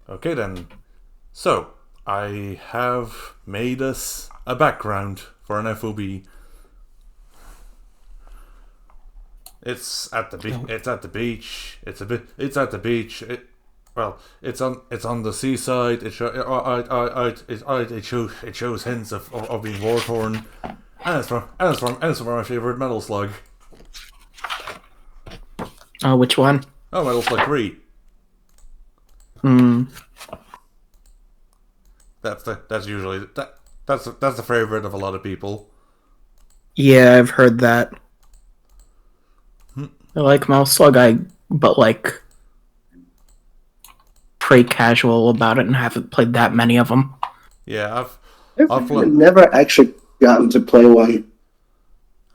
Okay then. So, I have made us a background for an FOB. It's at the beach. It's at the beach. It's at the beach. It's on the seaside. It shows hints of being war torn, and it's from my favorite metal slug. Oh, which one? Oh, Metal Slug 3. Hmm. That's usually that's the favorite of a lot of people. Yeah, I've heard that. I like Metal Slug, but like pretty casual about it and haven't played that many of them. Yeah, I've never actually gotten to play one.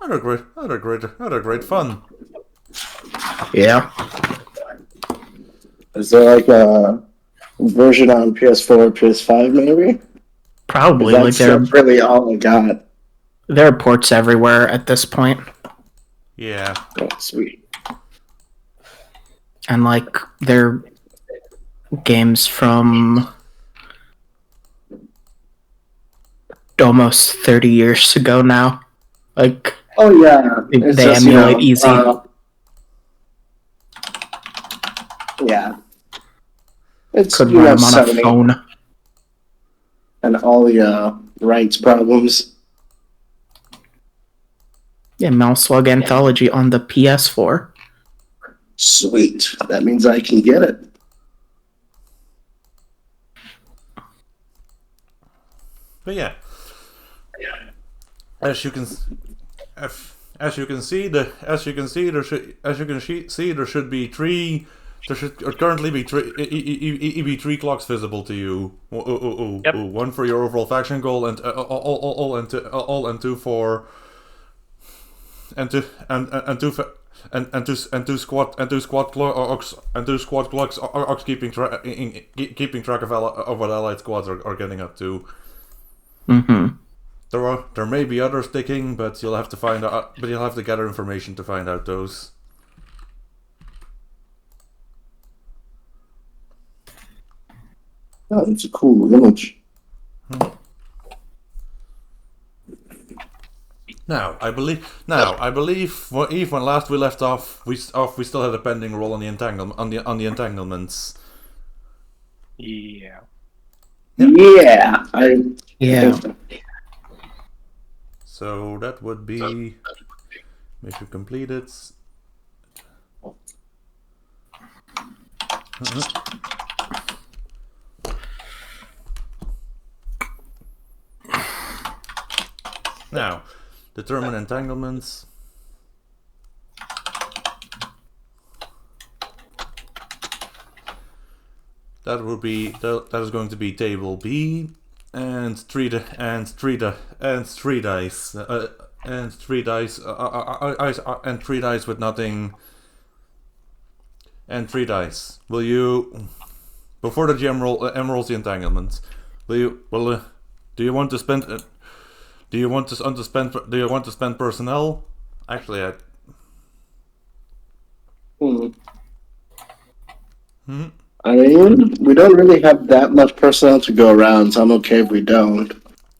They're great fun. Yeah. Is there like a version on PS4 or PS5 maybe? Probably. That's really all I got. There are ports everywhere at this point. Yeah. Oh, sweet. And like they're games from almost 30 years ago now. Like, oh yeah, they emulate easy. Yeah, it's could run them on a phone. And all the rights problems. Yeah, Metal Slug Anthology on the PS4. Sweet. That means I can get it. But yeah, as you can see, there should be three. There should currently be three clocks visible to you. Yep. One for your overall faction goal, and two for two squad clocks keeping track of what allied squads are getting up to. Mm-hmm. There may be others sticking, but you'll have to find out. But you'll have to gather information to find out those. Oh, it's a cool image. Now, I believe when last we left off, we still had a pending roll on the entanglements. Yeah. Yeah. Yeah. So that would be mission completed. Now, determine entanglements. That is going to be table B, and three dice, and three dice with nothing, and 3 dice. Will you, before the GM rolls the entanglement, do you want to spend? Do you want to spend personnel? Actually, I mean, we don't really have that much personnel to go around, so I'm okay if we don't.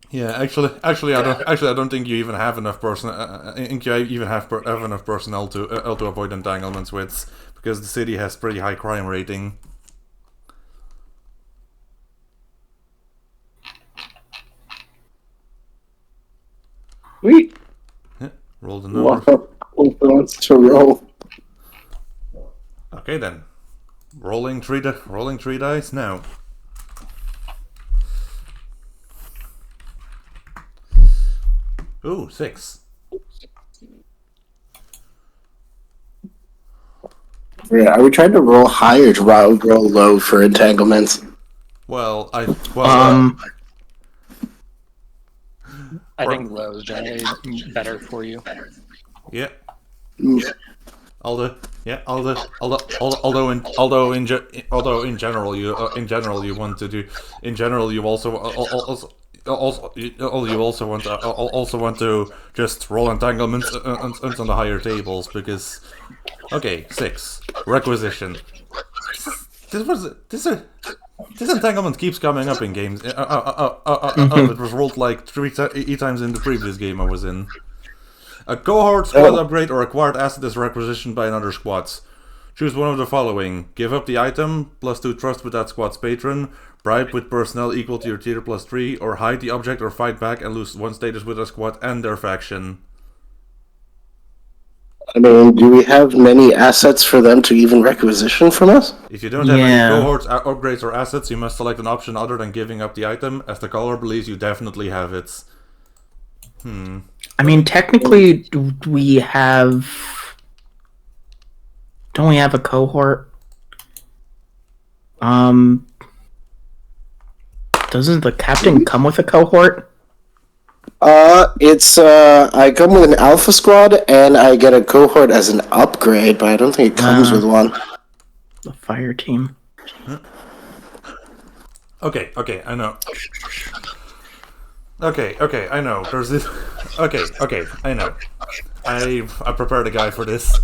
Yeah, actually, I don't think you even have enough personnel. I think you even have enough personnel to avoid entanglements with, because the city has pretty high crime rating. Sweet. Yeah, roll the number. Who wants to roll? Okay then, rolling three dice now. Ooh, 6. Yeah, are we trying to roll high or roll low for entanglements? Well, I think low is generally better for you. Yeah. Yeah. Although in general you want to do, in general you also want to just roll entanglements on the higher tables, because okay, 6 requisition. Disentanglement keeps coming up in games. It was rolled like 3 times in the previous game I was in. A cohort squad upgrade or acquired asset is requisitioned by another squad. Choose one of the following. Give up the item, +2 trust with that squad's patron, bribe with personnel equal to your tier +3, or hide the object or fight back and lose 1 status with a squad and their faction. I mean, do we have many assets for them to even requisition from us? If you don't have any cohorts, upgrades, or assets, you must select an option other than giving up the item, as the caller believes you definitely have it. I mean, technically, we have... Don't we have a cohort? Doesn't the captain come with a cohort? I come with an alpha squad, and I get a cohort as an upgrade, but I don't think it comes with one. The fire team. Okay, I know. Okay, I know. There's this... Okay, I know. I prepared a guy for this.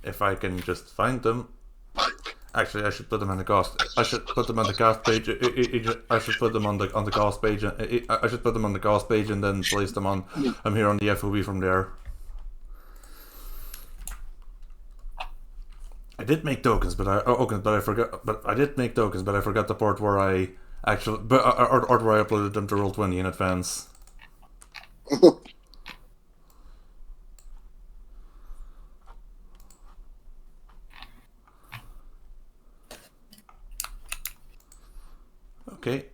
If I can just find them. Actually, I should put them in the cast. I should put them on the cast page. I should put them on the cast page. I should put them on the cast page and then place them on. I'm here on the FOB from there. I did make tokens, but I forgot. But I did make tokens, but I forgot the part where I actually, or where I uploaded them to Roll20 in advance. Okay.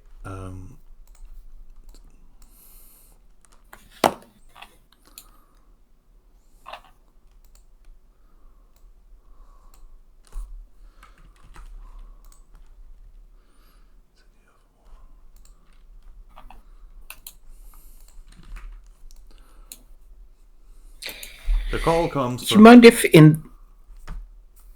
The call comes. Do you mind if in...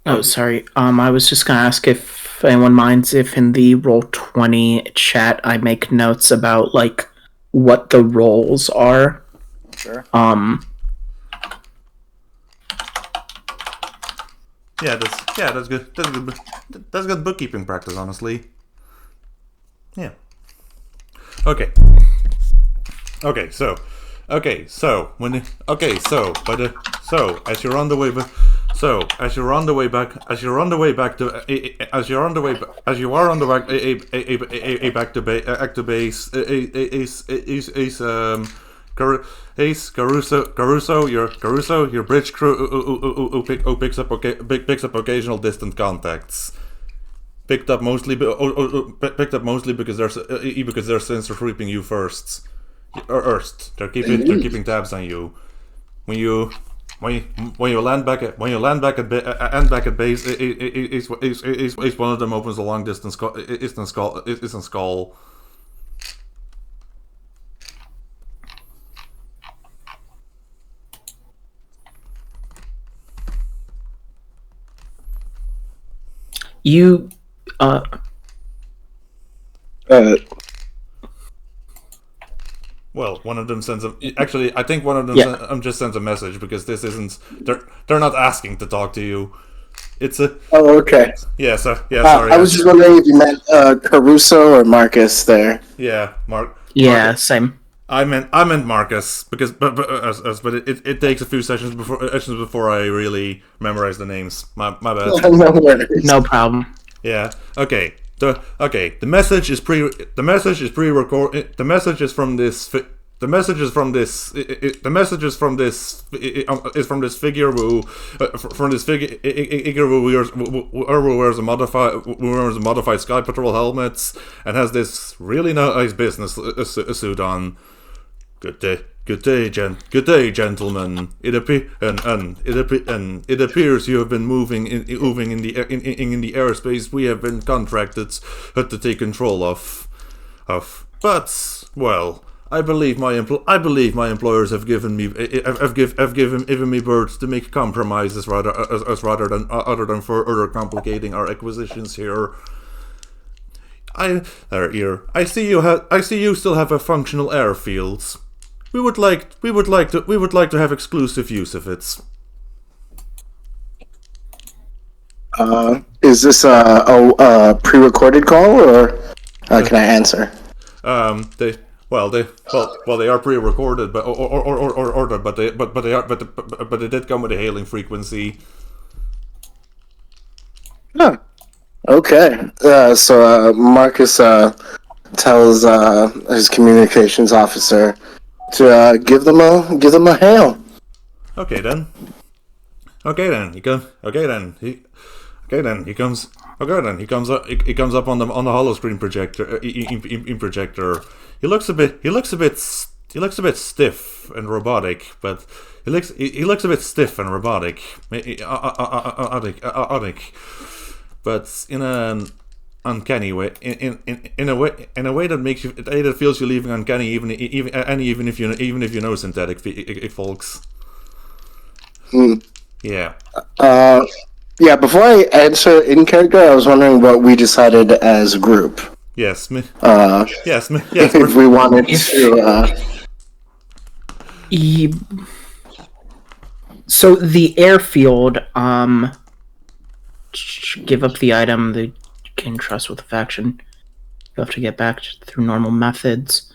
Oh, sorry. I was just gonna ask if anyone minds if in the Roll20 chat I make notes about, like, what the roles are. Sure. Yeah, that's good. That's good bookkeeping practice, honestly. Yeah. Okay. So as you're on the way back, as you are on the way back to base, Caruso, your bridge crew who picks up occasional distant contacts. Picked up mostly because they're sensors reaping you first. They're keeping tabs on you. When you land back at base, each one of them opens a long distance call. You, Well, one of them sends a. Actually, I think one of them just sends a message because this isn't. They're not asking to talk to you. It's a. Oh, okay. Yeah. Sorry. I was just wondering if you meant Caruso or Marcus there. Yeah, yeah, Marcus. same. I meant Marcus because but it takes a few sessions before I really memorize the names. My bad. No problem. Yeah. Okay. The message is pre-recorded. The message is from this figure who wears a modified Sky Patrol helmets and has this really nice business suit on. Good day, gentlemen. It appears you have been moving in the airspace we have been contracted to take control of. But well, I believe my employers have given me birds to make compromises rather than further complicating our acquisitions here. I see you still have a functional airfield. We would like to have exclusive use of it. Is this a pre-recorded call, or can I answer? They are pre-recorded, but they did come with a hailing frequency. Huh. Okay. So Marcus tells his communications officer to give them a hail. Okay then. He comes up on the holoscreen projector. Projector. He looks a bit stiff and robotic, but he looks a bit stiff and robotic. But in an uncanny way, in a way that makes you, that feels you leaving uncanny, even if you know synthetic folks. Yeah. Yeah. Before I answer in character, I was wondering what we decided as a group. Yes. Yes. If we wanted to. So the airfield, give up the item that you can trust with the faction. You have to get back through normal methods.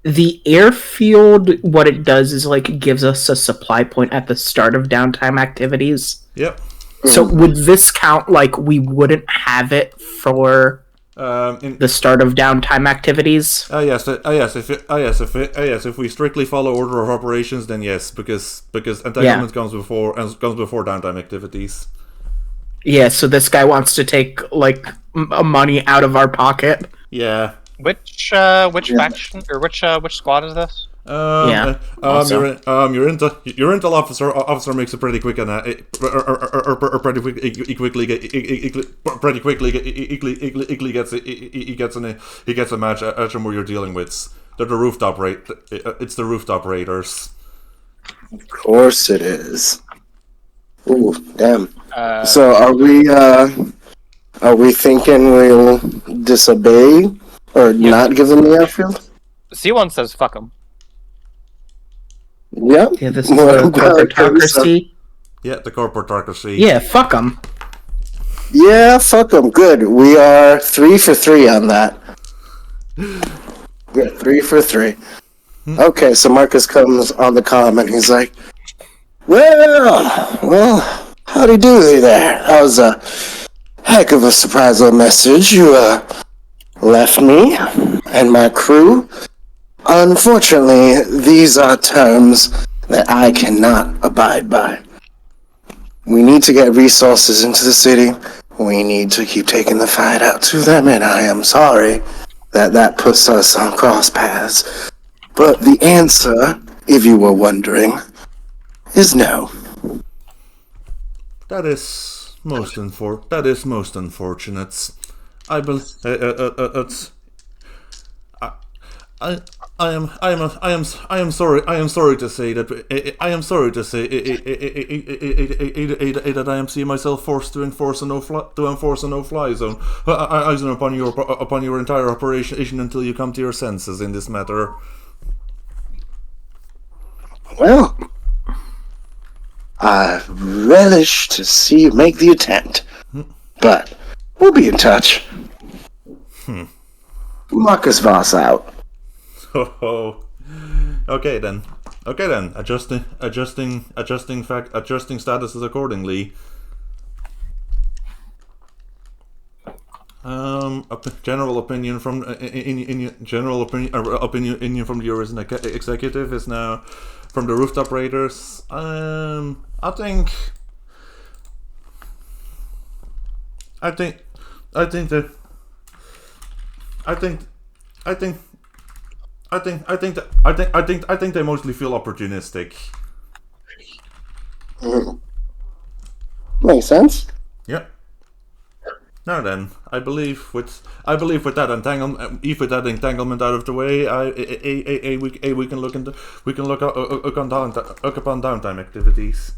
The airfield, what it does is like gives us a supply point at the start of downtime activities. Yep. So would this count like we wouldn't have it for the start of downtime activities? Yes. If we strictly follow order of operations, then yes, because entanglement comes before downtime activities. Yeah. So this guy wants to take like money out of our pocket. Yeah. Which faction or which squad is this? Yeah. Your intel officer makes a pretty quick he gets a match at who you're dealing with. They're the it's the rooftop raiders. Of course it is. Ooh, damn. So are we thinking we'll disobey or not give them the airfield? C1 says fuck them. Yep. Yeah, this is the corporatocracy. Yeah, the corporatocracy. Yeah, fuck them. Yeah, fuck them. Good. We are 3 for 3 on that. We're 3 for 3. Okay, so Marcus comes on the comm and he's like, well, howdy doody there. That was a heck of a surprise little message you left me and my crew. Unfortunately, these are terms that I cannot abide by. We need to get resources into the city. We need to keep taking the fight out to them, and I am sorry that puts us on cross paths. But the answer, if you were wondering, is no. That is most unfortunate. I am sorry to say that I am seeing myself forced to enforce a no-fly zone upon your entire operation until you come to your senses in this matter. Well, I relish to see you make the attempt, but we'll be in touch. Marcus Voss out. Oh, okay then. Adjusting statuses accordingly. General opinion from opinion from the Eurasian executive is now from the rooftop raiders. I think they mostly feel opportunistic. Makes sense. Yep. Now then, I believe with that entanglement out of the way, we can look upon downtime activities.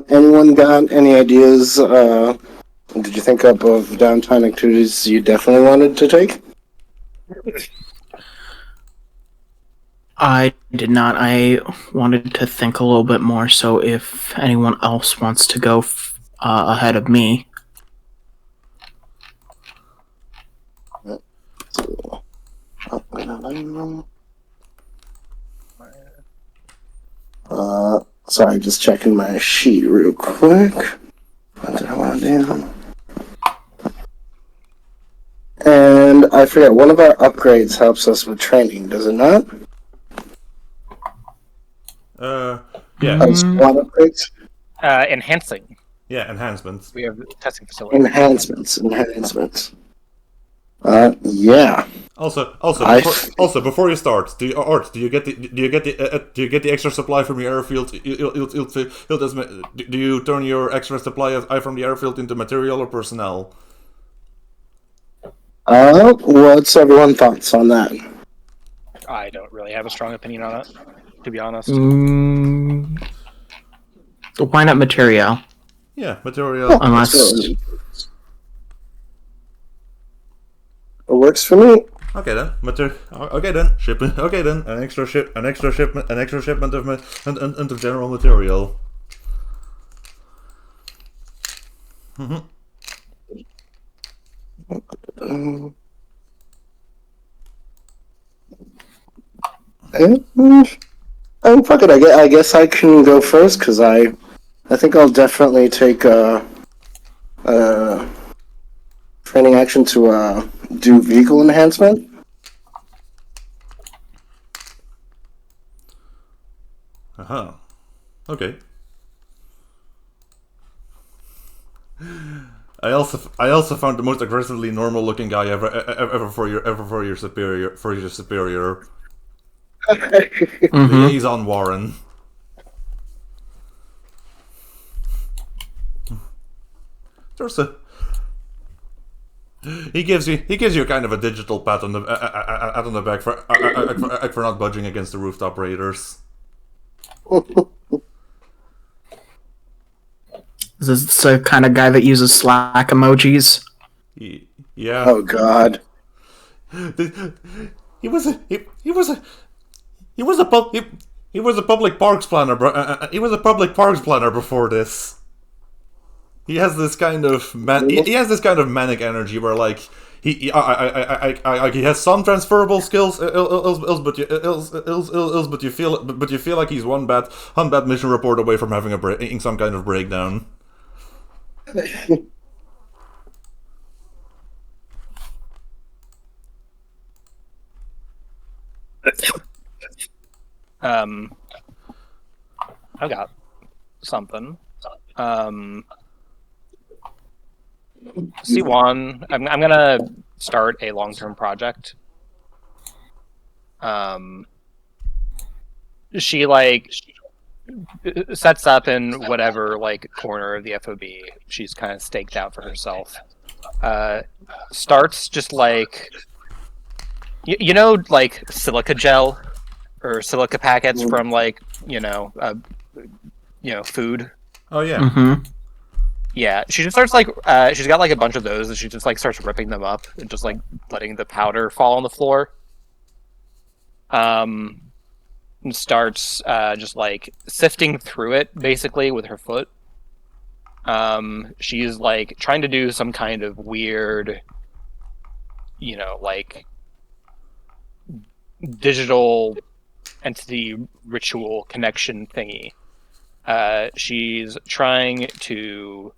Anyone got any ideas? Did you think up of downtime activities you definitely wanted to take? I did not. I wanted to think a little bit more, so if anyone else wants to go ahead of me. Sorry, just checking my sheet real quick. What did I want to do? And I forget, one of our upgrades helps us with training, does it not? Yeah. Squad upgrades? Enhancing. Yeah, enhancements. We have testing facility. Enhancements. Yeah. Also, before you start, do you get the extra supply from your airfield? Do you turn your extra supply from the airfield into material or personnel? What's everyone's thoughts on that? I don't really have a strong opinion on it, to be honest. Why not material? Yeah, material. Unless It works for me. Okay then, okay then, shipping. Okay then, an extra shipment of general material. Fuck it. I guess I can go first because I think I'll definitely take training action to do vehicle enhancement. Okay. I also found the most aggressively normal looking guy ever for your superior. Liaison Warren. There's a. He gives you kind of a digital pat on the back for not budging against the rooftop raiders. is this the kind of guy that uses Slack emojis? Yeah. Oh God. He was a public parks planner. He was a public parks planner before this. He has this kind of manic energy where like he has some transferable skills, but you feel like he's one bad mission report away from having some kind of breakdown. I've got something. C1, I'm gonna start a long-term project. She like sets up in whatever like corner of the FOB she's kind of staked out for herself. Starts just like you know, like silica gel or silica packets from like food. Oh yeah. Mm-hmm. Yeah, she just starts like she's got like a bunch of those, and she just like starts ripping them up and just like letting the powder fall on the floor. And starts just like sifting through it basically with her foot. She's like trying to do some kind of weird, like digital entity ritual connection thingy. She's trying to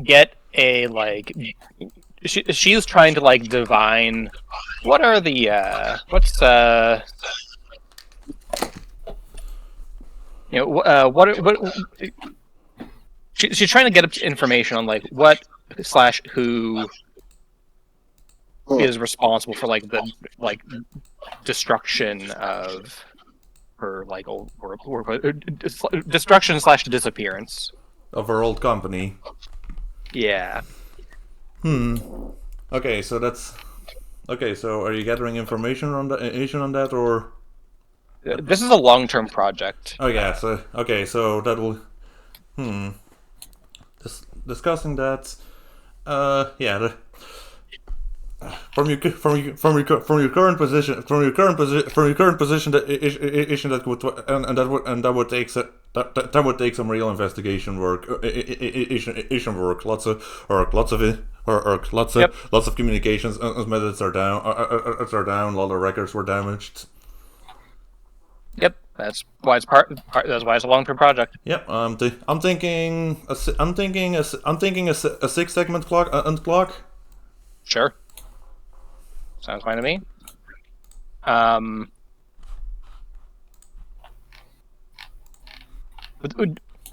get a like she's trying to like divine what are the she's trying to get up information on like what / who is responsible for like the like destruction of her like old or destruction / disappearance Of her old company. Yeah. Okay, so that's okay. So are you gathering information on that, or this is a long-term project? Oh yeah. So okay. So that will. Discussing that. Yeah. from your current position that would take that would take some real investigation work, lots of Yep. lots of communications methods are down, a lot of records were damaged. Yep, that's why it's that's why it's a long-term project. Yep, I'm thinking a 6 segment clock, clock. Sure. Sounds fine to me. The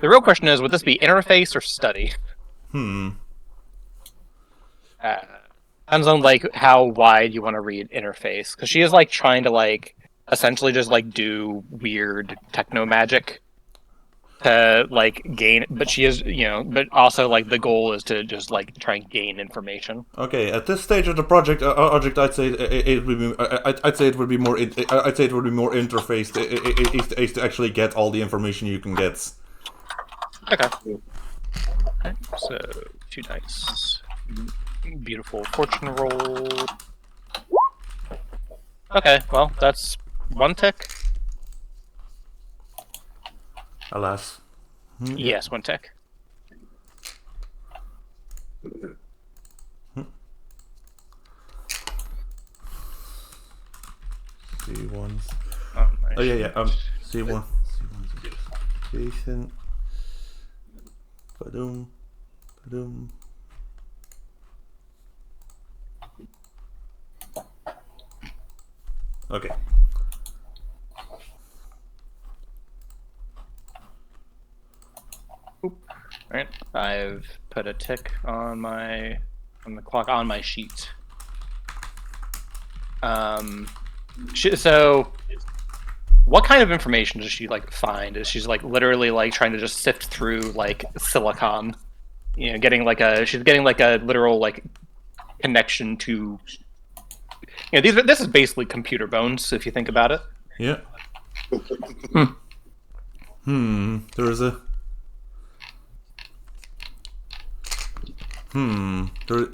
real question is, would this be interface or study? Depends on like how wide you want to read interface, because she is like trying to like essentially just like do weird techno magic to like gain, but she is, but also like the goal is to just like try and gain information. Okay, at this stage of the project, I'd say it would be. I'd say it would be more. I'd say it would be more interface to actually get all the information you can get. Okay. So 2 dice. Beautiful fortune roll. Okay, well that's 1 tick. Alas. Yes, 1 tick. C1. Oh, nice. Oh yeah. C1. Jason. Badoom. Badoom. Okay. Alright, I've put a tick on the clock on my sheet. So what kind of information does she like find? Is she's like literally like trying to just sift through like silicon, she's getting like a literal like connection to, this is basically computer bones if you think about it. Yeah. There's a. There.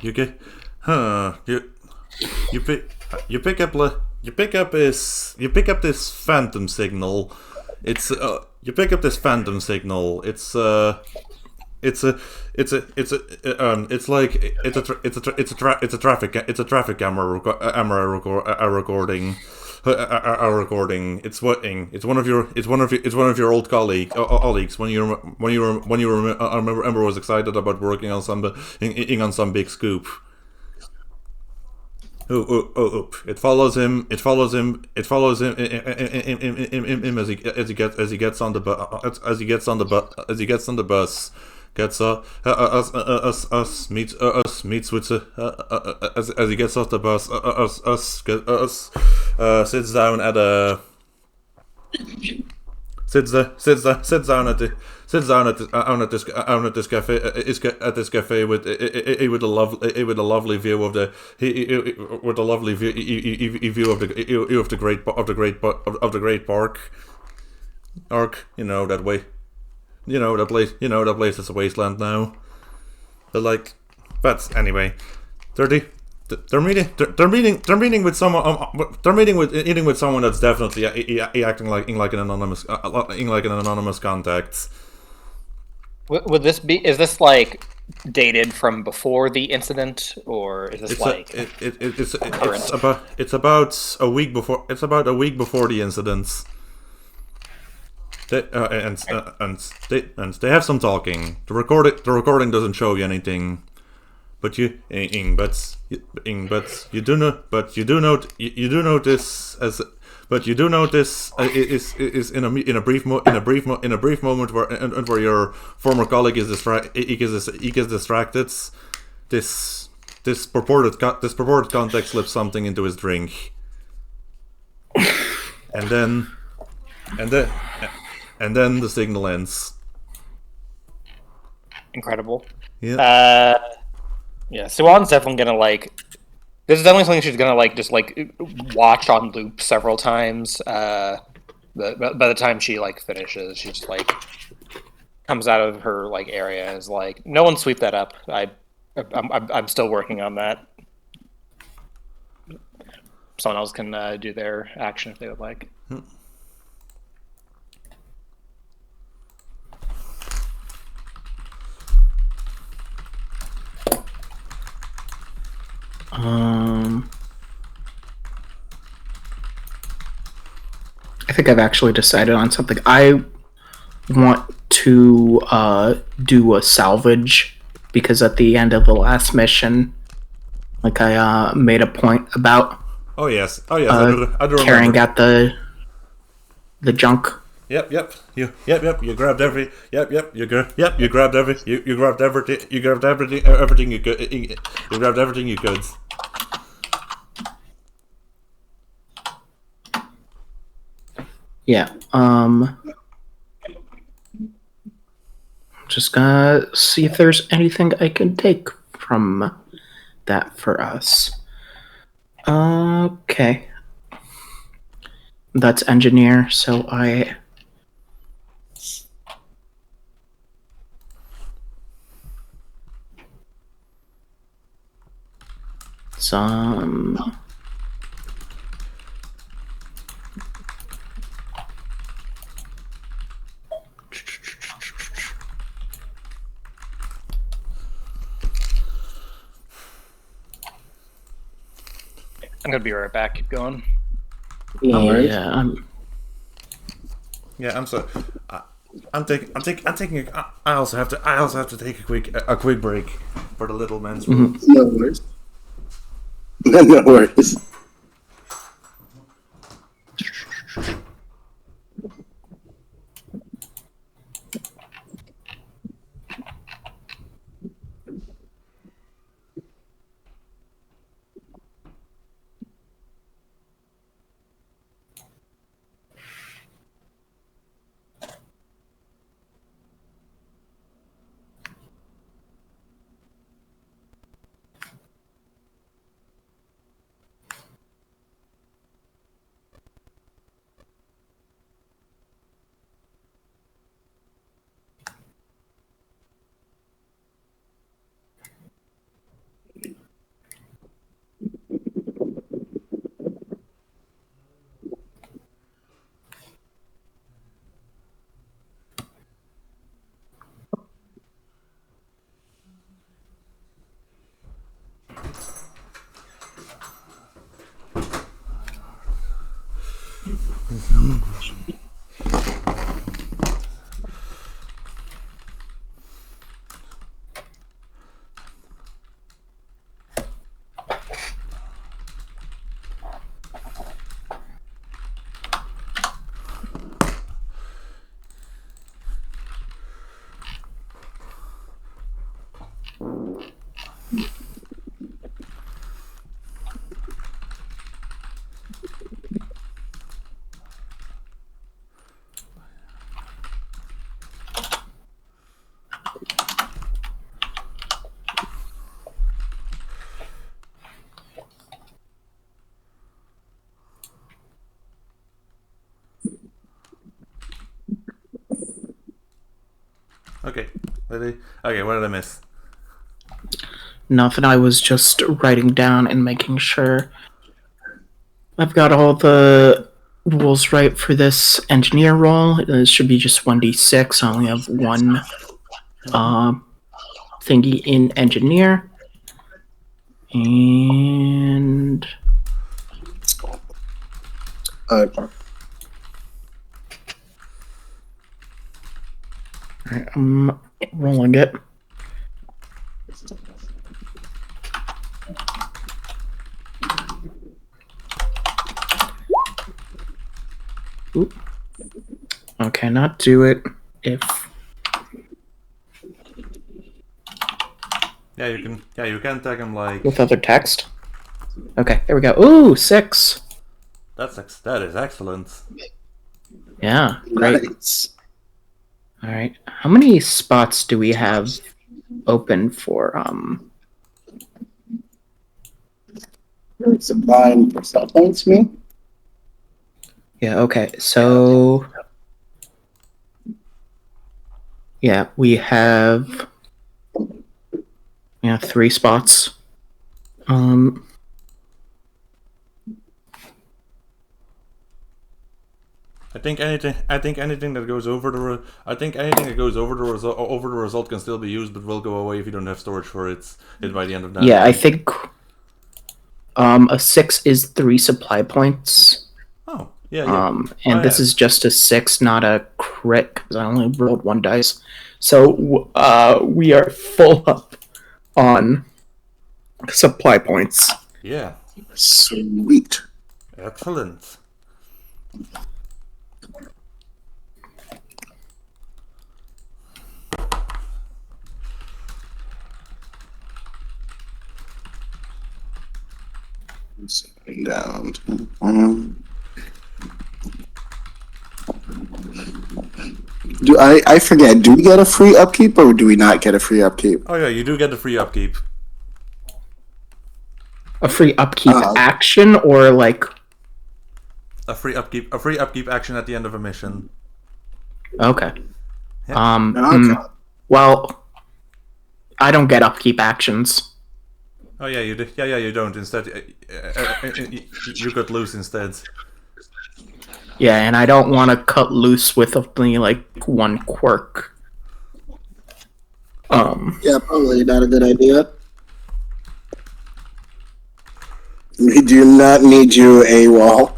You get. You pick up this phantom signal. It's you pick up this phantom signal. It's a traffic camera recording. It's one of your old colleagues when you remember was excited about working on some big scoop. It follows him as he gets on the bus. Gets meets with as he gets off the bus. Sits down at a sits down at this cafe with a lovely view of the great park. That way. That place is a wasteland now. But anyway, they're meeting with someone. Eating with someone that's definitely acting like an anonymous contact. Would this be? Is this like dated from before the incident, or is this it's about a week before? It's about a week before the incident. They have some talking. The recording doesn't show you anything, but you notice is in a brief moment where your former colleague is distracted. This purported contact slips something into his drink, and then the signal ends. Incredible. Yeah. Yeah. Siwan's definitely gonna This is definitely something she's gonna just watch on loop several times. By the time she finishes, she just comes out of her area and is like, "No one sweep that up. I'm still working on that." someone else can do their action if they would like. I think I've actually decided on something. I want to do a salvage because at the end of the last mission, like I made a point about Oh yes. I do carrying remember. out the junk. Yep. You grabbed every. You grabbed every. You grabbed everything. You grabbed everything. Everything you could. You grabbed everything you could. Yeah. Just gonna see if there's anything I can take from that for us. Okay. That's engineer, so I... Some... I'm gonna be right back. Keep going. Yeah, Yeah, I'm so. I'm taking. I also have to take a quick break for the little man's room. No worries. No worries. Okay. Okay. What did I miss? nothing. I was just writing down and making sure I've got all the rules right for this engineer role. It should be just 1d6. I only have one thingy in engineer. And... Alright, I'm rolling it. Oop. Okay, not do it if... Yeah, you can. Yeah, you can tag him like. with other text. Okay, there we go. Ooh, 6. That is excellent. Yeah, great. Nice. Alright, how many spots do we have open for, Supplying for points, me? Yeah, okay, so... Yeah, we have... 3 spots. I think anything that goes over the result can still be used, but will go away if you don't have storage for it by the end of that. Yeah, I think a 6 is 3 supply points. Oh, yeah. And this is just a 6, not a crit, because I only rolled 1 dice. So we are full up on supply points. Yeah. Sweet. Excellent. Sitting down. Do I forget? Do we get a free upkeep or do we not get a free upkeep? Oh yeah, you do get the free upkeep. A free upkeep action, or like A free upkeep action at the end of a mission. okay. Yeah. Okay. Well, I don't get upkeep actions. Oh yeah, you do. Yeah, you don't. Instead, you got loose instead. Yeah, and I don't want to cut loose with only like 1 quirk. Yeah, probably not a good idea. We do not need you, AWOL.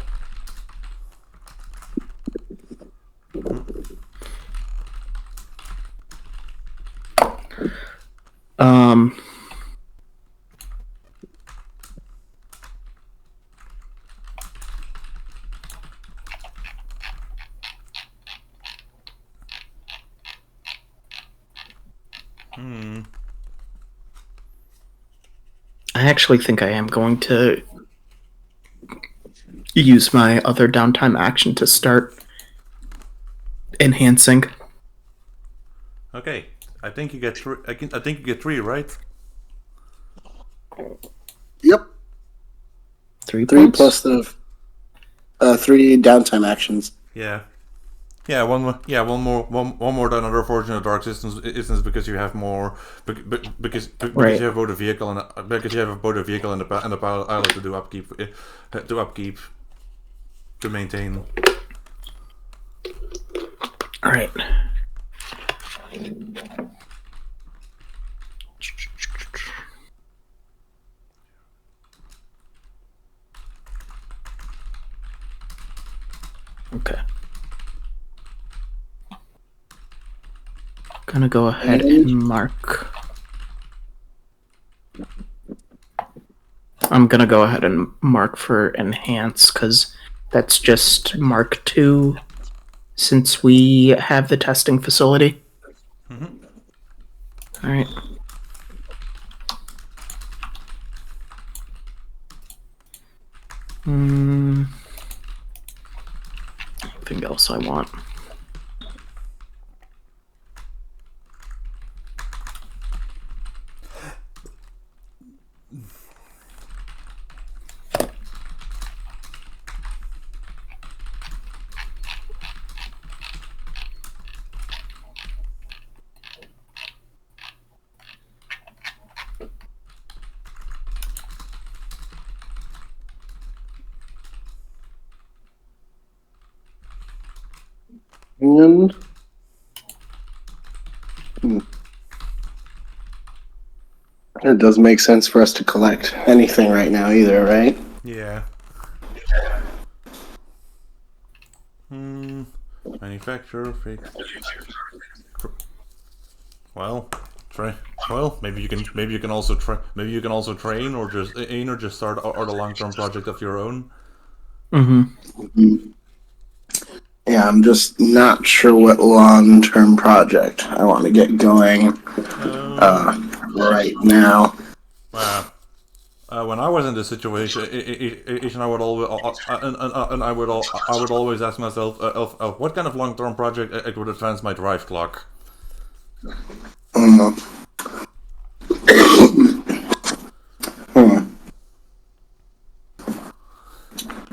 I actually think I am going to use my other downtime action to start enhancing. Okay, I think you get 3. I think you get 3, right? Yep. 3 3 points? plus the 3 downtime actions. Yeah. Yeah, one more than another Fortune of Dark Systems because you have more because Right. you have both a vehicle and a pilot to do upkeep to maintain. All right. Okay. Gonna go ahead and mark. I'm gonna go ahead and mark for enhance because that's just mark 2 since we have the testing facility. All right. Anything else I want? And it doesn't make sense for us to collect anything right now either, right? Yeah. Manufacturer fix. Well, maybe you can also train or just start a long-term project of your own. Yeah, I'm just not sure what long-term project I want to get going right now. When I was in this situation, I would always ask myself, what kind of long-term project it would advance my drive clock.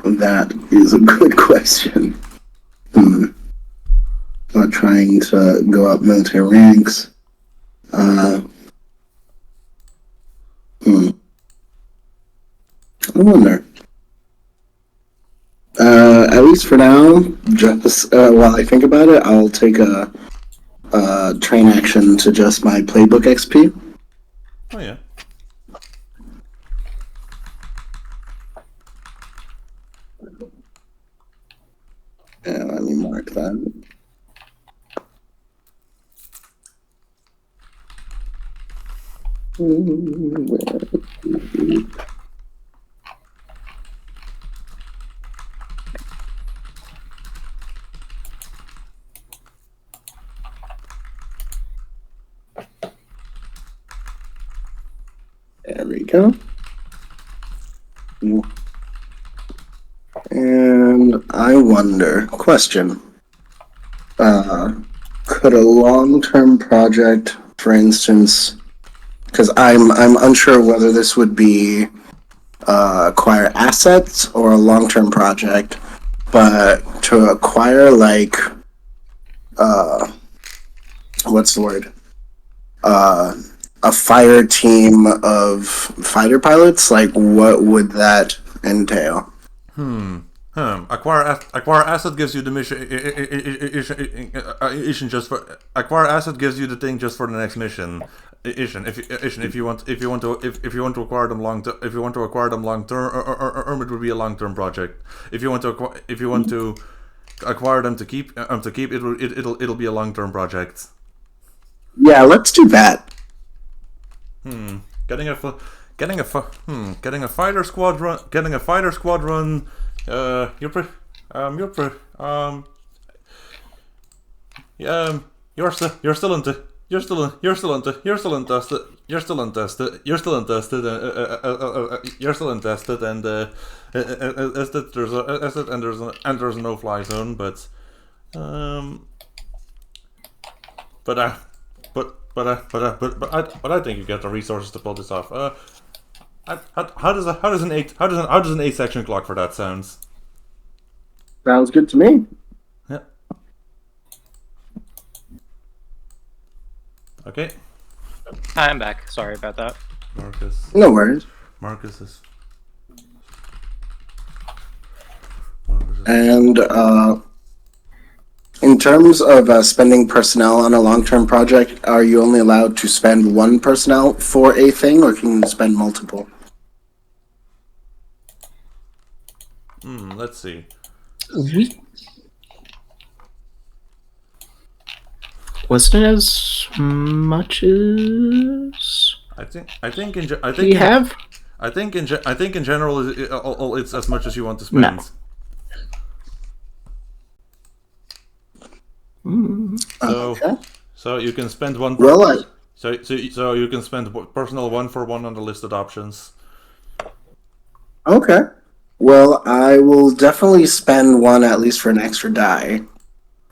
That is a good question. Not trying to go up military ranks. I wonder. At least for now, just while I think about it, I'll take a train action to just my playbook XP. Oh yeah. Yeah, let me mark that. There we go. And I wonder, question. Could a long-term project, for instance, because I'm unsure whether this would be acquire assets or a long-term project, but to acquire like what's the word? A fire team of fighter pilots, like what would that entail? Acquire asset gives you the mission just for acquire asset gives you the thing just for the next mission. If you want to acquire them long term, it would be a long term project. If you want to acquire them to keep it'll be a long term project. Yeah, let's do that. Getting a fighter squadron. You're still untested, and there's a no fly zone, but I think you get the resources to pull this off. How does an 8 section clock for that sounds? Sounds good to me. Yeah. Okay. I'm back. Sorry about that. Marcus. No worries. Marcus is. And in terms of spending personnel on a long-term project, are you only allowed to spend one personnel for a thing, or can you spend multiple? Let's see. Wasn't it as much as I think in general it's as much as you want to spend. Okay. So you can spend one. Well, So you can spend personal 1 for 1 on the listed options. okay. Well, I will definitely spend one at least for an extra die.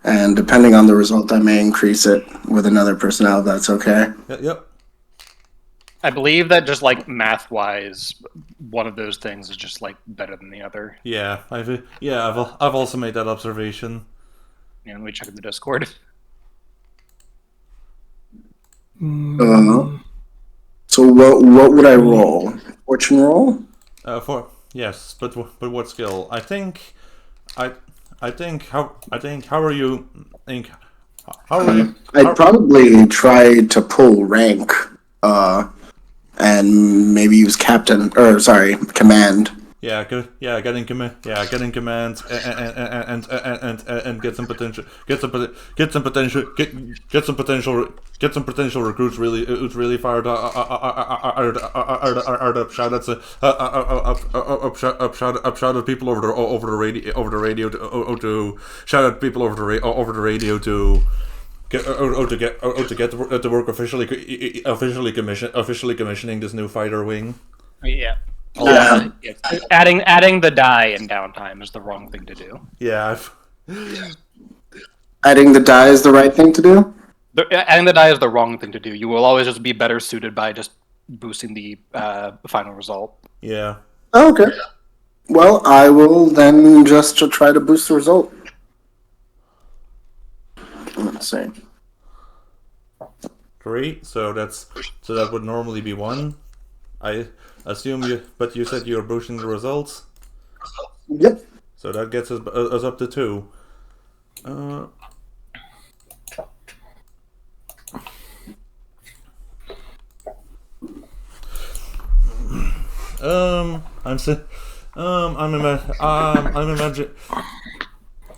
And depending on the result, I may increase it with another personnel if that's okay. Yep. I believe that just like math-wise, one of those things is just like better than the other. Yeah, I've also made that observation. Yeah, let me check in the Discord. So what would I roll? Fortune roll? Yes, but what skill? I think how are you? I'd probably try to pull rank, and maybe use command. Getting command and get some potential recruits really fired up shout at people over the radio to shout at people over the radio to get to work officially commissioning this new fighter wing. Yeah. Yeah. Adding the die in downtime is the wrong thing to do. Yeah. Adding the die is the right thing to do? Adding the die is the wrong thing to do. You will always just be better suited by just boosting the final result. Yeah. Okay. Well, I will then just try to boost the result. Let's see. 3. So that would normally be 1. I assume you said you're boosting the results. Yep. So that gets us up to 2. I'm si- I'm ima- I'm imagine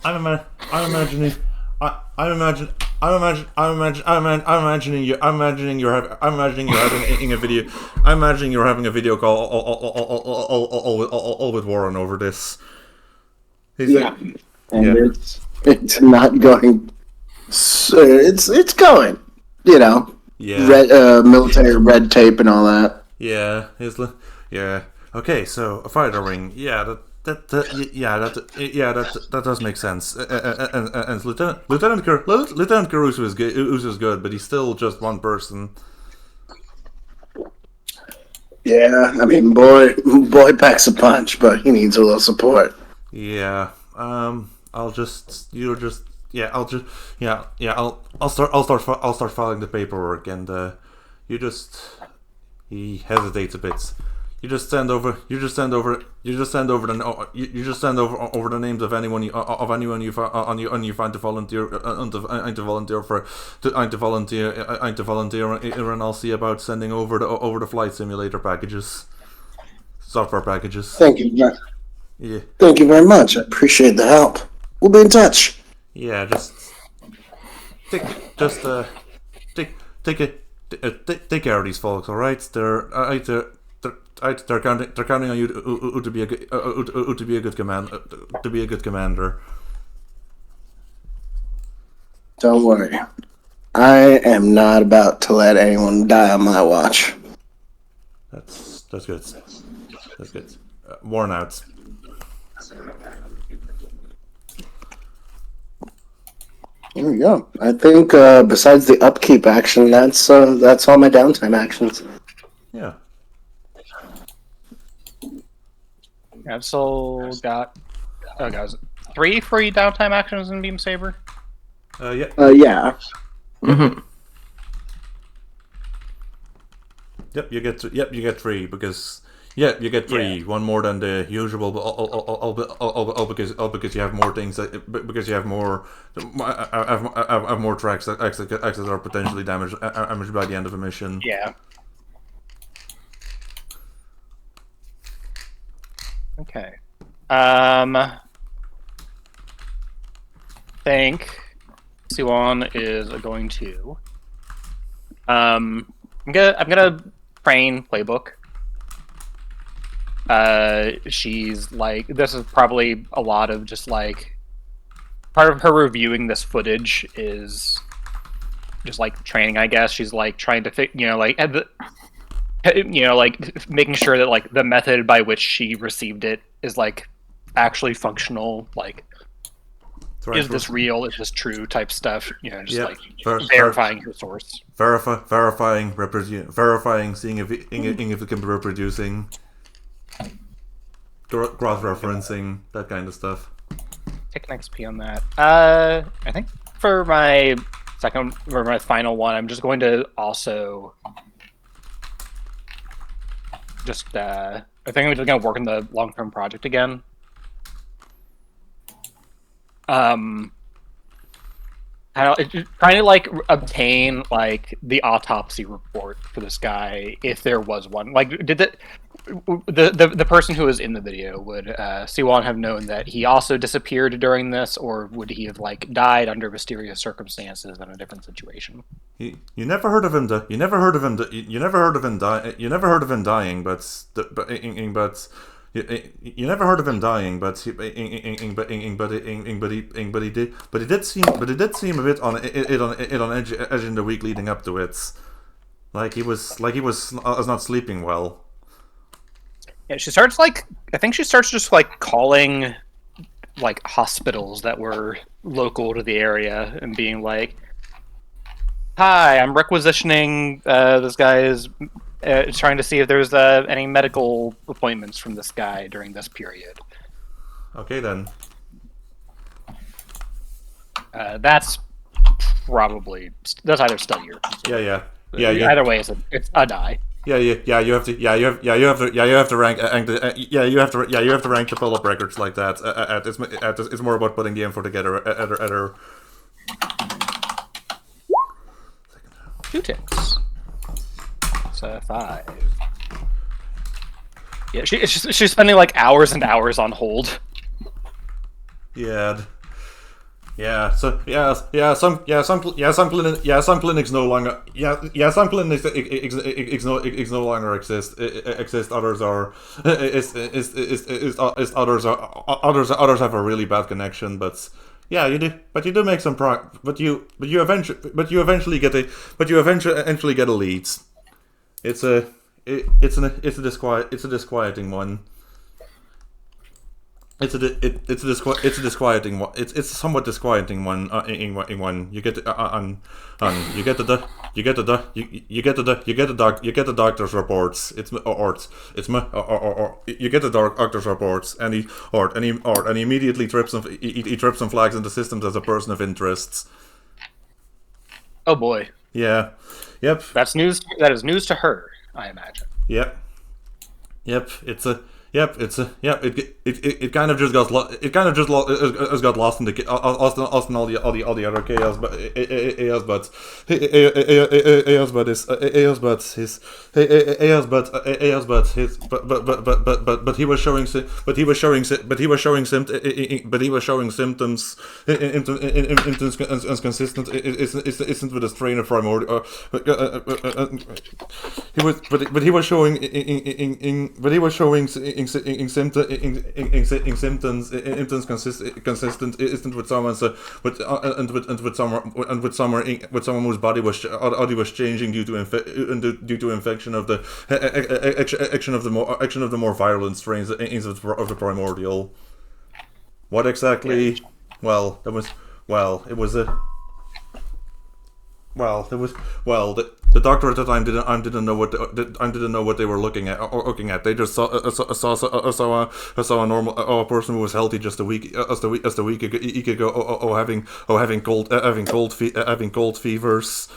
I'm ima- I'm imagining I'm imagine I'm imagine I'm imagine I'm imagining I'm imagining you're having a video I'm imagining you're having a video call all with Warren over this. He's Yeah, and yeah. it's not going. It's going. You know, Yeah. military red tape and all that. Yeah, yeah. Okay, so a fighter ring. Yeah, that does make sense. And Lieutenant Caruso is good. Uso's good, but he's still just one person. Yeah, I mean, boy packs a punch, but he needs a little support. Yeah. I'll just yeah. I'll start filing the paperwork, and you just. He hesitates a bit. You just send over the names of anyone you find to volunteer and I'll see about sending over the flight simulator packages, software packages. Thank you. Yeah. Thank you very much. I appreciate the help. We'll be in touch. Yeah, take care of these folks, all right? They're counting on you to be a good commander. Don't worry. I am not about to let anyone die on my watch. That's good. That's good. Worn out. There we go. I think besides the upkeep action, that's all my downtime actions. Yeah. I've still got 3 free downtime actions in Beam Saber. Yeah. Yeah. Mm-hmm. Yep. You get 3 because. Yeah, you get 3. One more than the usual, but all because you have more things because you have more tracks that are potentially damaged by the end of a mission. Yeah. Okay. Think Siwon is going to. I'm gonna train playbook. She's like, this is probably a lot of just like part of her reviewing this footage is just like training, I guess. She's like trying to like making sure that like the method by which she received it is like actually functional, like is this real, is this true type stuff, just verifying her source, verifying, seeing if it can be reproducing, cross-referencing, that kind of stuff. Take an XP on that. I think for my final one, I'm just going to also I think I'm just going to work on the long-term project again. Trying to like obtain like the autopsy report for this guy, if there was one. Like, did the person who was in the video, would Siwon have known that he also disappeared during this, or would he have like died under mysterious circumstances in a different situation? You never heard of him. You never heard of him dying. You never heard of him dying, but you never heard of him dying, but he did seem a bit on edge in the week leading up to it. Like he was not sleeping well. Yeah, she starts just like calling like hospitals that were local to the area and being like, "Hi, I'm requisitioning this guy is trying to see if there's any medical appointments from this guy during this period." Okay, then. That's either still your. Yeah. Either way, it's a die. Yeah, you have to. Yeah, you have to. Yeah, you have to rank. Yeah, you have to. Yeah, you have to rank to pull up records like that. It's more about putting the info together. Two ticks. So 5. Yeah, she's spending like hours and hours on hold. Yeah. Yeah. So some clinics no longer. Some clinics no longer exist. Others are. Others have a really bad connection, but. Yeah, you do, but you do make some but you eventually get a lead. It's a disquieting one. It's a disquieting one. It's a somewhat disquieting one. In one, you get the doctor's reports. You get the doctor's reports, and he immediately trips some flags in the systems as a person of interest. Oh boy. Yeah. Yep. That's news. That is news to her, I imagine. Yep. It's a. Yep, it kind of just got lost in the all the other chaos, but he was showing symptoms inconsistent isn't with a strain of primordial. He was showing symptoms consistent isn't with someone with someone whose body was changing due to infection of the action of the more virulent strains of the primordial. What exactly? Well, it was the doctor at the time didn't know what they were looking at. They just saw a normal person who was healthy just a week ago. Having cold fevers.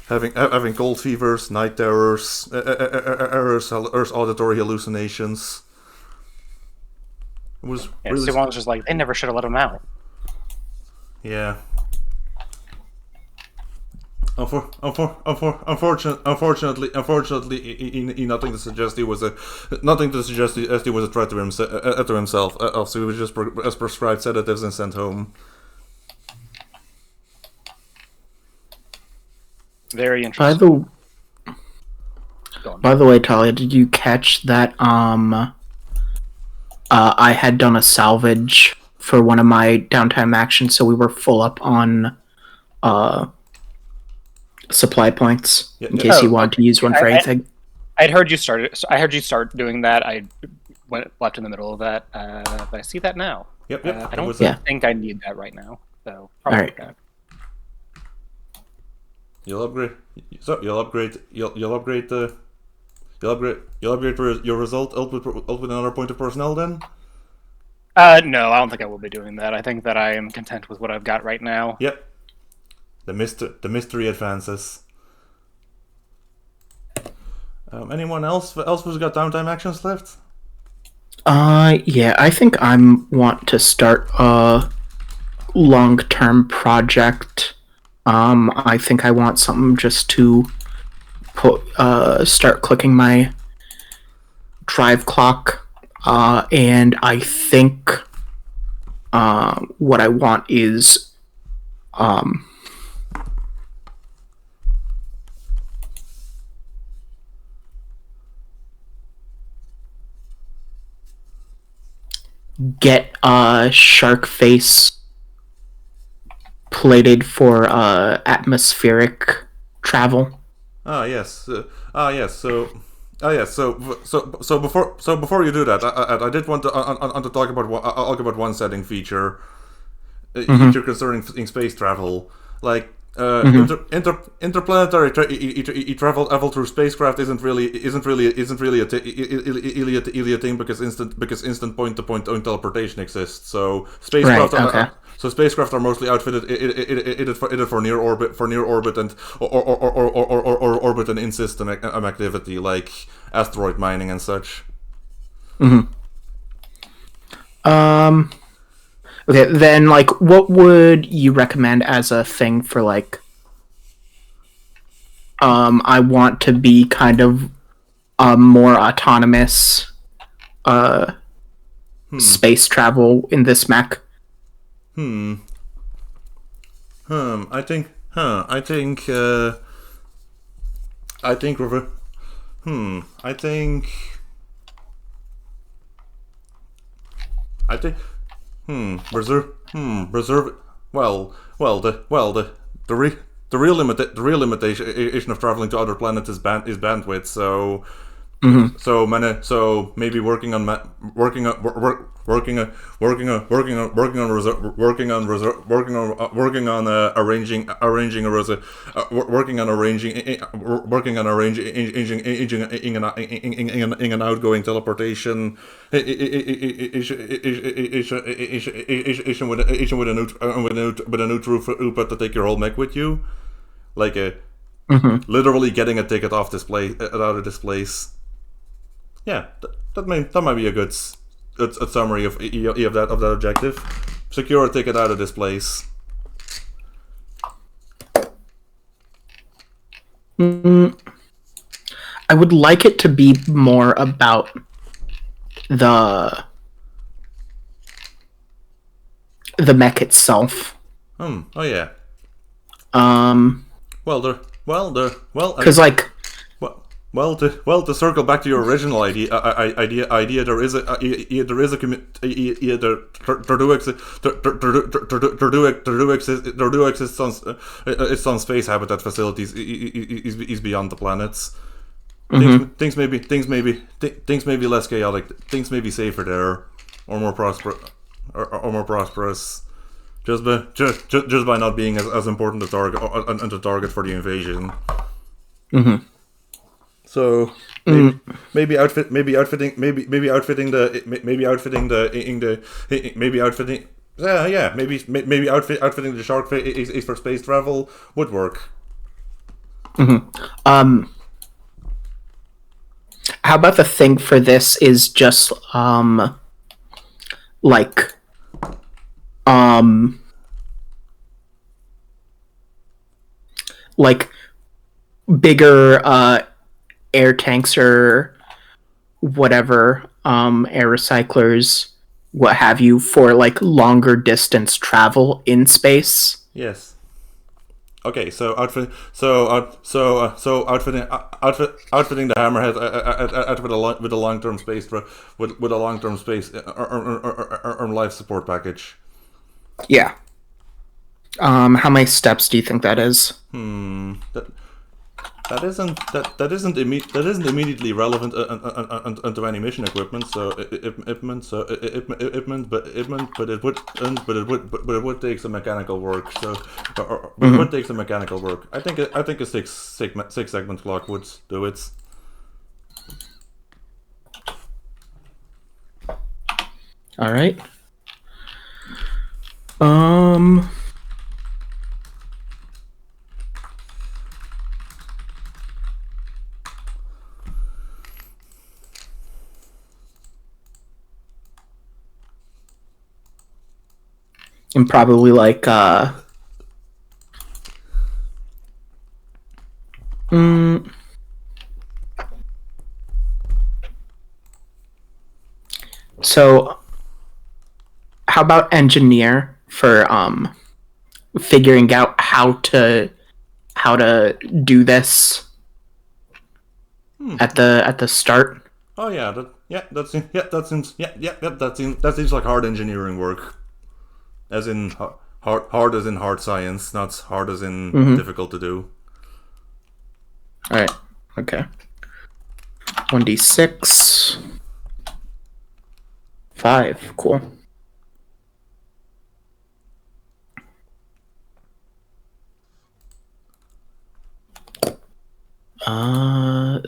Having cold fevers, night terrors, auditory hallucinations. It was really. Sue was just like, they never should have let him out. Yeah. Unfortunately, nothing to suggest he was a threat to himself. So he was just prescribed sedatives and sent home. Very interesting. By the way, Talia, did you catch that? I had done a salvage for one of my downtime actions, so we were full up on supply points in case you wanted to use one for anything. I'd heard you started. I heard you start doing that. I left in the middle of that, but I see that now. Yep. I don't think I need that right now. So probably right. Okay. You'll upgrade your result output with another point of personnel then? No, I don't think I will be doing that. I think that I am content with what I've got right now. Yep. The mystery advances. Anyone else who's got downtime actions left? Yeah, I think I want to start a long-term project. I think I want something just to start clicking my drive clock. And I think what I want is get shark face plated for atmospheric travel. So before you do that, I did want to talk about one setting feature concerning space travel. Like interplanetary travel through spacecraft isn't really a thing because instant point to point teleportation exists. So spacecraft spacecraft are mostly outfitted for near orbit and orbit and in system activity like asteroid mining and such. Okay, then like, what would you recommend as a thing for like? I want to be kind of more autonomous space travel in this mech. I think reserve. The real limitation of traveling to other planets is bandwidth. So maybe working on arranging an outgoing teleportation with a new throughput to take your whole mech with you, like literally getting a ticket out of this place. Yeah, that might be a good summary of that objective. Secure a ticket out of this place. I would like it to be more about the mech itself. Oh yeah. Because like. Well, to circle back to your original idea, there do exist some space habitat facilities is beyond the planets. Things may be less chaotic. Things may be safer there, or more prosperous. Just by not being as important a target for the invasion. So maybe outfitting the shark face is for space travel would work. How about the thing for this is just like bigger air tanks or whatever, air recyclers, what have you, for like longer distance travel in space. Yes. Okay, so outfitting the hammerhead with a long-term space or life support package. Yeah. How many steps do you think that is? That isn't immediately relevant to any mission equipment. So but it would take some mechanical work. So it would take some mechanical work. I think a six segment clock would do it. All right. And probably like so how about engineer for figuring out how to do this at the start? Oh yeah, that seems like hard engineering work. As in hard as in hard science, not hard as in difficult to do. Alright, okay. 1d6. 5, cool. Oh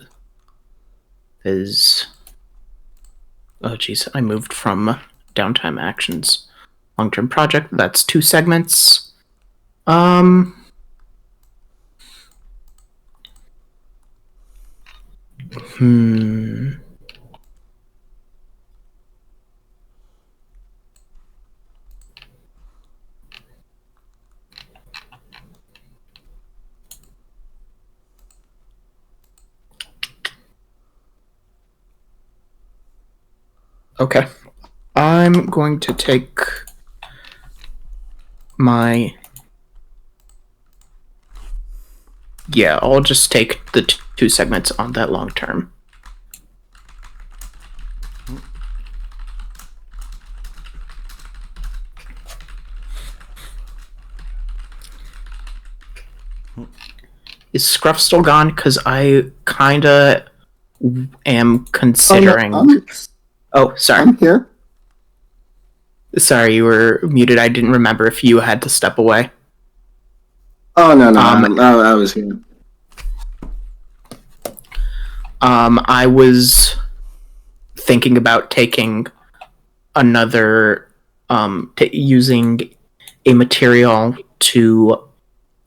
geez, I moved from downtime actions long-term project. That's 2 segments. Okay. I'm going to take my... Yeah, I'll just take the 2 segments on that long term. Is Scruff still gone? Because I kinda am considering... Oh, sorry. I'm here. Sorry, you were muted. I didn't remember if you had to step away. Oh, no, I was here. I was thinking about taking another... using a material to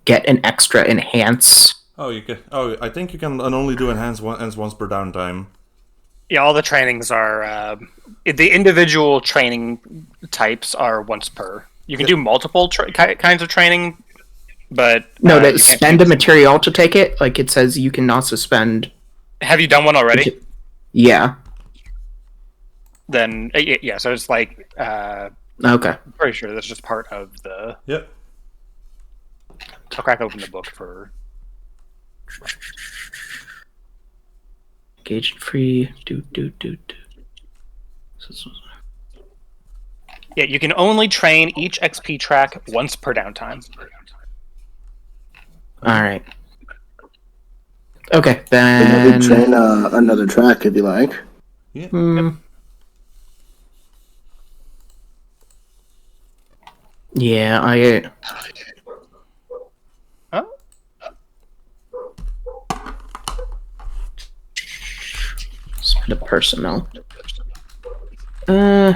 get an extra enhance. Oh, you can. Oh, I think you can only do enhance once per downtime. Yeah, all the trainings are the individual training types are once per. You can do multiple kinds of training, but No, you to can't spend a material to take it. Like it says, you can also spend. Have you done one already? Yeah. Then yeah, so it's like Okay. I'm pretty sure that's just part of the. Yep. I'll crack open the book for. Engage free. Do. Yeah, you can only train each XP track once per downtime. All right. Okay, But you then. could train another track if you like. Yeah. Yeah, I. Huh? Spend a personnel. Do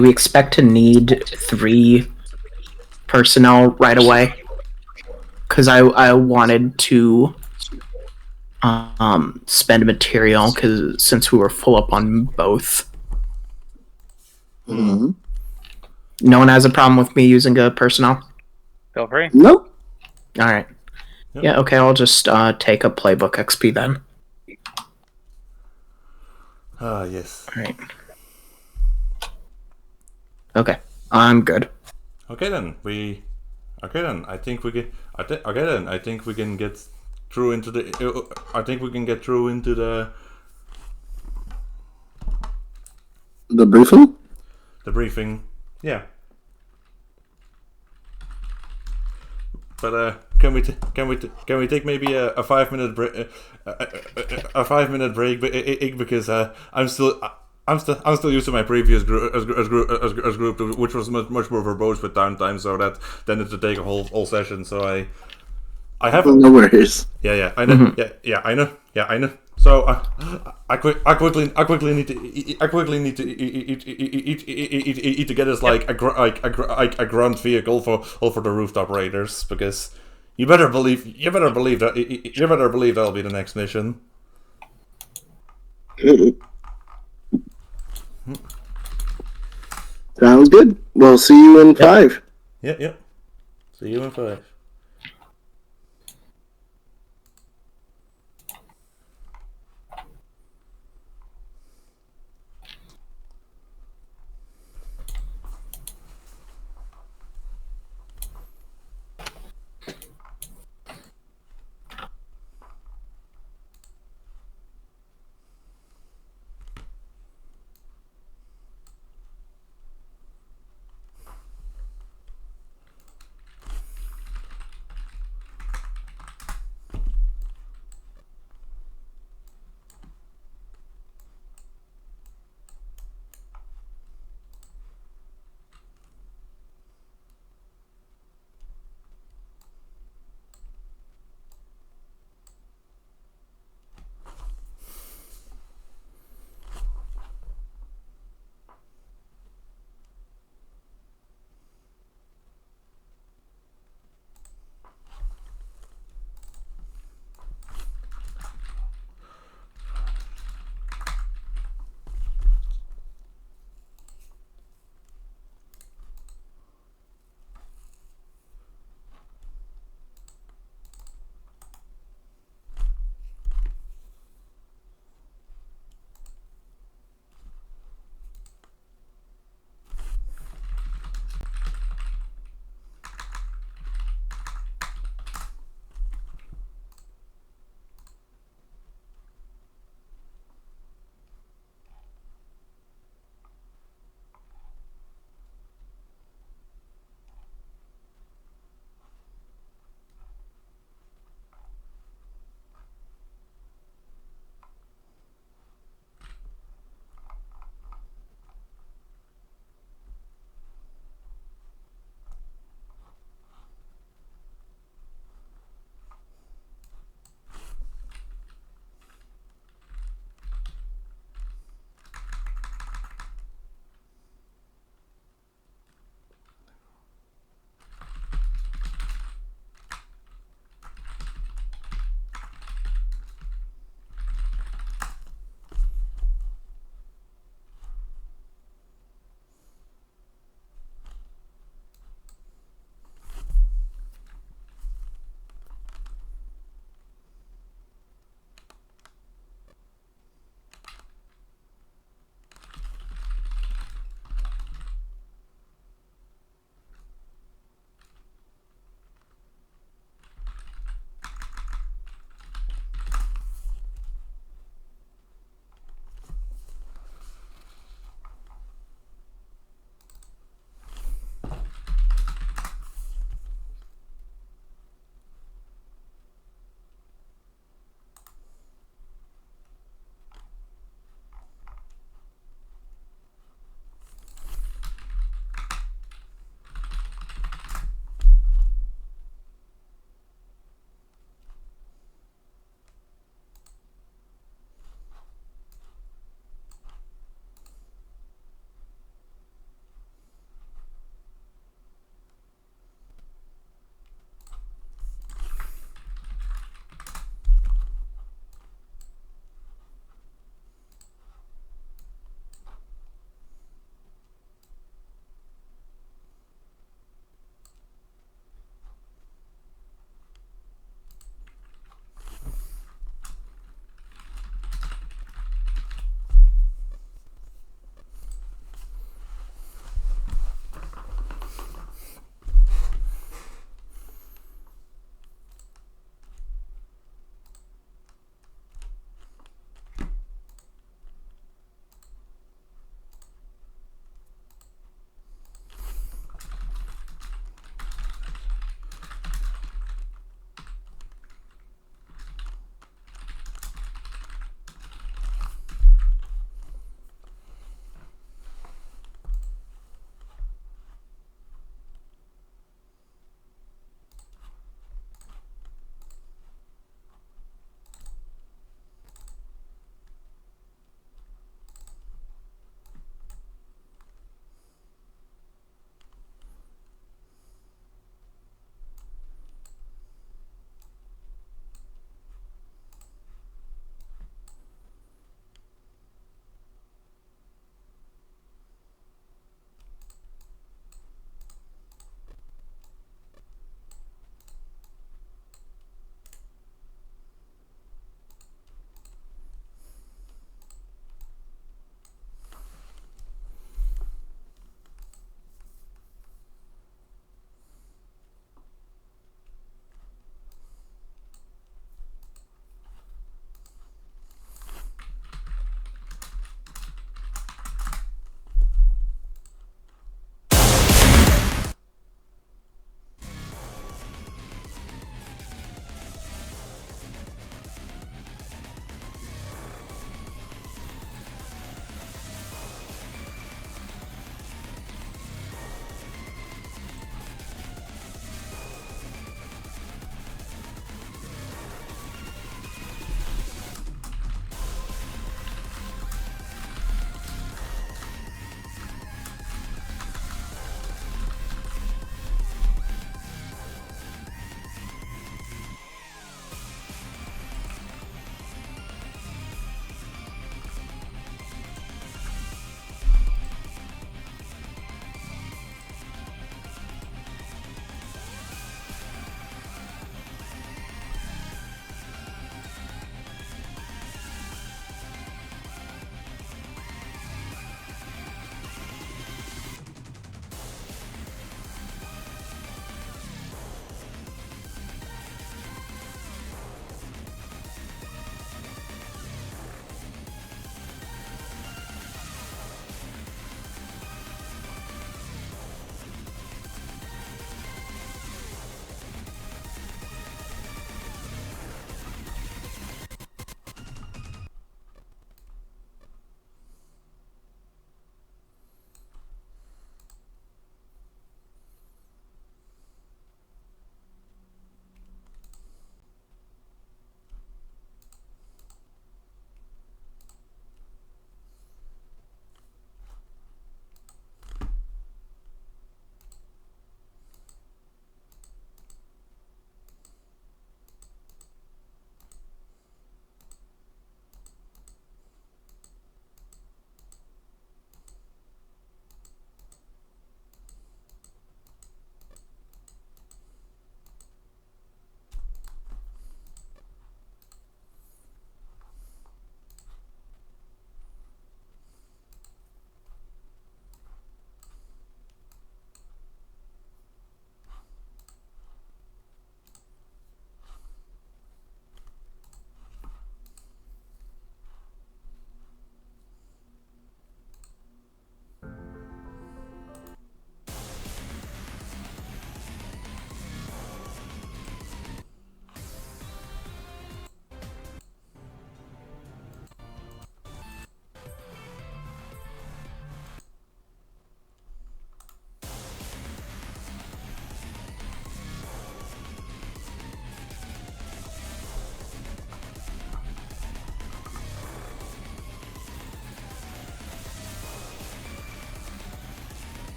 we expect to need 3 personnel right away? Because I wanted to spend material because since we were full up on both. Mm-hmm. No one has a problem with me using a personnel? Feel free. Nope. Alright. Yep. Yeah, okay, I'll just take a playbook XP then. Ah, yes. Alright. Okay, I'm good. Okay then, I think we can. Okay then, I think we can get through into the. I think we can get through into the briefing. The briefing. Yeah. But can we take maybe a 5-minute break? A 5-minute break, because I'm still used to my previous group, which was much more verbose with downtime, so that tended to take a whole session. So I have No worries. Yeah, I know. Mm-hmm. I know. So I quickly need to eat to get us like a grunt vehicle for the rooftop raiders, because you better believe that'll be the next mission. Sounds good. We'll see you in 5. Yep. See you in 5.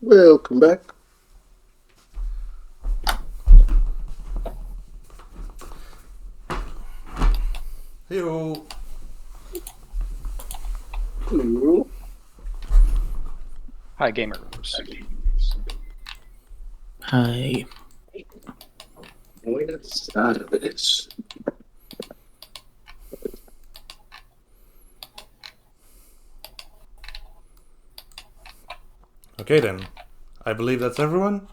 Welcome back. Heyo. Hello. Hi, gamers. Hi. What's out of this? Okay then. I believe that's everyone.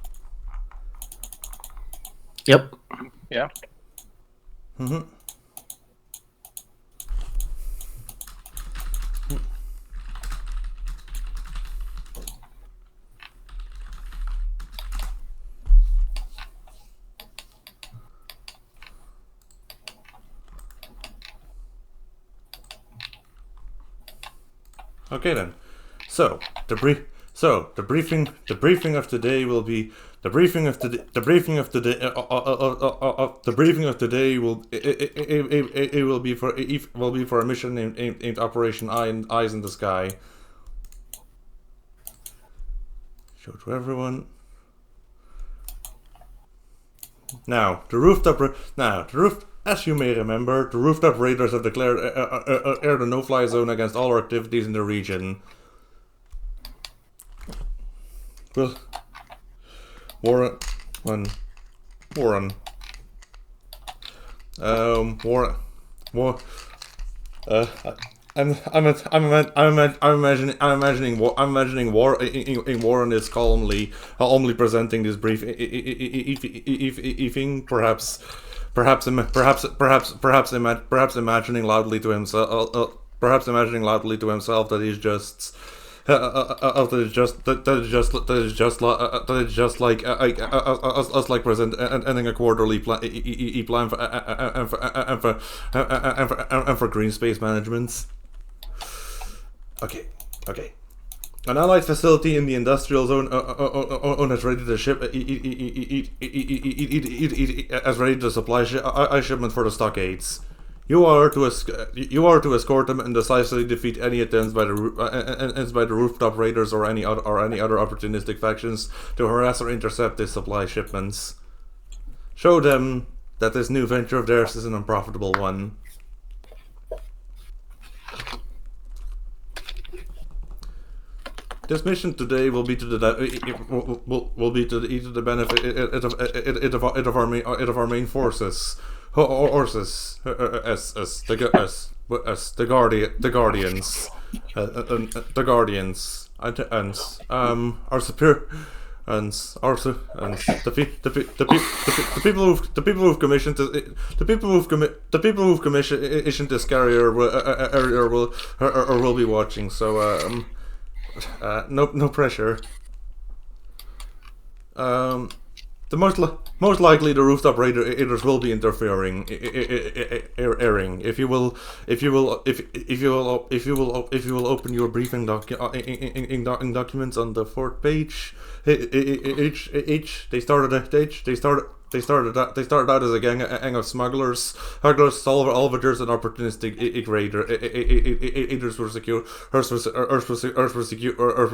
Yep. Yeah. Mm-hmm. Okay then. So the briefing of today will be the briefing of today will be for a mission named Operation Eyes in the Sky. Show to everyone. Now the rooftop. As you may remember, the rooftop raiders have declared the no-fly zone against all our activities in the region. Well, Warren. I'm imagining Warren is calmly presenting this briefing, perhaps imagining loudly to himself that he's just that is just like us like presenting a quarterly plan for green space management. Okay. An allied facility in the industrial zone is ready to ship ready to supply shipment for the stockades. You are to escort them and decisively defeat any attempts by the rooftop raiders or any other opportunistic factions to harass or intercept these supply shipments. Show them that this new venture of theirs is an unprofitable one. This mission today will be to the benefit of our main forces. The Guardians, our superior, and the people who've commissioned this carrier will be watching. So no pressure. The most likely the rooftop raiders will be interfering. If you will open your briefing documents on the 4th page, they started out as a gang of smugglers, salvagers, and opportunistic raiders were secured. Earth were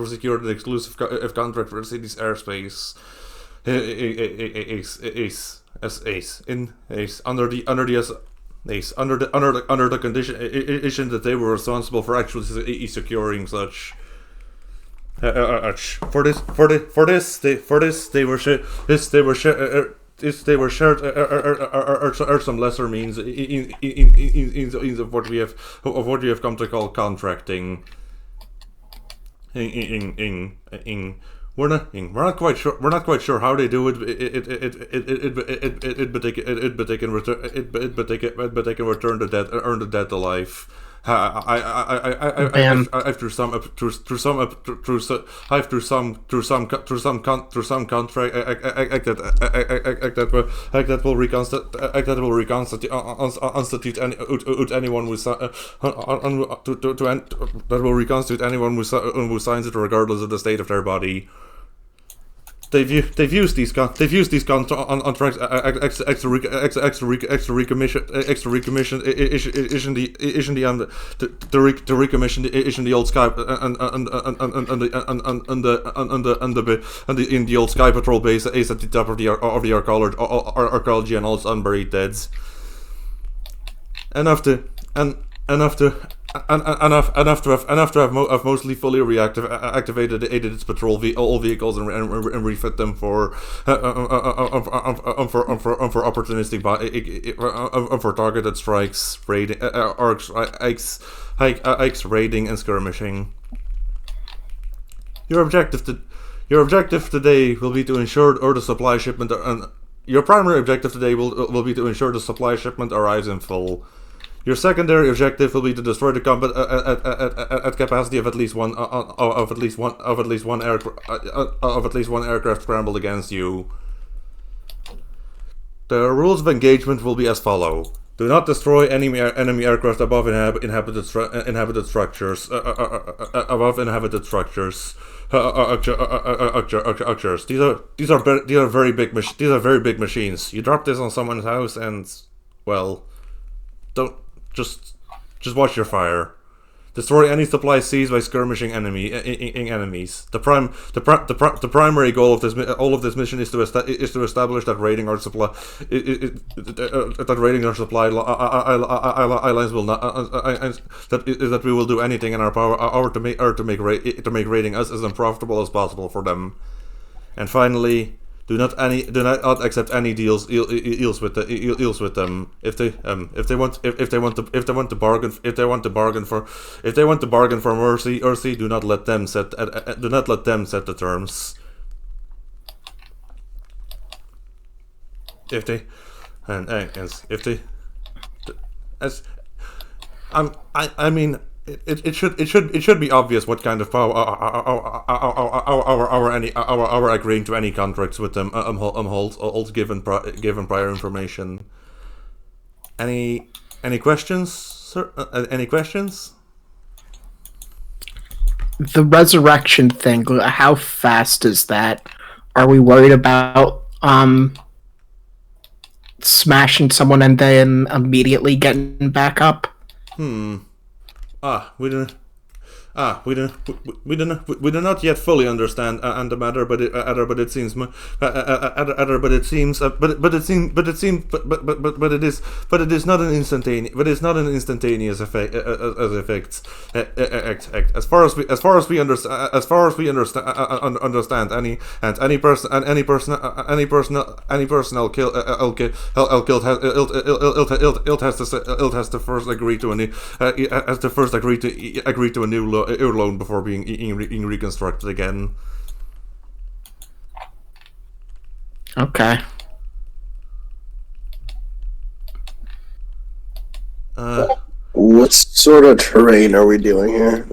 secured an exclusive contract for the city's airspace. Under the condition that they were responsible for actually securing such. For this they were shared some lesser means of what we have come to call contracting. We're not quite sure how they do it. But they can earn the dead to life. Through some contract that will reconstitute anyone who signs it, regardless of the state of their body. they've used these contracts extra recommission issue the old Sky and in the old Sky Patrol base is at the top of the archaeology and all its unburied deads. And after have mostly fully activated its patrol all vehicles and refit them for opportunistic for targeted strikes, raiding, raiding and skirmishing. Your objective today will be to ensure the supply shipment and your primary objective today will be to ensure the supply shipment arrives in full. Your secondary objective will be to destroy the combat at capacity of at least one aircraft scrambled against you. The rules of engagement will be as follow: do not destroy enemy aircraft above inhabited structures. These are very big machines. You drop this on someone's house and, well, don't. Just watch your fire. Destroy any supply seized by skirmishing enemies. The primary goal of this mission is to establish that raiding our supply lines will not that we will do anything in our power to make raiding us as unprofitable as possible for them. And finally, do not accept any deals with them. If they want to bargain for mercy, do not let them set the terms. It should be obvious what kind of power our agreeing to any contracts with them holds given prior information. Any questions, sir? Any questions? The resurrection thing, how fast is that? Are we worried about smashing someone and then immediately getting back up? We do not yet fully understand the matter, but it is not an instantaneous effect. As far as we understand, any personnel killed has to first agree to a new loan before being reconstructed again. Okay. What sort of terrain are we dealing here?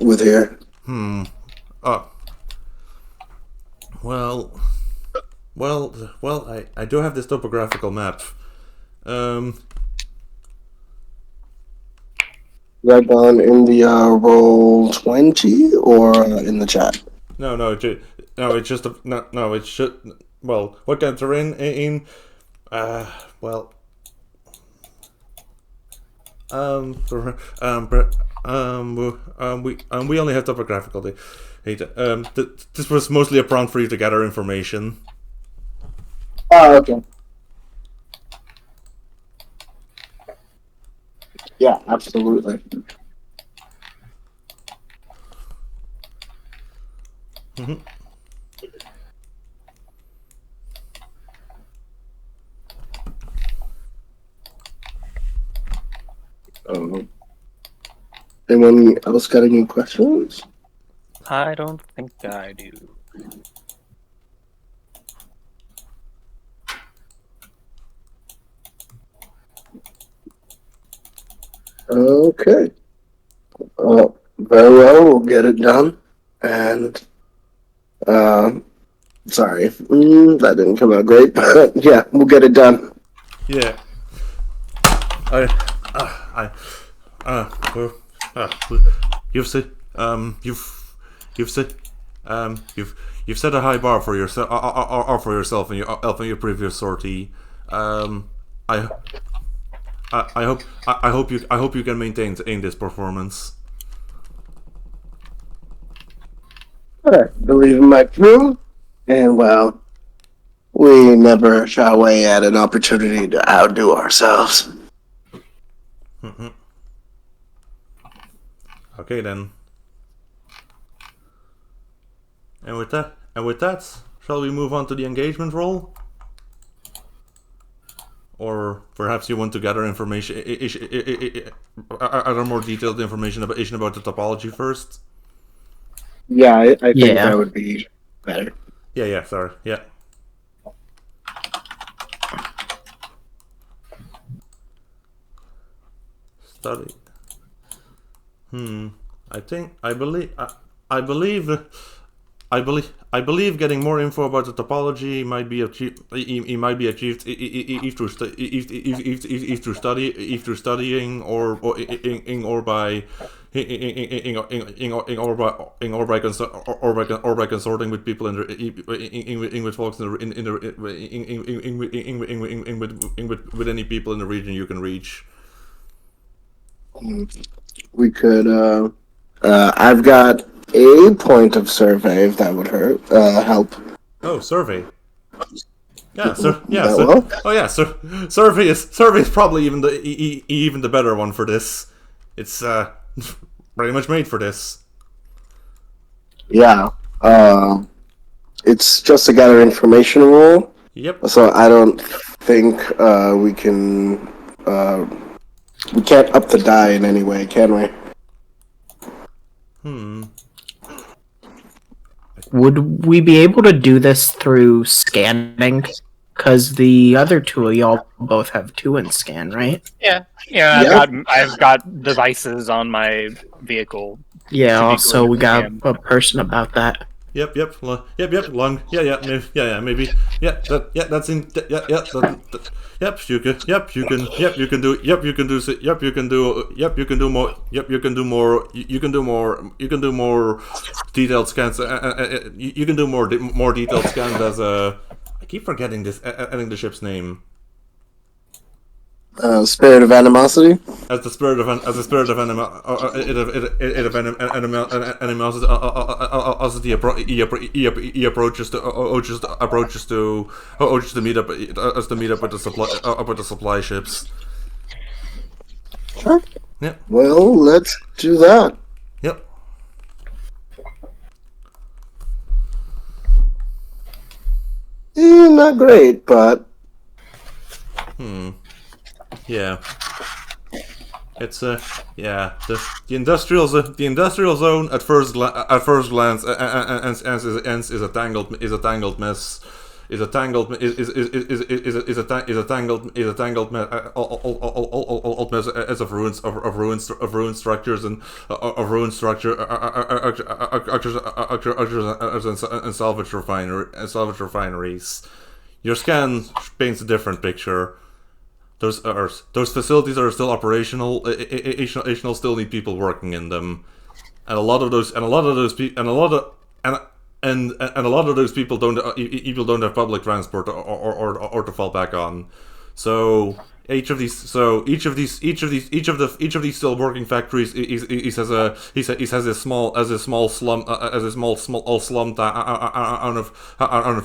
Well, I do have this topographical map. Is that gone in the roll 20 or in the chat? No, it's just no. It should. Well, what kind of terrain in? Well. We only have topographical data. This was mostly a prompt for you to gather information. Oh, okay. Yeah, absolutely. Mm-hmm. Anyone else got any questions? I don't think I do. Okay. Very well, we'll get it done. And, sorry, that didn't come out great, but yeah, we'll get it done. Yeah. You've said You've set a high bar for yourself, or for yourself in your previous sortie. I hope you can maintain this performance. I believe in my crew, and well, we never shy away at an opportunity to outdo ourselves. Okay then. And with that, shall we move on to the engagement roll? Or perhaps you want to gather information, other more detailed information about the topology first? Yeah, I think Yeah. that would be better. Yeah, sorry, yeah. Studied. I believe getting more info about the topology might be achieved. It might be achieved through studying or by consorting with people with folks with any people in the region you can reach. We could. I've got a point of survey if that would help. Oh, survey. Yeah, Well? oh yeah, survey is probably even the better one for this. It's pretty much made for this. Yeah. It's just to gather information rule. Yep. So I don't think we can. We can't up the die in any way, can we? Would we be able to do this through scanning? Because the other two of y'all both have 2 in scan, right? Yeah. I've got devices on my vehicle. Yeah. To be Also, good we got scan. a person about that. Yep. Long. Yeah. Maybe. That's in. Yep. You can do. Yep. You can do. Yep. You can do. Yep. You can do more. Yep. You can do more. You can do more. You can do more detailed scans. You can do more detailed scans as a. I keep forgetting the ship's name. Spirit of animosity. As the spirit of animosity he approaches to meet up with the supply ships. Sure. Yep. Well, let's do that. Yep. Not great, but Yeah. It's yeah. The industrial zone at first glance is a tangled mess. Is a tangled mess of ruined structures and and salvage refineries. Your scan paints a different picture. Those facilities are still operational. Still need people working in them, and a lot of those people don't have public transport or to fall back on. So each of these still working factories has a small slum town of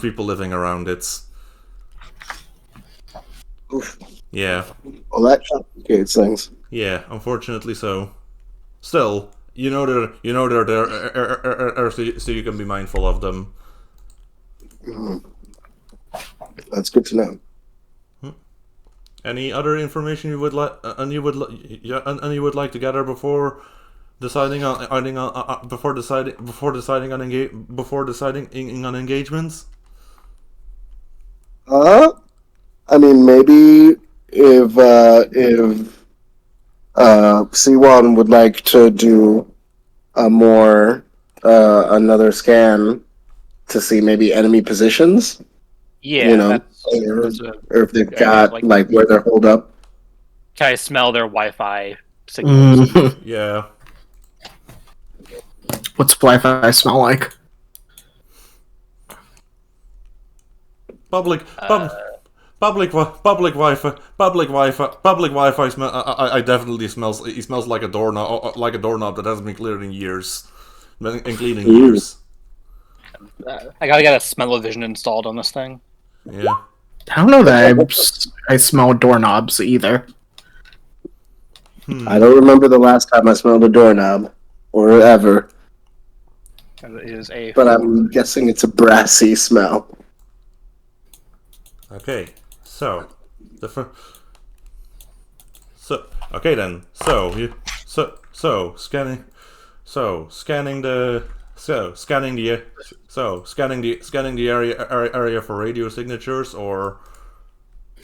people living around it. oof. Yeah. Well, that complicates things. Yeah, unfortunately so. Still, they're there, so you can be mindful of them. That's good to know. Any other information you would like, and you would like to gather before deciding on engagements? I mean, maybe if C1 would like to do a more another scan to see maybe enemy positions, Yeah, you know, that's or if they've Yeah, got like- where they're holed up. can I smell their Wi-Fi signals? Yeah. What's Wi-Fi smell like? Public Wi-Fi smell. I definitely smells. He smells like a doorknob that hasn't been cleared in years, in cleaning years. I gotta get a smell-o-vision installed on this thing. Yeah. I don't know that I smell doorknobs either. I don't remember the last time I smelled a doorknob, or ever. It is a. But I'm guessing it's a brassy smell. Okay. So okay then. Scanning the area for radio signatures, or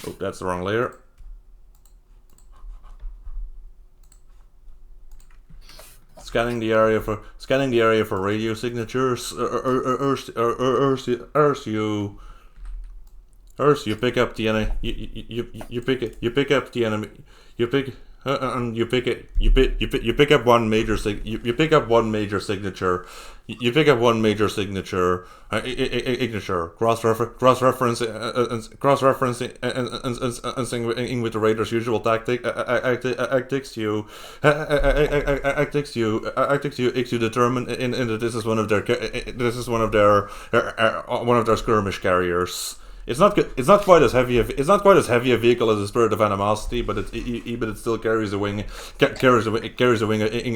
oh, that's the wrong layer. Scanning the area for radio signatures. First, you pick up the enemy. You pick up the enemy. You pick and you pick up one major you pick up one major signature. You pick up one major signature. Cross referencing with the Raiders' usual tactics. You determine in that this is one of their skirmish carriers. It's not quite as heavy a vehicle as the Spirit of Animosity, but it still carries a wing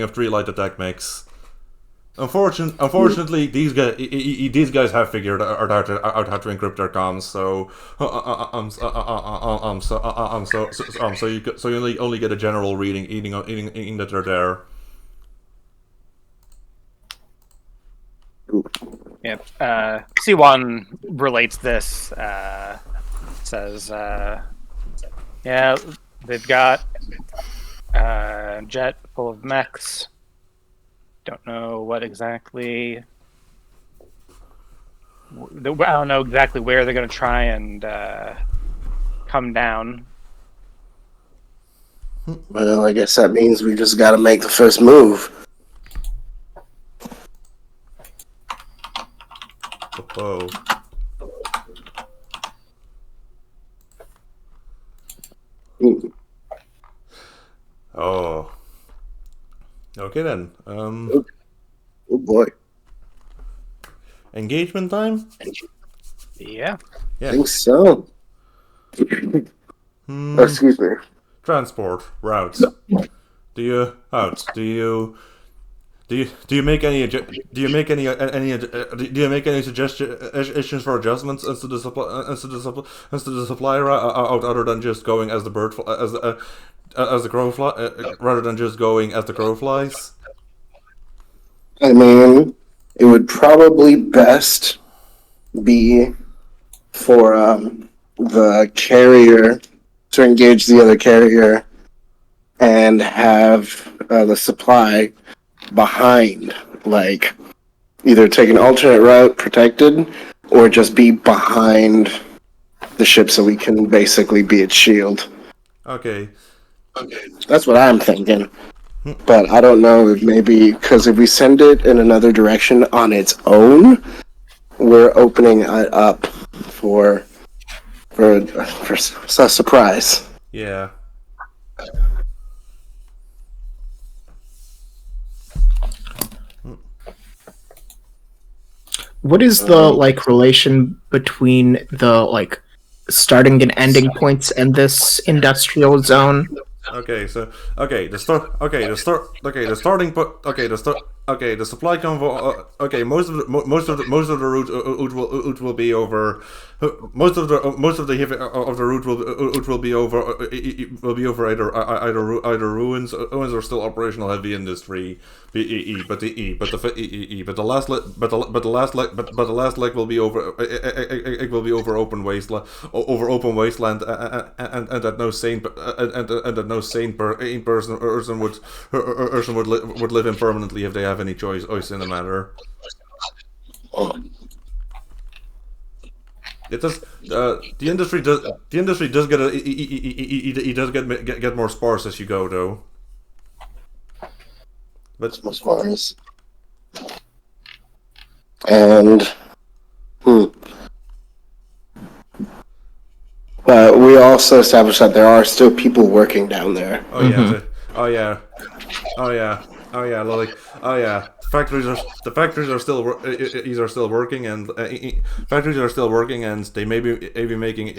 of 3 light attack mechs. Unfortunately, these guys have figured out how to encrypt their comms. So you only get a general reading that they're there. Yep. C1 relates this. Says, yeah, they've got a jet full of mechs. Don't know what exactly. I don't know exactly where they're going to try and come down. Well, I guess that means we just got to make the first move. Oh. Oh. Okay then. Oh boy. Engagement time? Yeah. I think so. Excuse me. Transport routes. Do you make any suggestions for adjustments as to the supply route, other than just going as the crow fly, rather than just going as the crow flies? I mean, it would probably best be for the carrier to engage the other carrier and have the supply behind, like either take an alternate route protected or just be behind the ship so we can basically be its shield. Okay. That's what I'm thinking. But I don't know if maybe, because if we send it in another direction on its own, we're opening it up for a surprise. Yeah. What is the relation between the starting and ending points in this industrial zone? The supply convoy. Most of the route will be over. Most of the route will be over either ruins or still operational heavy industry. But the last leg will be over. It will be over open wasteland, and that no sane person would live in permanently if they have any choice in the matter. It does. The industry does get he does get more sparse as you go, though. But More sparse. And But we also established that there are still people working down there. Oh yeah, oh yeah, oh yeah, oh yeah, Lily. Oh yeah, the factories are still these are still working, and factories are still working, and they may be making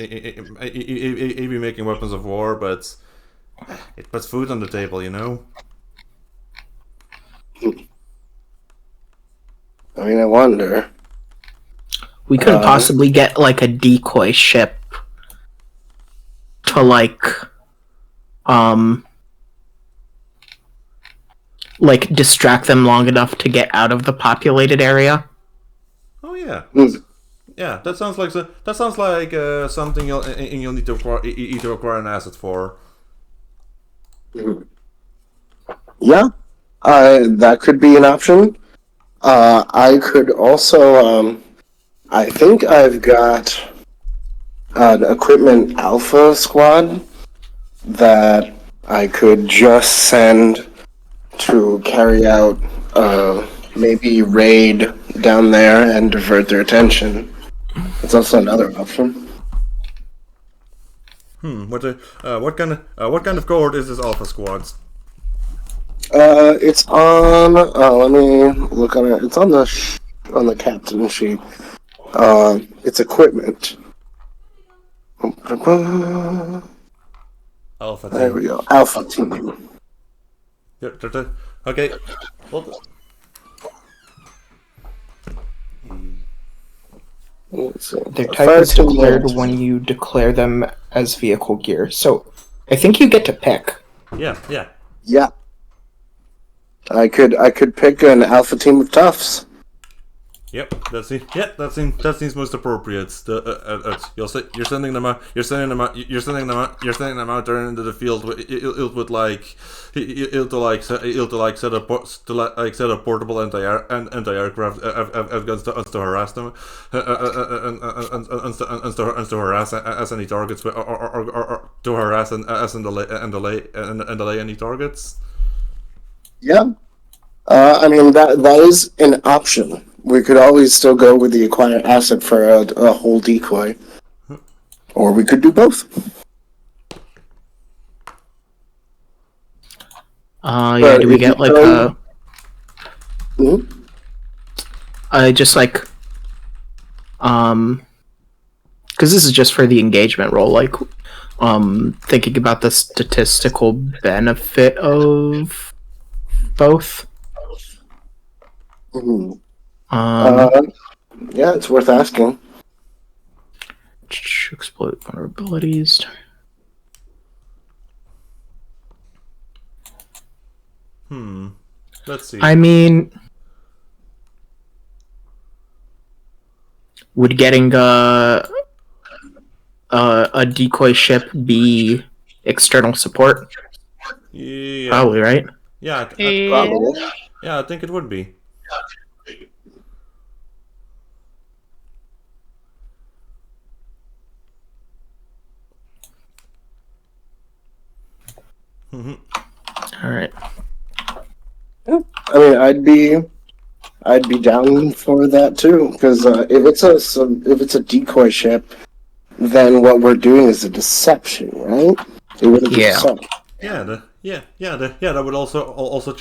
weapons of war, but it puts food on the table, you know. I mean, I wonder. We could possibly get like a decoy ship to like distract them long enough to get out of the populated area. Oh yeah. Mm. Yeah, that sounds like something you'll need to acquire an asset for. Yeah, that could be an option. I could also, I think I've got an equipment alpha squad that I could just send to carry out, maybe raid down there and divert their attention. That's also another option. What kind of cohort is this Alpha Squad? It's on. Let me look on it. It's on the captain sheet. It's equipment. Alpha There team. we go. Alpha team. Okay. Hold Let's see. Their type is declared when you declare them as vehicle gear. So I think you get to pick. Yeah. Yeah. I could pick an alpha team of toughs. Yep, that seems most appropriate. You're sending them out. You're sending them out there into the field with set up portable anti-aircraft guns to harass them, and to harass any targets, or to harass and delay any targets. Yeah. I mean that is an option. We could always still go with the acquire asset for a whole decoy, or we could do both. Yeah. Do we get like a? Just like, because this is just for the engagement role. Like, thinking about the statistical benefit of both. Mm-hmm. Yeah, it's worth asking. Exploit vulnerabilities. Let's see. I mean, would getting a decoy ship be external support? Yeah. Probably, right? Yeah. Probably. Yeah, I think it would be. All right. Yeah. I mean, I'd be down for that too. Because if it's a decoy ship, then what we're doing is a deception, right? It would be deception. That would also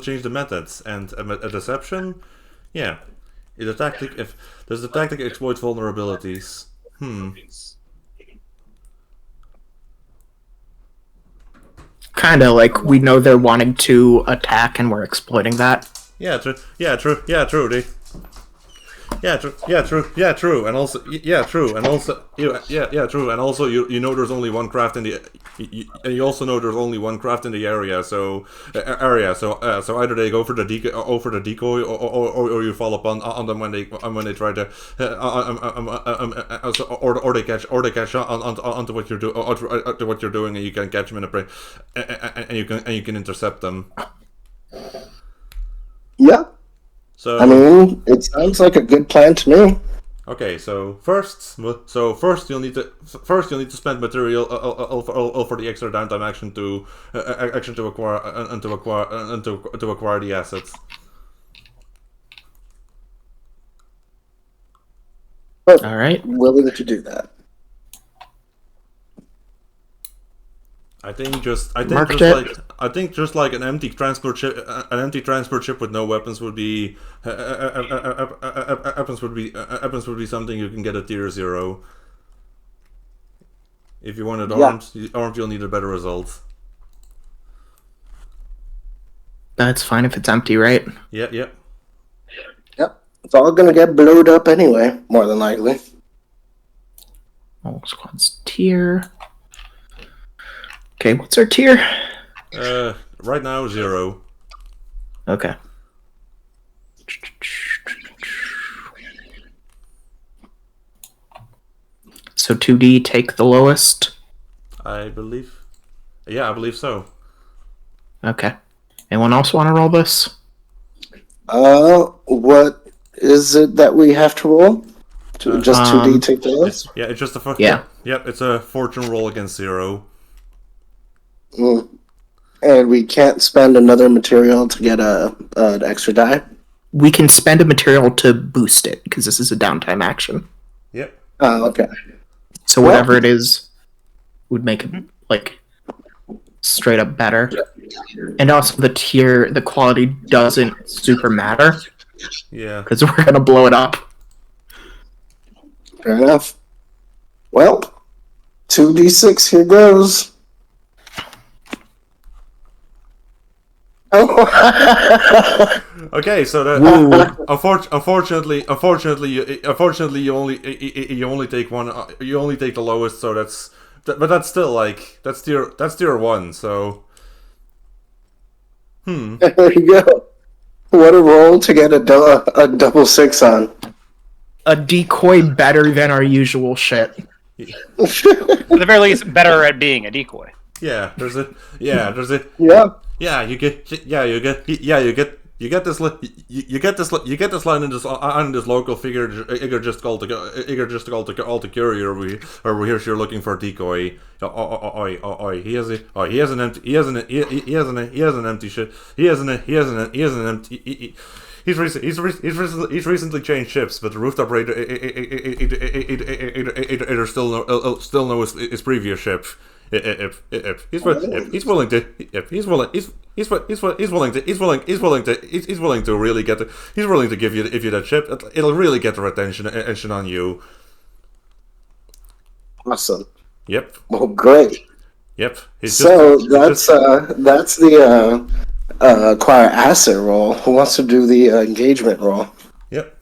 change the methods, and a deception. Yeah, is a tactic. If does the tactic exploit vulnerabilities? Kind of like we know they're wanting to attack, and we're exploiting that. Yeah, true. Yeah, true. Yeah, true. True. And also, true. And also, you know, there's only one craft in the, and you also know there's only one craft in the area. So, so either they go for the decoy, or you fall upon them when they try to, or they catch onto what you're doing, to what you're doing, and you can catch them in a prey, and you can intercept them. Yeah. So, I mean, it sounds like a good plan to me. Okay, so first you'll need to spend material for the extra downtime action to acquire the assets. Perfect. All right. Willing to do that. I think just Marked it. like an empty transport ship with no weapons would be weapons would be something you can get at tier 0. If you wanted armed, you'll need a better result. That's fine if it's empty, right? Yeah, yeah. Yep. It's all gonna get blowed up anyway, more than likely. All squads tier. Okay, what's our tier? Right now 0. Okay. So 2D take the lowest. I believe. Yeah, I believe so. Okay. Anyone else want to roll this? What is it that we have to roll? Just 2D take the lowest? Yeah, it's just a Yeah. Yep, it's a fortune roll against 0. And we can't spend another material to get an extra die? We can spend a material to boost it, because this is a downtime action. Yep. Oh, okay. So whatever it is would make it, like, straight up better. And also the quality doesn't super matter, Yeah. because we're going to blow it up. Fair enough. Well, 2d6, here goes. Okay, so that unfortunately you only take one. You only take the lowest, so but that's still like that's tier 1. So There you go. What a roll to get a double 6 on. A decoy better than our usual shit. At the very least, better at being a decoy. yeah, Yeah. you get this line in this local figure just called the courier over here. You're looking for a decoy. He has an empty ship. He's recently changed ships, but the rooftop raider still knows his previous ship. He's willing to give you that ship. It'll really get their attention on you. Awesome. Yep. Well, great. Yep. That's the acquire asset roll. Who wants to do the engagement roll? Yep.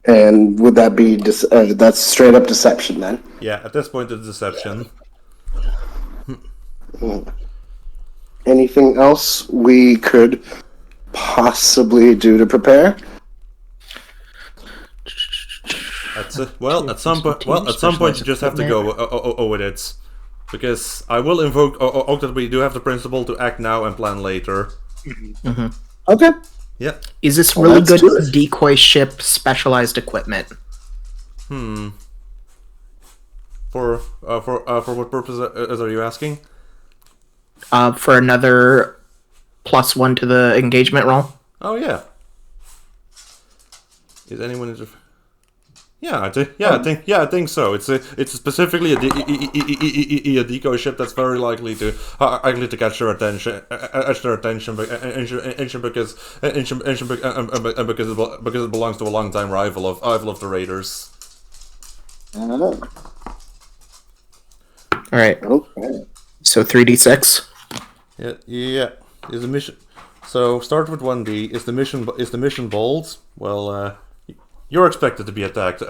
And would that be that's straight up deception then? Yeah. At this point, it's deception. Anything else we could possibly do to prepare? At some point, you just have to go with it, because I will invoke that we do have the principle to act now and plan later. Mm-hmm. Okay. Yeah. Is this really good decoy ship specialized equipment? For what purpose are you asking? For another +1 to the engagement roll. Oh yeah. Is anyone interested? Yeah, I think so. It's specifically a decoy ship that's very likely to catch their attention, because it belongs to a longtime rival of the Raiders. Oh. All right. Okay. So 3d6. Yeah. Is the mission? So start with 1d. Is the mission bold? Well, you're expected to be attacked.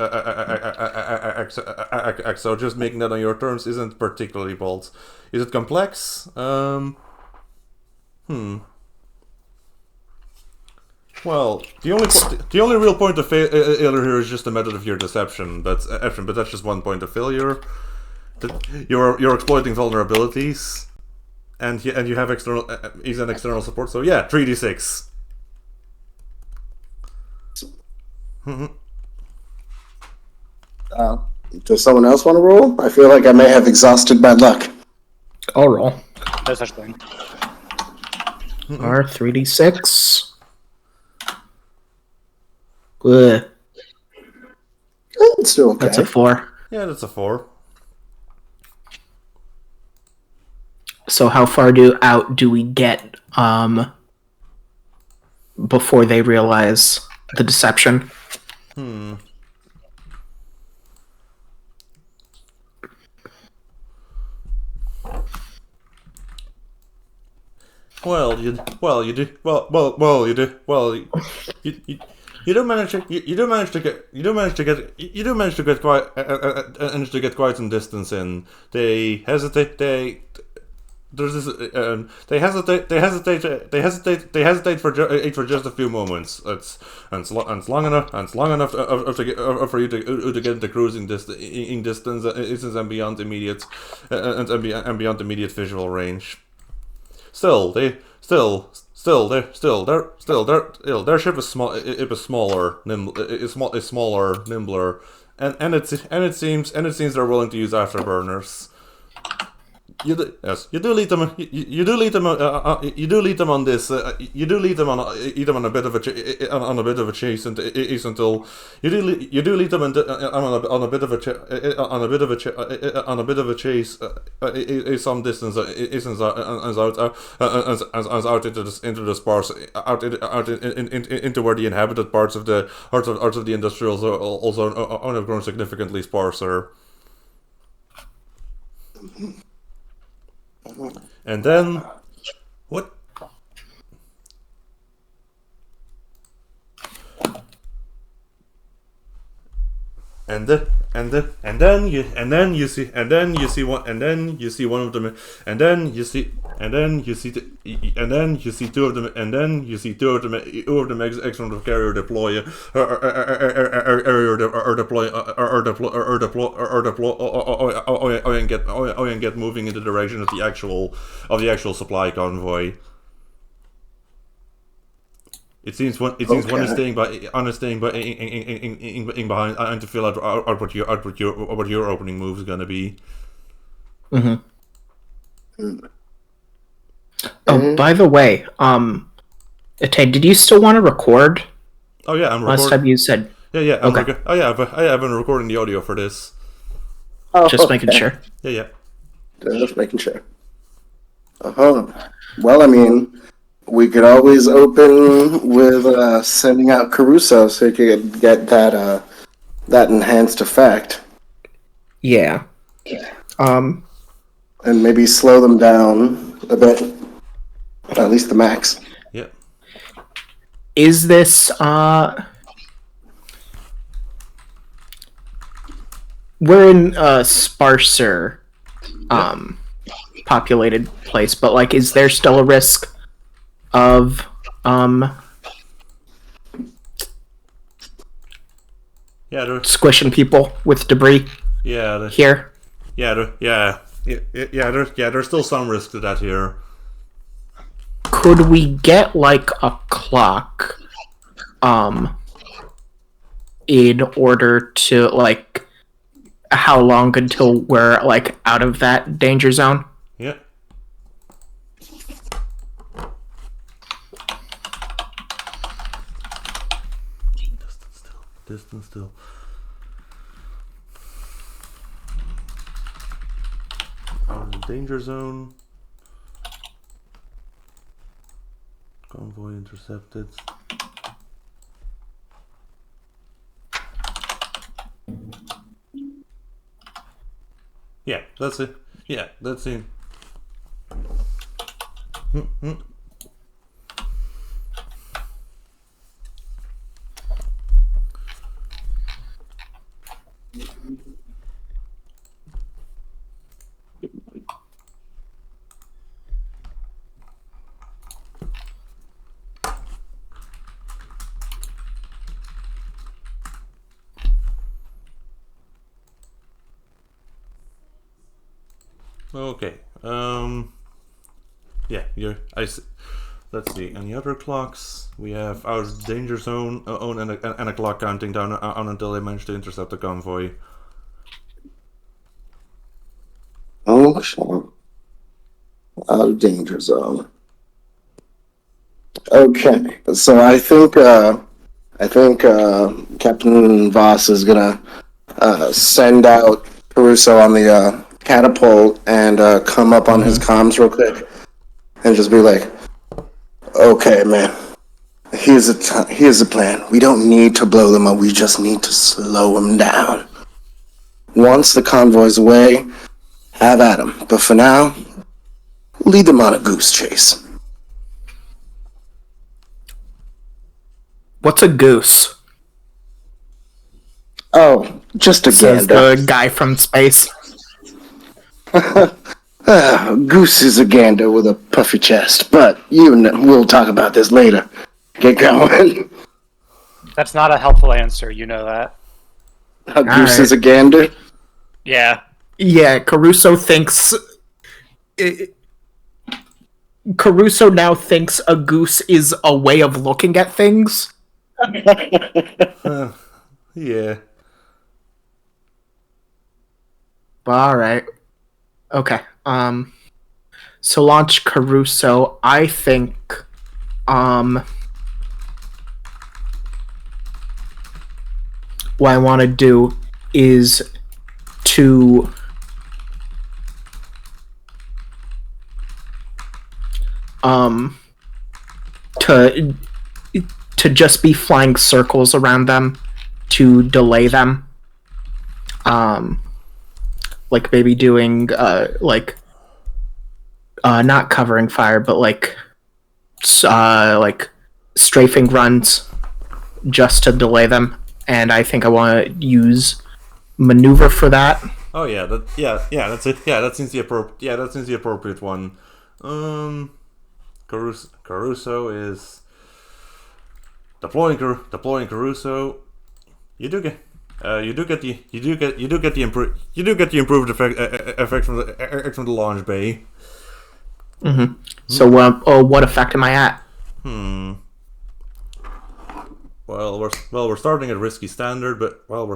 So just making that on your terms isn't particularly bold. Is it complex? Well, the only real point of failure here is just a method of your deception. But that's just one point of failure. You're exploiting vulnerabilities, and you have external support. So yeah, 3d6. Does someone else want to roll? I feel like I may have exhausted my luck. I'll roll. No such thing. Or 3d6. Ugh, It's still okay. that's a 4. Yeah, that's a 4. So how far out do we get before they realize the deception? Well, you do. You do manage to get quite some distance in. They hesitate. They hesitate for just a few moments. It's long enough for you to get into cruising distance and beyond immediate visual range. Their ship is small. It was smaller, smaller, nimbler, and it seems they're willing to use afterburners. You do lead them. You do lead them. You do lead them on this. You do lead them on a bit of a chase until you do lead them on a bit of a chase some distance out into the sparse out into where the inhabited parts of the industrials also have grown significantly sparser. And then, what? And then you see one of them, and then you see two of them, and then you see two of them extra carrier deploy and get moving in the direction of the actual supply convoy. It seems one is staying behind and to fill out what your opening move is gonna be. Mm-hmm. Oh, by the way, Tay, did you still want to record? Oh yeah, I'm recording. Last time you said okay. I've been recording the audio for this. Oh, just making sure. Yeah. Just making sure. Well, I mean, we could always open with sending out Caruso so you could get that enhanced effect. Yeah. And maybe slow them down a bit. At least the max. Yeah. Is this we're in a sparser populated place, but like is there still a risk of squishing people with debris? Yeah. Here. There's still some risk to that here. Could we get like a clock in order to like how long until we're like out of that danger zone? Yeah. Distance still. Danger zone. Convoy intercepted. Yeah, that's it. Yeah, that's it. Okay. Yeah. Let's see. Any other clocks? We have our danger zone and a clock counting down on until they manage to intercept the convoy. Oh, sure. Out of danger zone. Okay, so I think Captain Voss is gonna send out Caruso on the catapult and come up on his comms real quick and just be like, "Okay, man. Here's the plan. We don't need to blow them up. We just need to slow them down. Once the convoy's away, have at them. But for now, lead them on a goose chase." What's a goose? Oh, just a Says gander. the guy from space. Goose is a gander with a puffy chest, but we'll talk about this later. Get going. That's not a helpful answer, you know that. A goose Alright. is a gander? Yeah. Yeah, Caruso thinks. Caruso now thinks a goose is a way of looking at things. Yeah. Alright. Okay. So launch Caruso. I think what I want to do is to to just be flying circles around them to delay them. Like maybe doing not covering fire, but like strafing runs just to delay them. And I think I want to use maneuver for that. Oh yeah, that's it. Yeah, that seems the appropriate one. Caruso is deploying Caruso. You do get the improved effect from the launch bay. Mm-hmm. So what effect am I at? Well, we're starting at risky standard, but there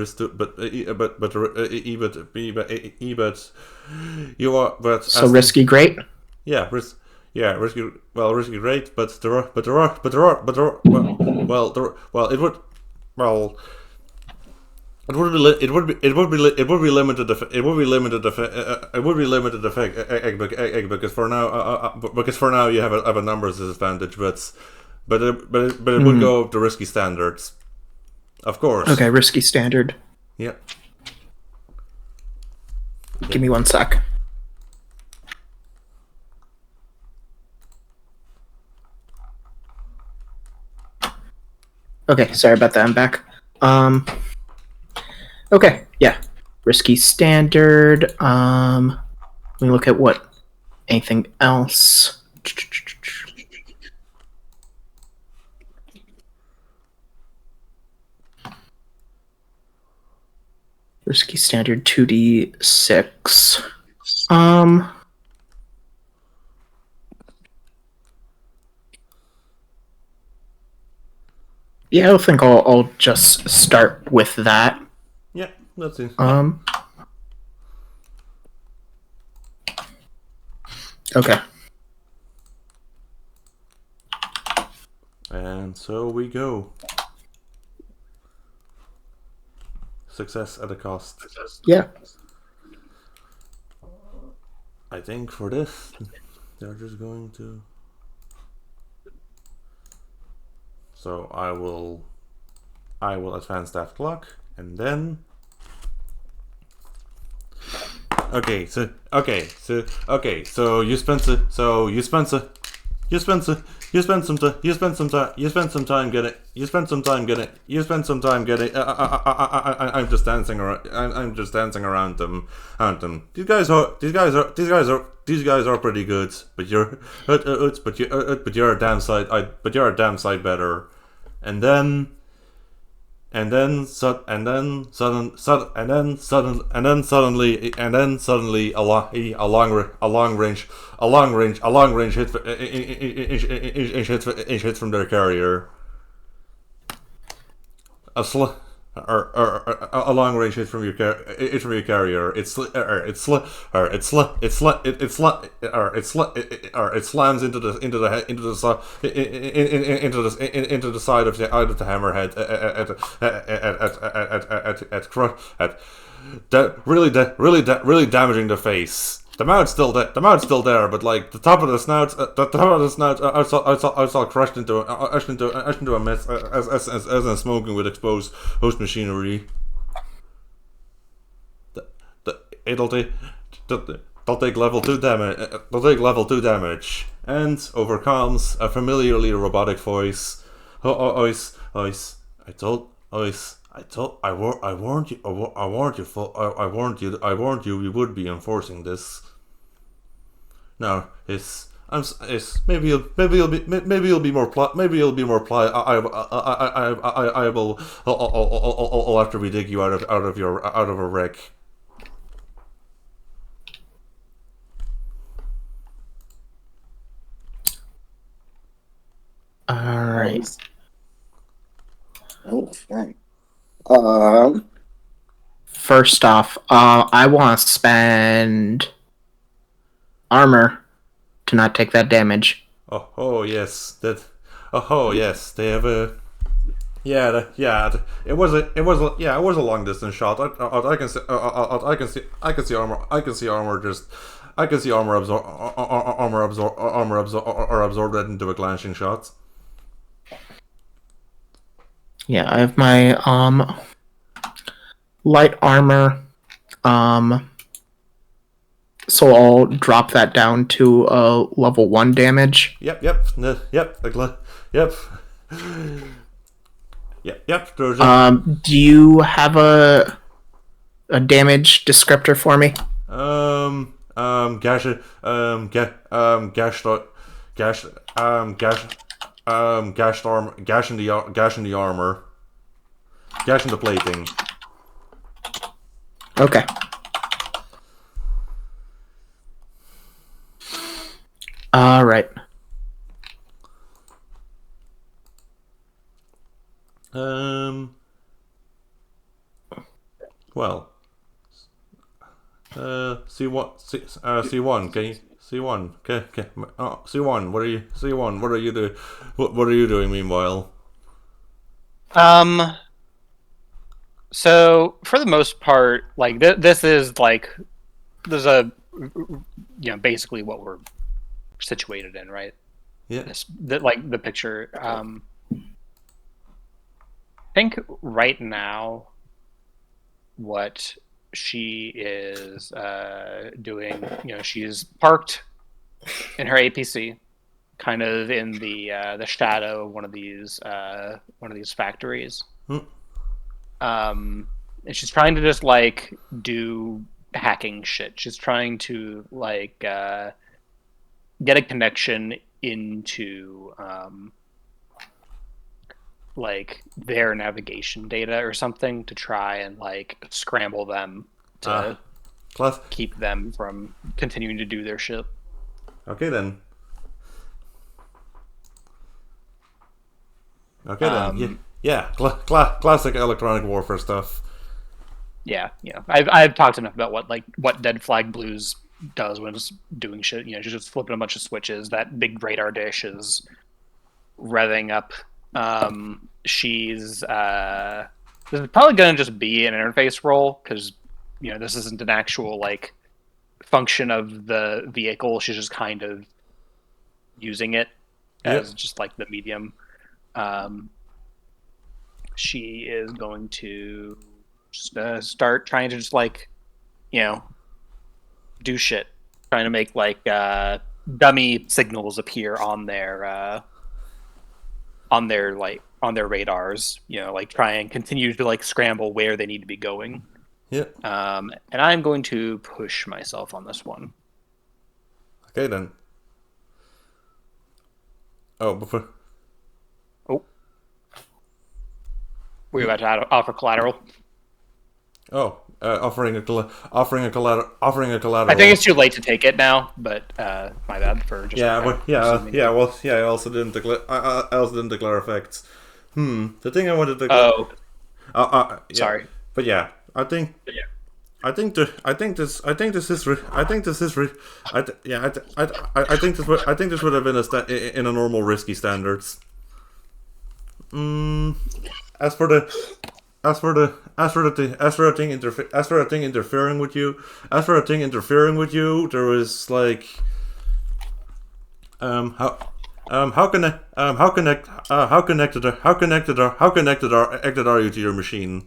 is you are but So risky great. risky great, but there are it would be limited effect because for now you have a numbers disadvantage, but it would go up to risky standards, of course. Okay, risky standard. Yeah. Give me 1 sec. Okay, sorry about that. I'm back. Okay, yeah. Risky standard. Let me look at what anything else. Risky standard 2d6. Yeah, I think I'll just start with that. Yeah, that's it. Okay. And so we go. Success at a cost. Yeah. I think for this, they're just going to. So I will advance that clock, and then. So you spent some time getting. I'm just dancing around them. These guys are pretty good, but you're a damn sight better. And then suddenly a long range hit from their carrier. A a long range hit from your carrier. It slams into the side of the hammerhead really damaging the face. The mouth's still there, but like the top of the snout, I saw crushed into a mess as I'm smoking with exposed host machinery. It'll take level 2 damage. They'll take level 2 damage, and overcomes a familiarly robotic voice. I warned you. We would be enforcing this. Now, maybe you'll be more pliable after we dig you out of a wreck. All right. Okay. First off, I want to spend armor to not take that damage. Oh yes, they have a. It was a long distance shot. I can see armor absorb that into a glancing shot. Yeah, I have my light armor. So I'll drop that down to level 1 damage. Yep. Do you have a damage descriptor for me? Gash in the armor, gash in the plating. Okay. All right. Well. C1. Can you C1? Okay. C1. What are you doing meanwhile? So for the most part, like this is like there's a basically what we're situated in, right? Yeah. Like the picture. I think right now, what she is doing, she's parked in her APC, kind of in the shadow of one of these factories. And she's trying to just like do hacking shit. She's trying to like get a connection into like their navigation data or something to try and like scramble them to keep them from continuing to do their shit. Okay then. Classic electronic warfare stuff. Yeah. I've talked enough about what Dead Flag Blues does when it's doing shit. She's just flipping a bunch of switches. That big radar dish is revving up. She's this is probably going to just be an interface role because this isn't an actual like function of the vehicle. She's just kind of using it as just like the medium. She is going to just start trying to just like do shit, trying to make like dummy signals appear on their radars, like try and continue to like scramble where they need to be going. And I'm going to push myself on this one. Okay then. Before. Were you about to offer collateral? Offering a collateral. I think it's too late to take it now, but my bad for just. I also didn't declare. I also didn't declare effects. The thing I wanted to. Yeah. Sorry. But yeah, I think I think this would have been in a normal risky standards. As for the thing interfering with you, there was like how connected are you to your machine?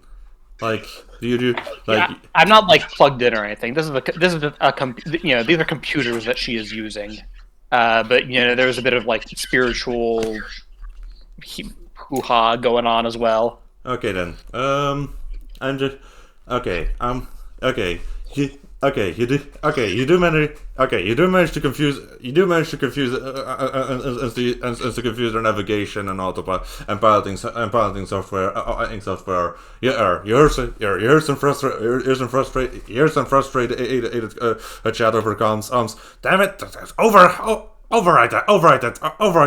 Like, do you do like? Yeah, I'm not like plugged in or anything. These are these are computers that she is using. But there's a bit of like spiritual hoo-ha going on as well. Okay then. I'm just okay. Okay. You do manage to confuse. And to confuse their navigation and autopilot and piloting software. You heard some frustrated chat over comms. Damn it! Override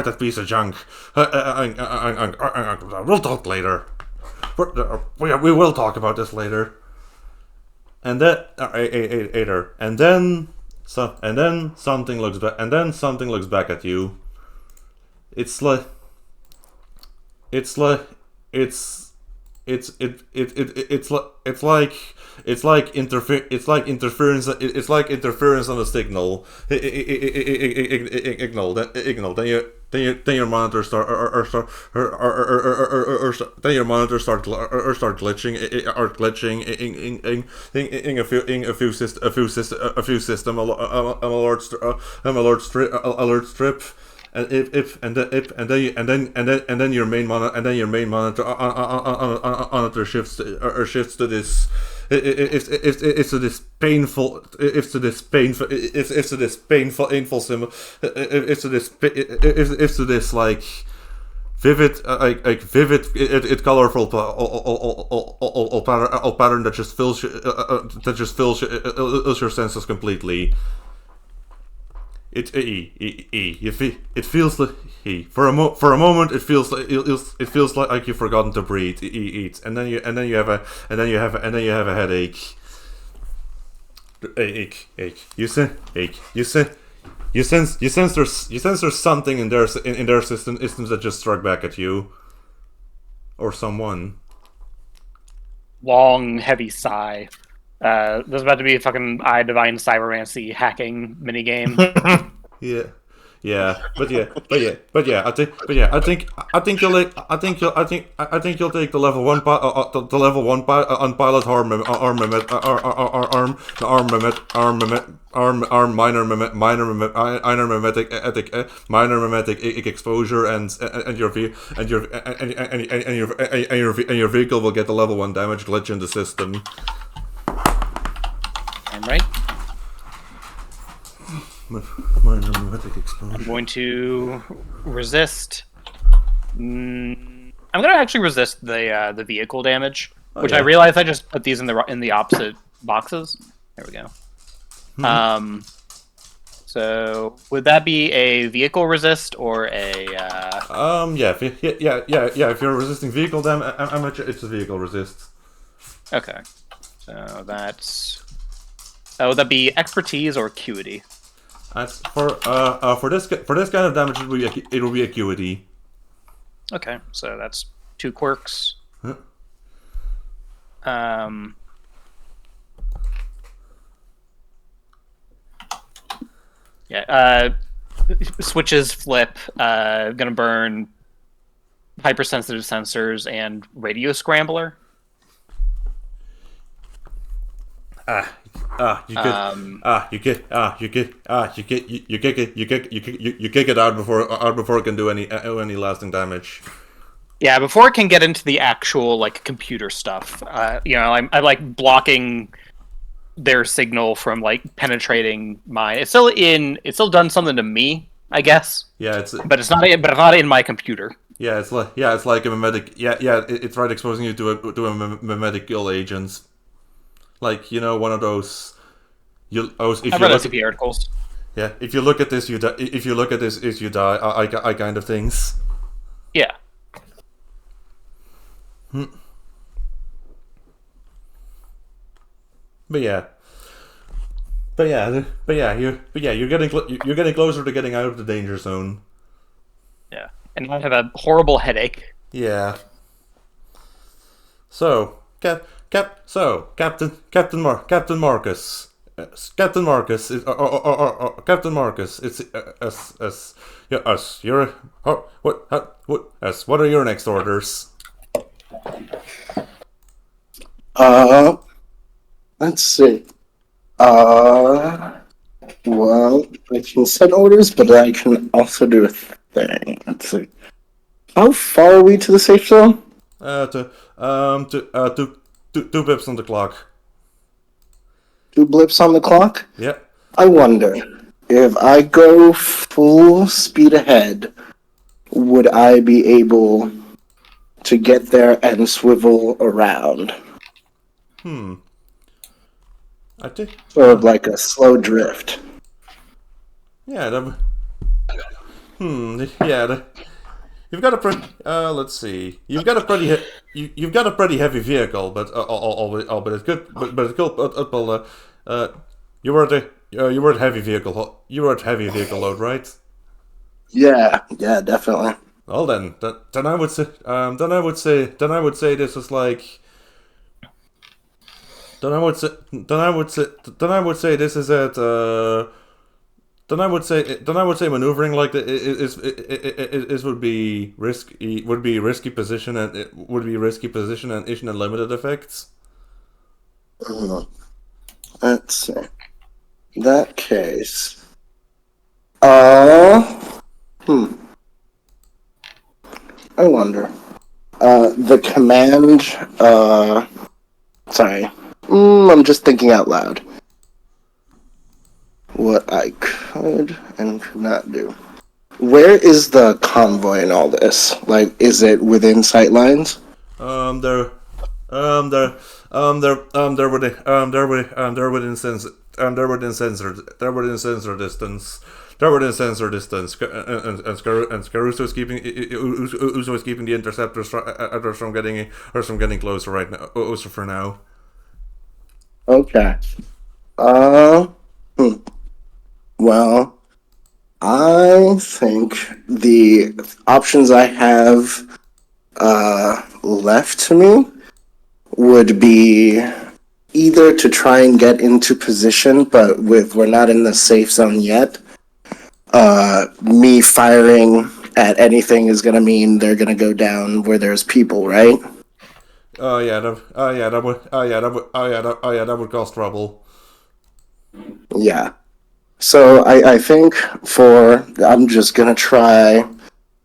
that piece of junk. We'll talk later. We will talk about this later. And then something looks back. And then something looks back at you. It's like interference on a signal. Then your monitor start glitching in a few system alert strip. And then your main monitor shifts to this. It's to this painful symbol. It's to this like vivid, colorful pattern that just fills your senses completely. It feels like for a moment it feels like you've forgotten to breathe. And then you have a headache. You sense there's something in their systems that just struck back at you or someone. Long, heavy sigh. There's about to be a fucking Divine Cybermancy hacking minigame. Yeah, but yeah. I think you'll take the level 1 unpilot minor mimetic exposure and your vehicle will get the level 1 damage glitch in the system. I'm right. I'm going to resist. I'm going to actually resist the vehicle damage, which I realize I just put these in the opposite boxes. There we go. So would that be a vehicle resist or a? If you're resisting vehicle damage, it's a vehicle resist. Okay, so that's. Would that be expertise or acuity? That's for this kind of damage, it will be acuity. Okay, so that's 2 quirks. Huh? Switches flip. Gonna burn hypersensitive sensors and radio scrambler. You kick it out before it can do any lasting damage. Yeah, before it can get into the actual like computer stuff. I'm like blocking their signal from like penetrating mine. It's still done something to me, I guess. Yeah, but it's not in my computer. Yeah, it's like a mimetic. It's right, exposing you to a mimetic kill agent. Like, one of those. I've read SCP articles. Yeah, if you look at this, you die. If you look at this, you die. I kind of things. Yeah. yeah, you're you're getting closer to getting out of the danger zone. Yeah. And I have a horrible headache. Yeah. So, Captain Marcus. Captain Marcus is Captain Marcus. It's us. Yeah, us. You're what are your next orders? Let's see. Well, I can set orders, but I can also do a thing. Let's see. How far are we to the safe zone? Two pips on the clock. 2 blips on the clock? Yeah. I wonder, if I go full speed ahead, would I be able to get there and swivel around? I think. Sort of like a slow drift. Yeah. Yeah. You've got a pretty. Let's see. You've got a pretty. You've got a pretty heavy vehicle, but but it's good. But it's good. You were at heavy vehicle. You were at heavy vehicle load, right? Yeah, definitely. Well then I would say. Then I would say this is like. Then I would say this is at. Then I would say maneuvering like the is would be risky position and it would be risky position and issue and limited effects. Let's see. In that case, I wonder. The command. Sorry. I'm just thinking out loud. What I could and could not do. Where is the convoy in all this? Like, is it within sight lines? They're within sensor distance. They're within sensor distance, and Caruso is keeping Uso is keeping the interceptors from getting closer right now. Also for now. Okay. Well, I think the options I have left to me would be either to try and get into position, but we're not in the safe zone yet. Me firing at anything is gonna mean they're gonna go down where there's people, right? That would cause trouble. Yeah. So I think I'm just gonna try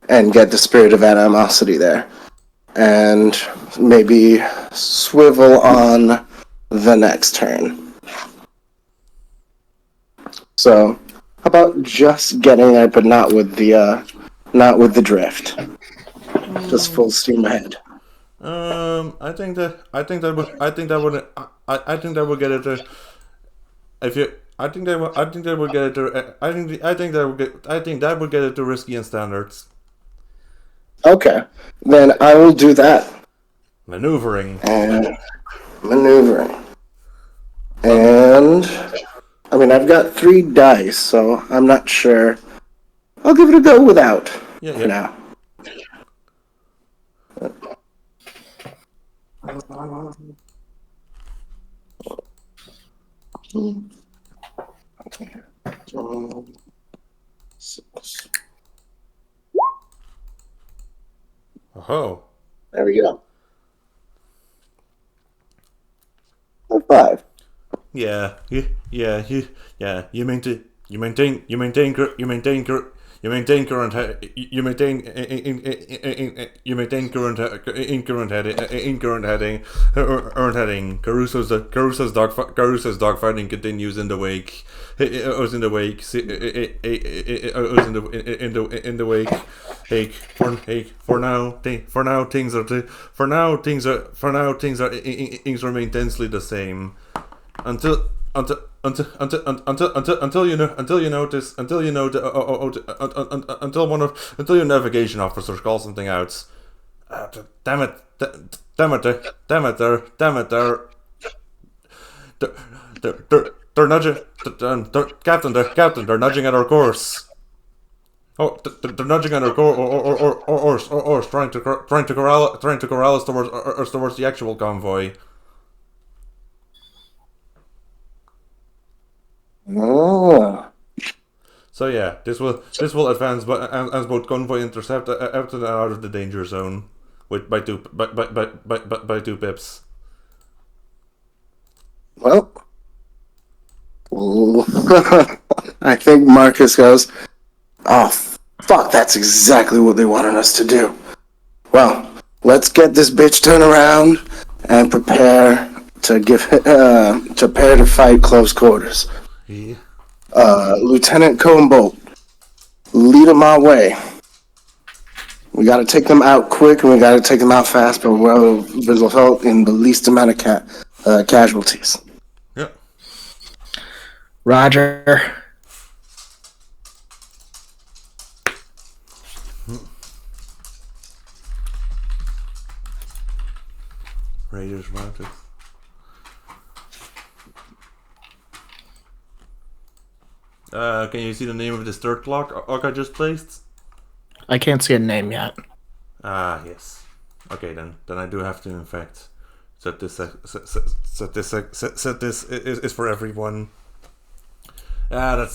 and get the spirit of animosity there, and maybe swivel on the next turn. So, how about just getting there, but not with the drift, just full steam ahead. I think that would get it to. If you, I think that would get it to. I think that would get it to risky and standards. Okay, then I will do that. Maneuvering. And I mean, I've got 3 dice, so I'm not sure. I'll give it a go without. Yeah. For now. Oh. There we go. 5. Yeah. You maintain current heading. Earned heading. Caruso's dogfighting continues in the wake. It was in the wake. In the wake. Things remain tensely the same until your navigation officer calls something out. Damn it! they're nudging. Captain, they're nudging at our course. Oh, they're nudging at our course, or trying to corral us towards the actual convoy. Oh. So yeah, this will advance as both convoy intercept out and out of the danger zone, with by 2 pips. Well, I think Marcus goes, oh, fuck, that's exactly what they wanted us to do. Well, let's get this bitch turned around and prepare to fight close quarters. Yeah. Lieutenant Combolt, lead them our way. We gotta take them out quick and we gotta take them out fast, but we'll result in the least amount of casualties. Yeah. Roger. Raiders mounted. Can you see the name of this third clock I just placed? I can't see a name yet. Ah, yes. Okay, then I do have to in fact set this is for everyone. That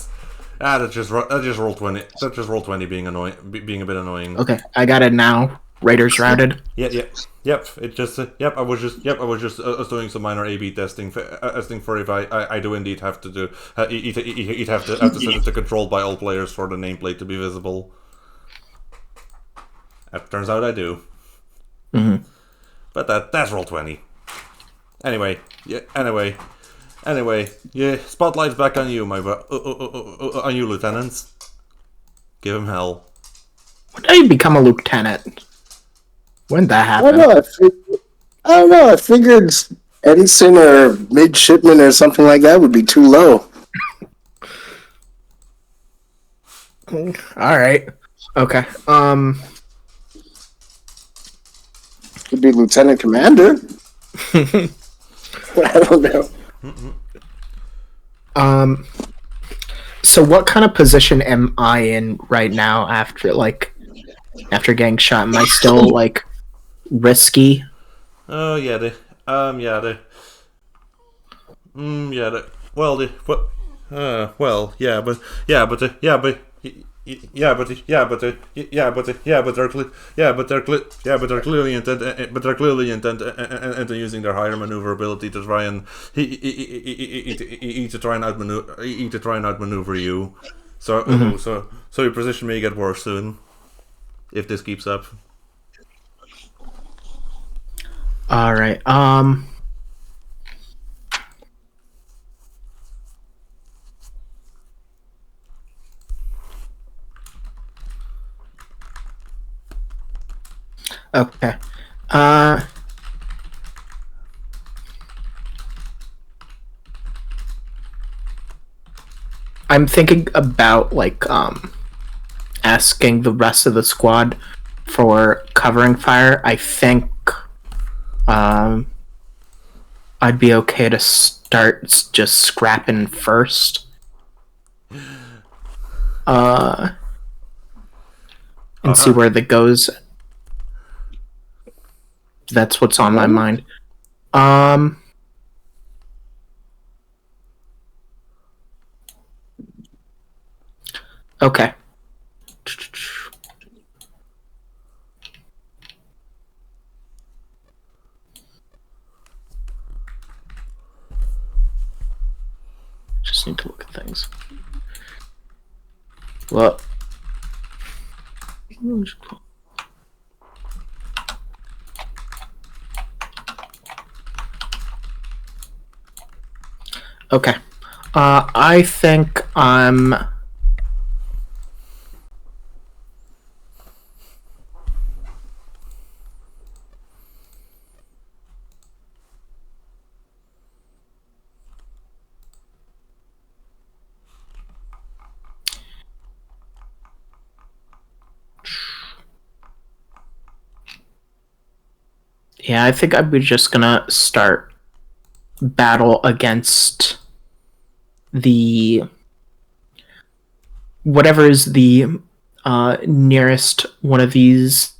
just rolled 20. That just rolled 20 being annoying, being a bit annoying. Okay, I got it now. Raiders routed. Yep. It just I was just doing some minor A/B testing for if I do indeed have to do you'd have to set it to controlled by all players for the nameplate to be visible. It turns out I do. Mm-hmm. But that's roll 20. Anyway, spotlight's back on you, on you, lieutenants. Give him hell. When did I become a lieutenant? When did that I happen? don't know. I figured ensign or midshipman or something like that would be too low. All right. Okay. Could be lieutenant commander. I don't know. So what kind of position am I in right now after getting shot? Am I still like risky? Oh yeah, well, they're clearly intent into using their higher maneuverability to try and outmaneuver you. So your position may get worse soon if this keeps up. All right. Okay. I'm thinking about asking the rest of the squad for covering fire. I think I'd be okay to start just scrapping first. And see where that goes. That's what's on my mind. Okay. Just need to look at things. Well. Okay. I think I'm... Yeah, I think I'd be just gonna start battle against the whatever is the nearest one of these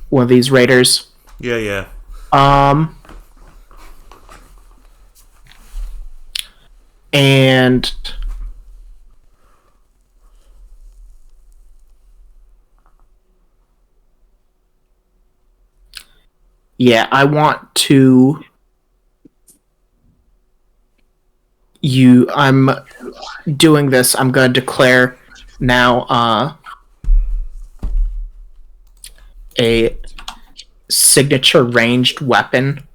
one of these raiders. Yeah. And yeah, I want to I'm doing this. I'm going to declare now a signature ranged weapon.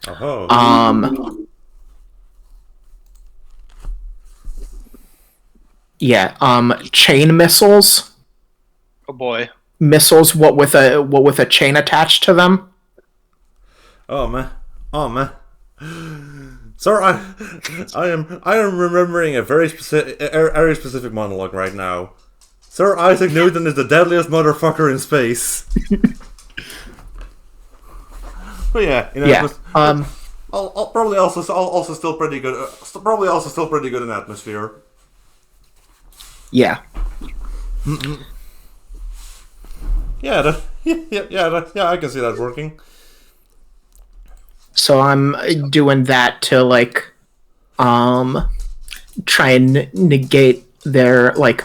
Oh. Chain missiles. Oh boy. Missiles what with a chain attached to them. Oh man. Sir, I am remembering a very specific monologue right now. Sir Isaac Newton is the deadliest motherfucker in space. But yeah, probably also still pretty good. Probably also still pretty good in atmosphere. Yeah. Yeah, I can see that working. So I'm doing that to like try and negate their like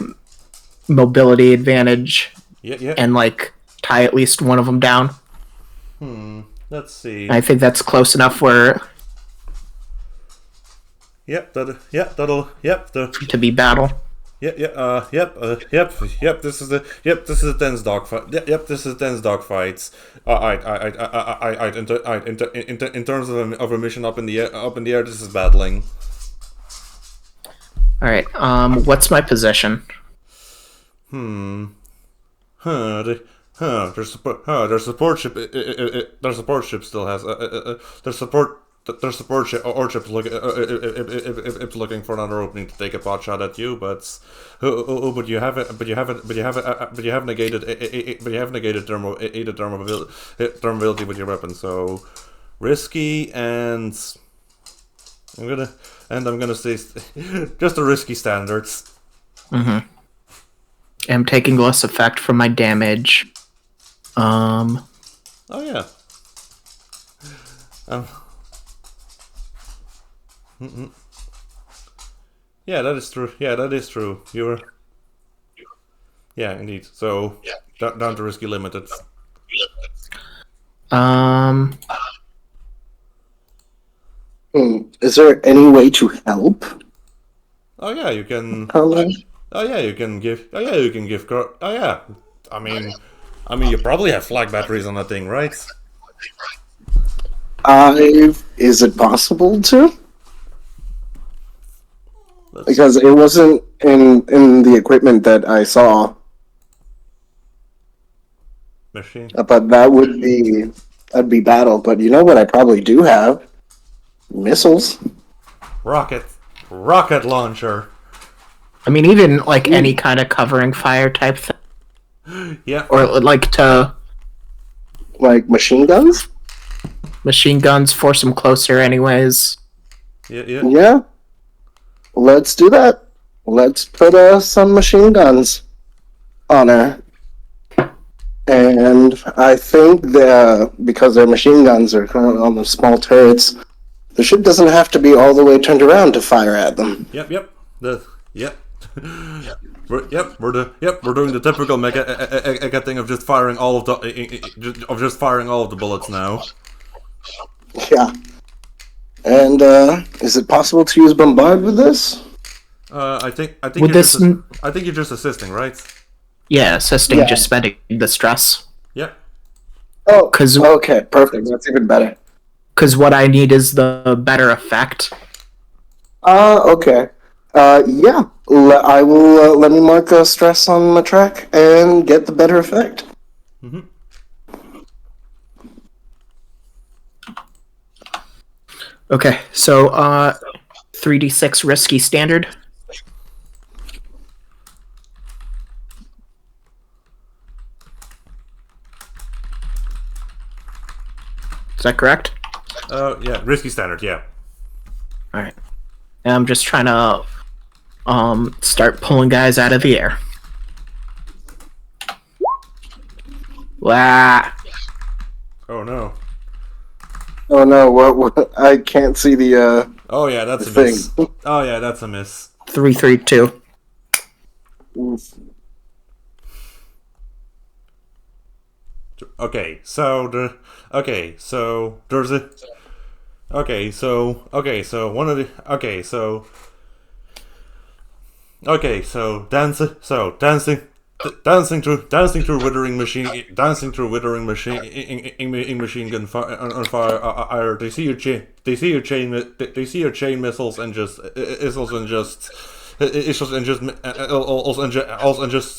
mobility advantage. Yeah. And like tie at least one of them down. Let's see. I think that's close enough where to be battle. This is a tense dogfight. This is a tense dogfights. In terms of a mission up in the air, this is battling. All right. What's my position? Their support ship. Their support ship still has their support ship or ship looking for another opening to take a pot shot at you, but you haven't negated thermobility with your weapon, so risky, and I'm gonna say just the risky standards. I'm taking less effect from my damage. Oh yeah. Yeah, that is true. You're. Yeah, indeed. So down to risky limited. Is there any way to help? Oh yeah, you can. Paladin? Oh yeah, you can give. Oh yeah. I mean, you probably have flag batteries on that thing, right? Is it possible to? Because it wasn't in the equipment that I saw. Machine. But that'd be battle. But you know what I probably do have? Missiles. Rocket launcher. I mean, even like any kind of covering fire type thing. Yeah. Or like machine guns? Machine guns force them closer anyways. Yeah. Let's do that. Let's put some machine guns on her. And I think because their machine guns are kind of on the small turrets, the ship doesn't have to be all the way turned around to fire at them. Yep. We're doing the typical mecha thing of just firing all of the bullets now. Yeah. And is it possible to use bombard with this? I think With you're this you're just assisting, right? Yeah, assisting, just spending the stress. Yeah. Oh, okay, perfect. That's even better. Because what I need is the better effect. Okay. Yeah. I will let me mark stress on my track and get the better effect. Okay, so 3d6 risky standard. that correct? Yeah, risky standard. Yeah. All right. And I'm just trying to start pulling guys out of the air. Wow. Oh no. Oh no! What? I can't see the. Oh yeah, that's a thing. miss. Oh yeah, that's a miss. 3-3-2. Okay, so there's a. Okay, so one of the. Dancing through withering machine machine gun fire on fire. They see your chain missiles and just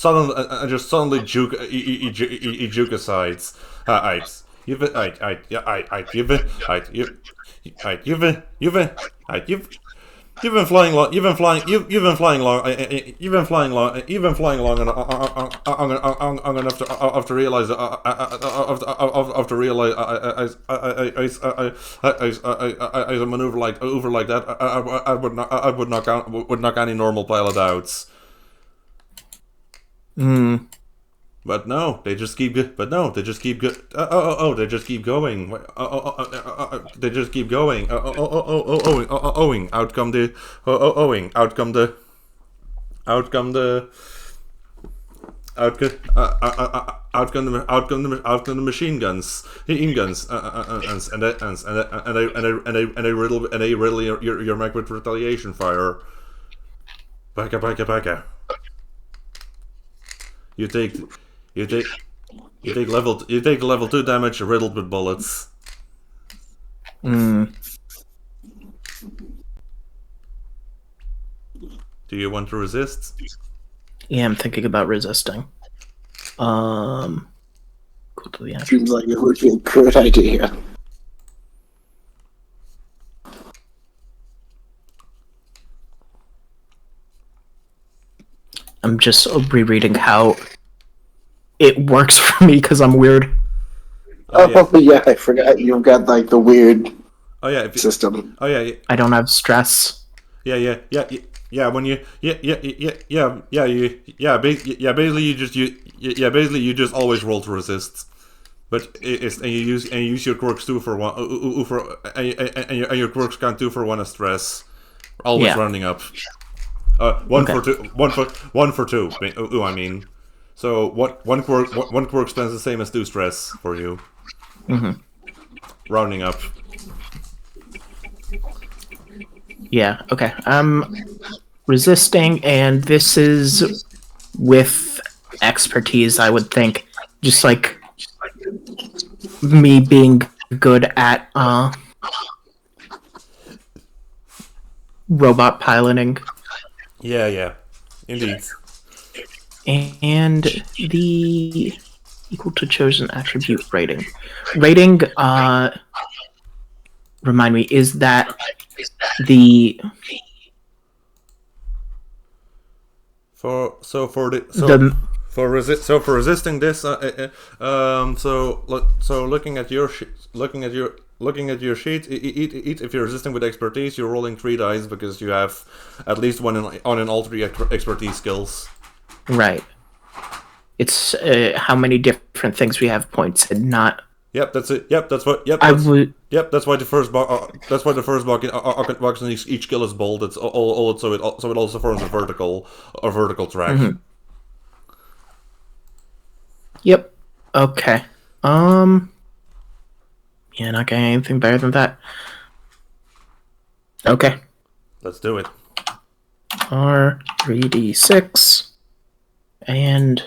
suddenly juke aside. You've been flying long. You've been flying long enough to realize a maneuver like that. I would knock any normal pilot out. But no, they just keep. They just keep going. They just keep going. Out come the machine guns, and they riddle your mech with retaliation fire. Backa. You take level 2 damage riddled with bullets. Mm. Do you want to resist? Yeah, I'm thinking about resisting. Go to the action. Seems like it would be a good idea. I'm just rereading how it works for me because I'm weird. Oh yeah, I forgot you've got like the weird system. Oh yeah. I don't have stress. Yeah. When you basically you just always roll to resist, but you use your quirks 2 for 1 and your quirks count 2 for 1 as stress, always rounding up. One for 2. I mean, so one quirk spends the same as 2 stress for you. Mm-hmm. Rounding up. Yeah, okay. I'm resisting, and this is with expertise, I would think. Just like me being good at robot piloting. Yeah. Indeed. And the equal to chosen attribute rating. Rating, remind me, is that the for resisting this, looking at your sheet, if you're resisting with expertise, you're rolling 3 dice because you have at least one on all 3 expertise skills. Right. It's how many different things we have points and not. Yep, that's it. Yep, that's what. Yep, that's why the first box in each skill is bold. It's all so it also forms a vertical track. Mm-hmm. Yep. Okay. Yeah, not getting anything better than that. Okay. Let's do it. R3d6 and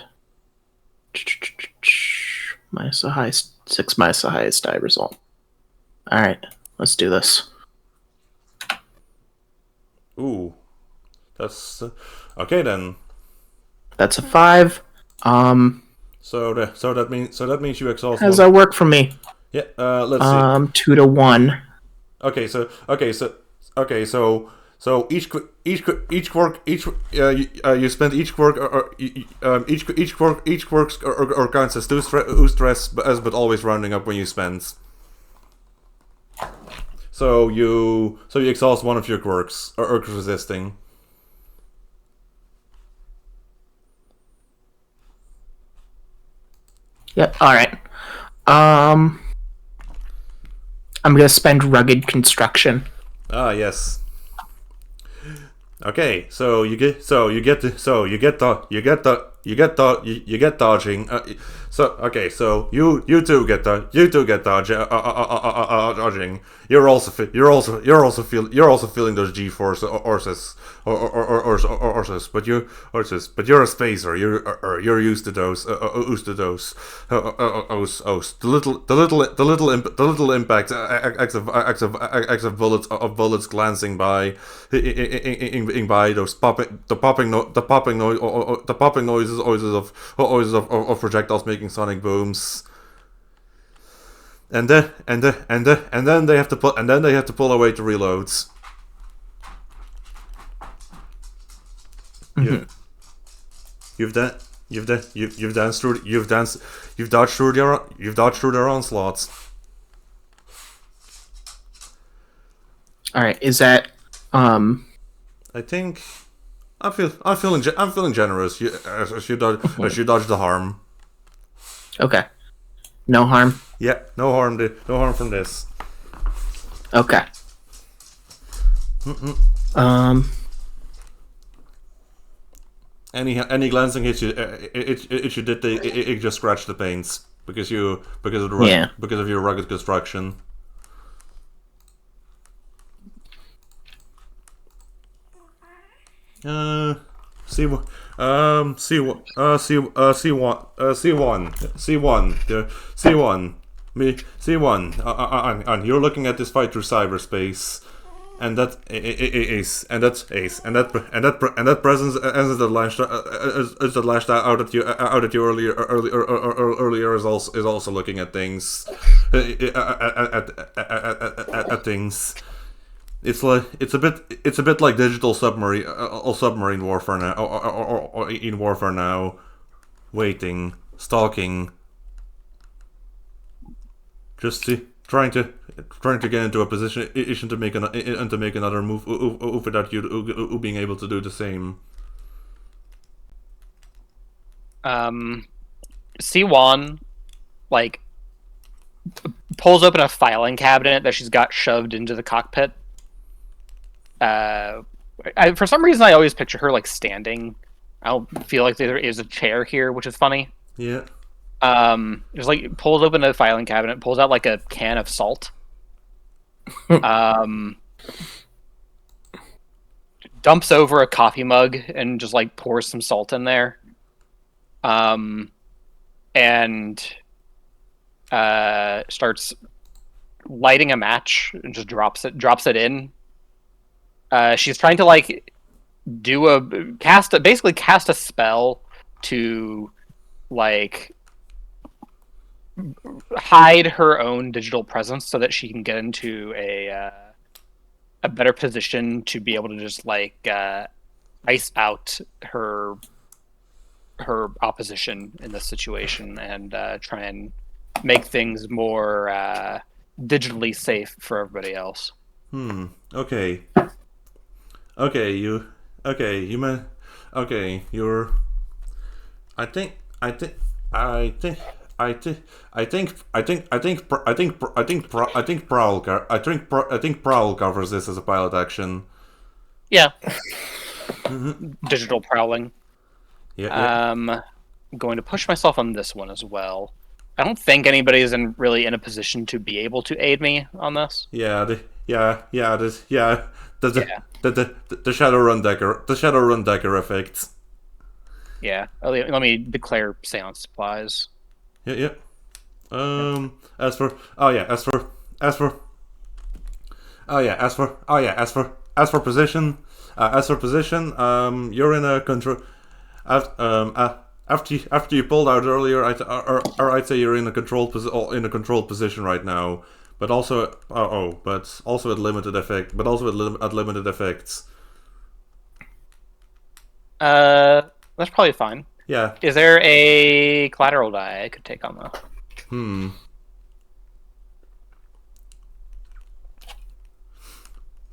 minus the highest 6 minus the highest die result. All right, let's do this. Ooh, that's okay then. That's a 5. So that means you exhaust. How does that work for me? Yeah. Let's see. 2 to 1. Okay. So each quirk you spend each quirk or counts as 2 stress but always rounding up when you spend. you exhaust one of your quirks or resisting. Yep. All right. I'm gonna spend rugged construction. Ah, yes. Okay, so you get dodging. You two get dodging. You're also feeling those G-force horses, but you're a spacer. You're used to those. The little impact acts of bullets glancing by, by those popping noises of projectiles making sonic booms. And then they have to pull away to reloads. Mm-hmm. You've dodged through their onslaughts. All right. Is that I think I'm feeling generous. As you dodge the harm. okay? No harm. Yeah, no harm from this. Okay. Any glancing hits you, it just scratched the paints because of your rugged construction. C1, and you're looking at this fight through cyberspace, and that presence as that lashed out at you earlier is also looking at things, at things. It's a bit like digital submarine warfare now, or in warfare now, waiting, stalking, just trying to get into a position to make another move without you being able to do the same. C1 like pulls open a filing cabinet that she's got shoved into the cockpit. For some reason, I always picture her like standing. I don't feel like there is a chair here, which is funny. Yeah. Just like pulls open a filing cabinet, pulls out like a can of salt. Dumps over a coffee mug and just like pours some salt in there. And starts lighting a match and just drops it in. She's trying to like basically cast a spell to like hide her own digital presence so that she can get into a better position to be able to just like ice out her opposition in this situation and try and make things more digitally safe for everybody else. Okay. You're. I think Prowl covers this as a pilot action. Yeah. Digital prowling. Yeah. Going to push myself on this one as well. I don't think anybody is really in a position to be able to aid me on this. The Shadowrun Decker effect. Yeah. Let me declare seance supplies. Yeah. As for position, you're in a control. After you pulled out earlier, I'd say you're in a controlled position right now. But also, but also at limited effect. But also at limited effects. That's probably fine. Yeah. Is there a collateral die I could take on that?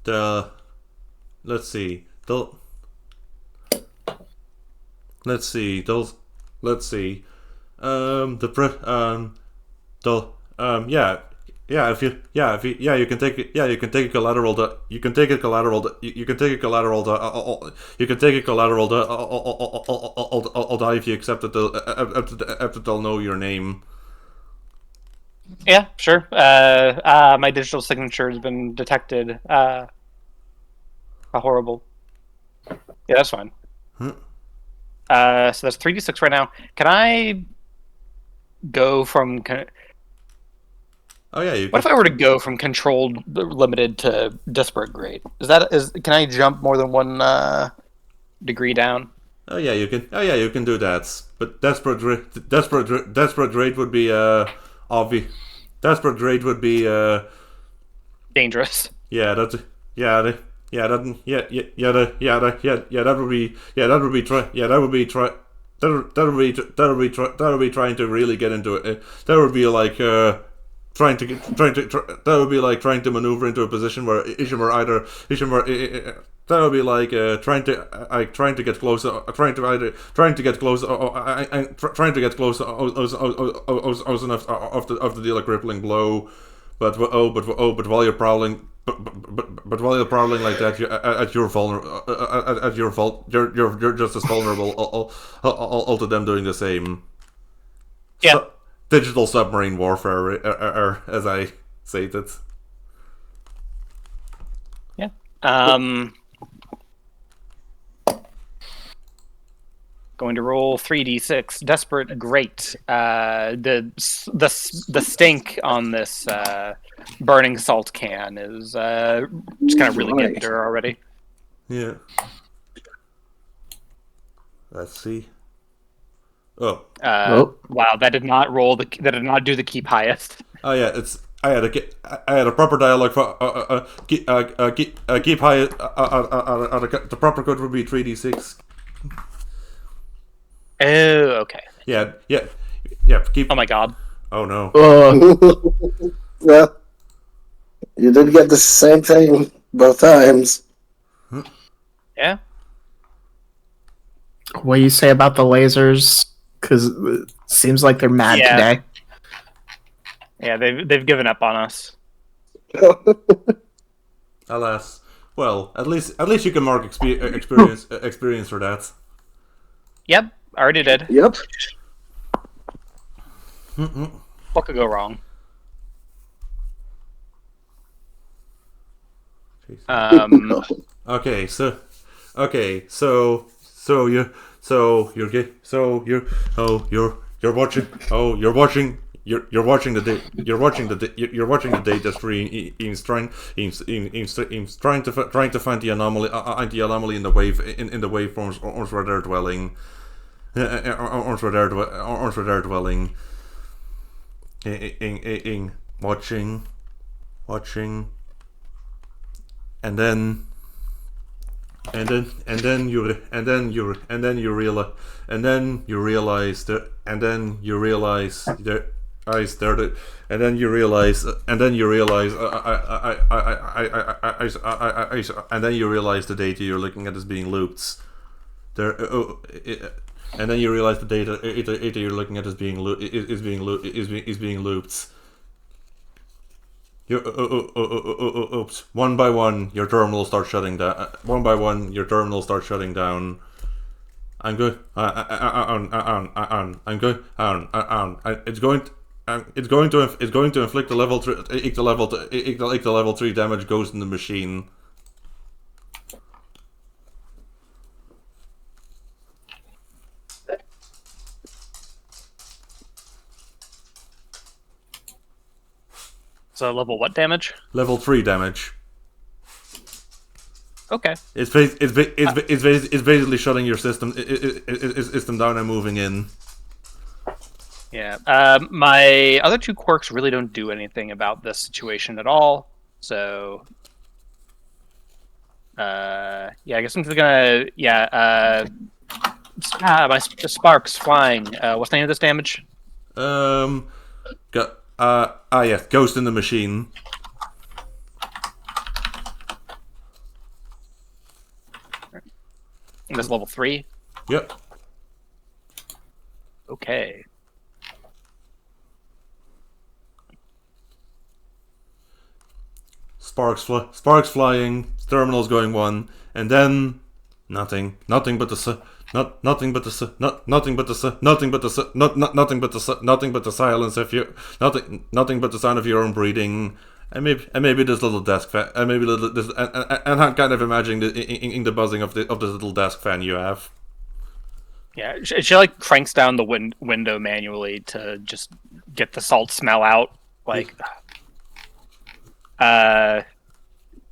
the let's see the let's see those let's see the the if you you can take it you can take a collateral you can take a collateral you can take a collateral you can take a collateral I'll die if you accept that they'll know your name. Yeah, sure. My digital signature has been detected. How horrible. Yeah, that's fine. So that's 3d6 right now. Can I go from... Oh yeah, you What if I were to go from controlled limited to disparate grade? Can I jump more than one degree down? Oh yeah, you can. Oh yeah, you can do that. But desperate grade would be obvious. Desperate grade would be Dangerous. yeah. That's yeah. That would be trying to really get into it. That would be like that would be like trying to maneuver into a position where that would be like trying to get close, trying to get close enough of the deal a crippling blow, but while you're prowling. But while you're prowling like that, you're just as vulnerable all to them doing the same. Yeah. Digital submarine warfare, as I say it. Yeah. Going to roll 3d6. Desperate, great. The stink on this burning salt can is just kind of really getting to her already. Yeah. Let's see. Oh. Wow, that did not roll that did not do the keep highest. Oh yeah, I had a proper dialogue for keep high. The proper code would be 3d6. Oh, okay. Yeah. Keep. Oh my god. Oh no. Well, you did get the same thing both times. Yeah. What do you say about the lasers? Because it seems like they're mad today. Yeah, they've given up on us. Alas. Well, at least you can mark experience for that. Yep, already did. Yep. What could go wrong? Okay, so you're watching the data stream. He's trying to find the anomaly in the waveforms where they're dwelling. Watching, and then you realize that, and then you realize the data you're looking at is being looped. And then you realize the data you're looking at is being looped. Oops. One by one, your terminal starts shutting down. I'm good. I'm good. It's going to inflict the level 3 damage goes in the machine. So level what damage? Level 3 damage. Okay. It's basically shutting your system down and moving in. Yeah. My other two quirks really don't do anything about this situation at all. So, yeah, I guess I'm just gonna my sparks flying. What's the name of this damage? Yes, Ghost in the Machine. And that's level 3? Yep. Okay. Sparks flying, terminals going 1, and then nothing but the nothing but the silence of you, nothing but the sound of your own breathing, and maybe this little desk fan, and maybe this, and I'm kind of imagining the buzzing of this little desk fan you have. Yeah, she like cranks down the window manually to just get the salt smell out. Like,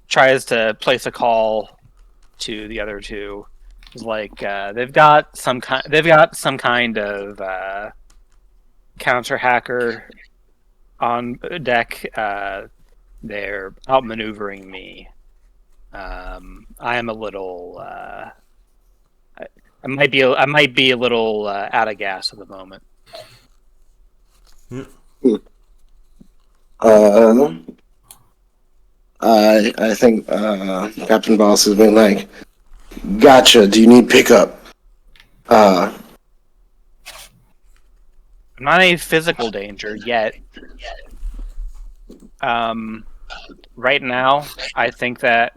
tries to place a call to the other two. It's like they've got some kind of counter hacker on deck. They're outmaneuvering me. I am a little. I might be a little out of gas at the moment. I think Captain Boss has been like, gotcha, do you need pickup? I'm not in physical danger yet. Right now, I think that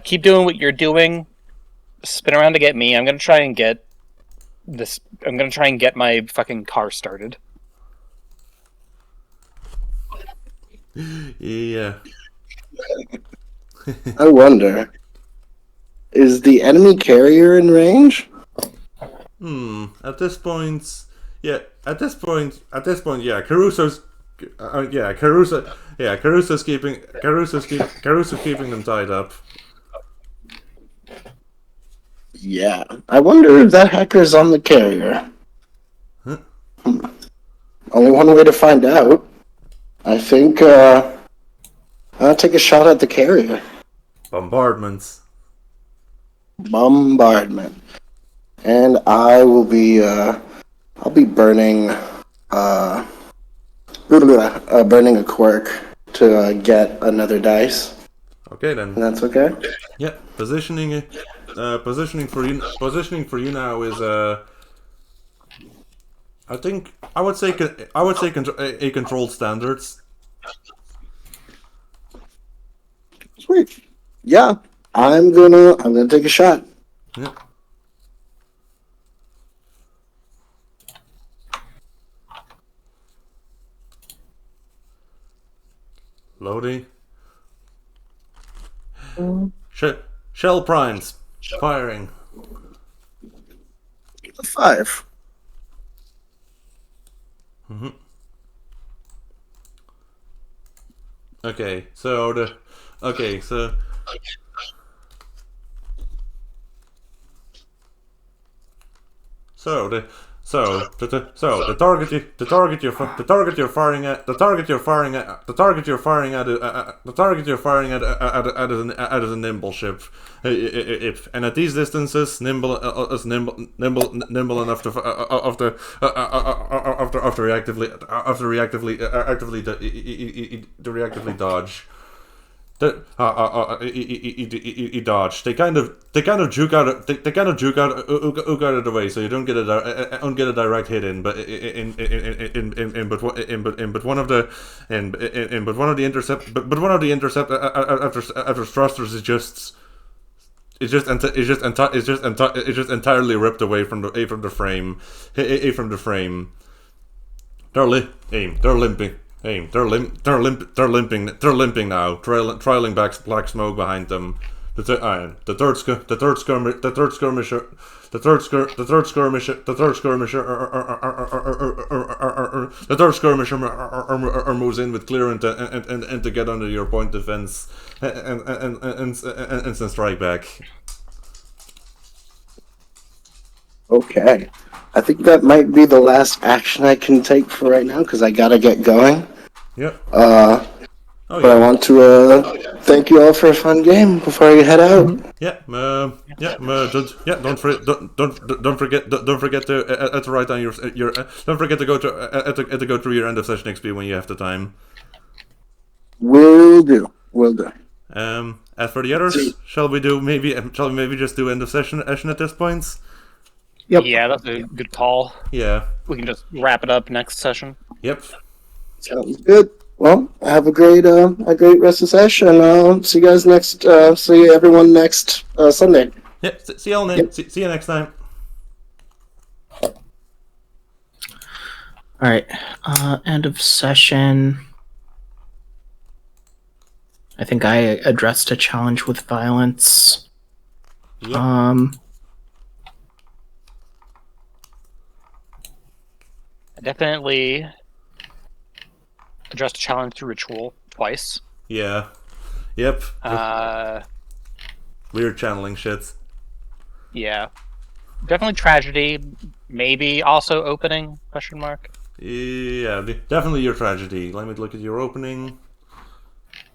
keep doing what you're doing. Spin around to get me. I'm gonna try and get this. I'm gonna try and get my fucking car started. Yeah. I wonder, is the enemy carrier in range? At this point, yeah. Caruso's keeping them tied up. Yeah. I wonder if that hacker's on the carrier. Huh? Only one way to find out. I think I'll take a shot at the carrier. Bombardments. Bombardment. And I will be I'll be burning burning a quirk to get another dice. Okay then. And that's okay? Yeah, positioning for you now is I would say a controlled standards. Sweet. Yeah. I'm gonna take a shot. Yeah. Loading. Shell primes. Firing. 5. Okay, so the target you're firing at is a nimble ship, and at these distances nimble enough to reactively dodge. He dodged. They kind of juke out of the way, so you don't get a direct hit in. But one of the intercept after thrusters is just entirely ripped away from the frame. They're limping. They're limping now, trailing back black smoke behind them. The third skirmisher moves in with clear and to get under your point defense and strike back. Okay. I think that might be the last action I can take for right now, because I gotta get going. Yep. But I want to thank you all for a fun game before I head out. Don't forget to write down your don't forget to go through your end of session XP when you have the time. Will do. And As for the others, shall we maybe just do end of session at this point? Yep. Yeah, that's a good call. Yeah. We can just wrap it up next session. Yep. Sounds good. Well, have a great rest of the session. See you guys next. See everyone next Sunday. Yeah. See y'all. Yep. See you next time. All right. End of session. I think I addressed a challenge with violence. Yep. Definitely addressed a challenge through ritual twice. Yeah. Yep. Uh, Weird channeling shit. Yeah. Definitely tragedy. Maybe also opening, question mark. Yeah, definitely your tragedy. Let me look at your opening.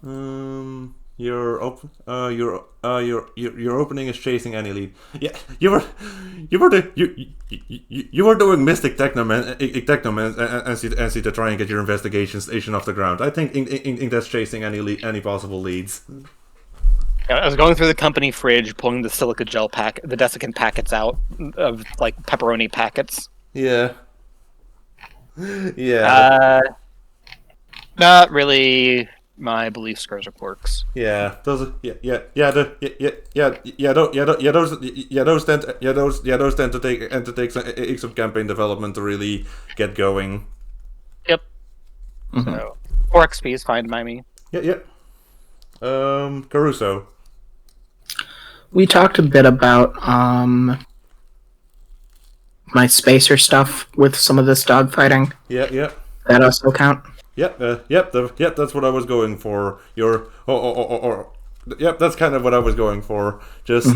Your opening is chasing any lead. Yeah, you were doing mystic technomancy to try and get your investigation station off the ground. I think that's chasing any possible leads. Yeah, I was going through the company fridge, pulling the silica gel the desiccant packets out of like pepperoni packets. Yeah. Yeah. Not really my belief, scars, or quirks. Yeah, those tend to take some campaign development to really get going. Yep. So 4 XP is fine by me. Yeah. Caruso. We talked a bit about my spacer stuff with some of this dogfighting. Yeah. That also count? Yep, that's what I was going for. Yep, that's kind of what I was going for. Just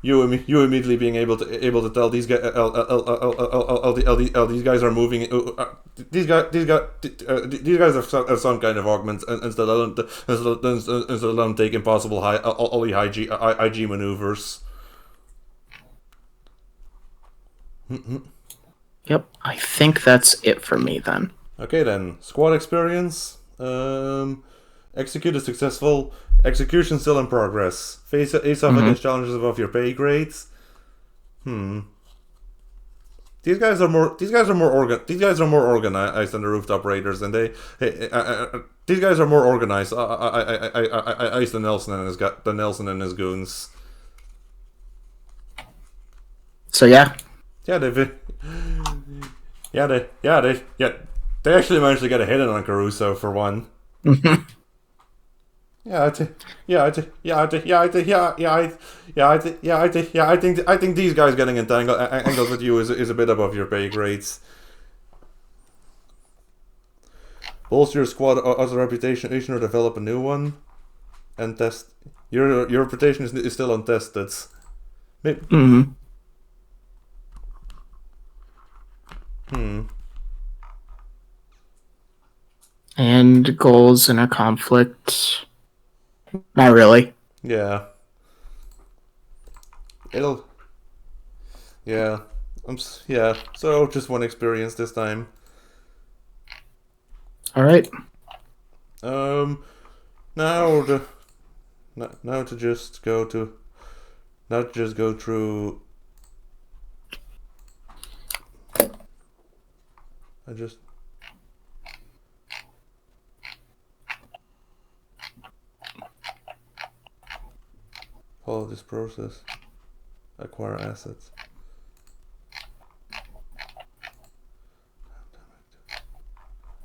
you immediately being able to tell these guys, these guys are moving. These guys have some kind of augments, instead of them taking possible high G maneuvers. Yep, I think that's it for me then. Okay then, squad experience. Executed successful. Execution still in progress. Face off against challenges above your pay grades. These guys are more organized than the rooftop raiders, and these guys are more organized. Ice than Nelson and his goons. So yeah. They actually managed to get a hit in on Caruso for one. I think these guys getting entangled with you is a bit above your pay grades. Bolster your squad as a reputation or develop a new one, and test your reputation is still untested. And goals in a conflict. Not really. Yeah. So just one experience this time. All right. Now to just go through. Follow this process. Acquire assets.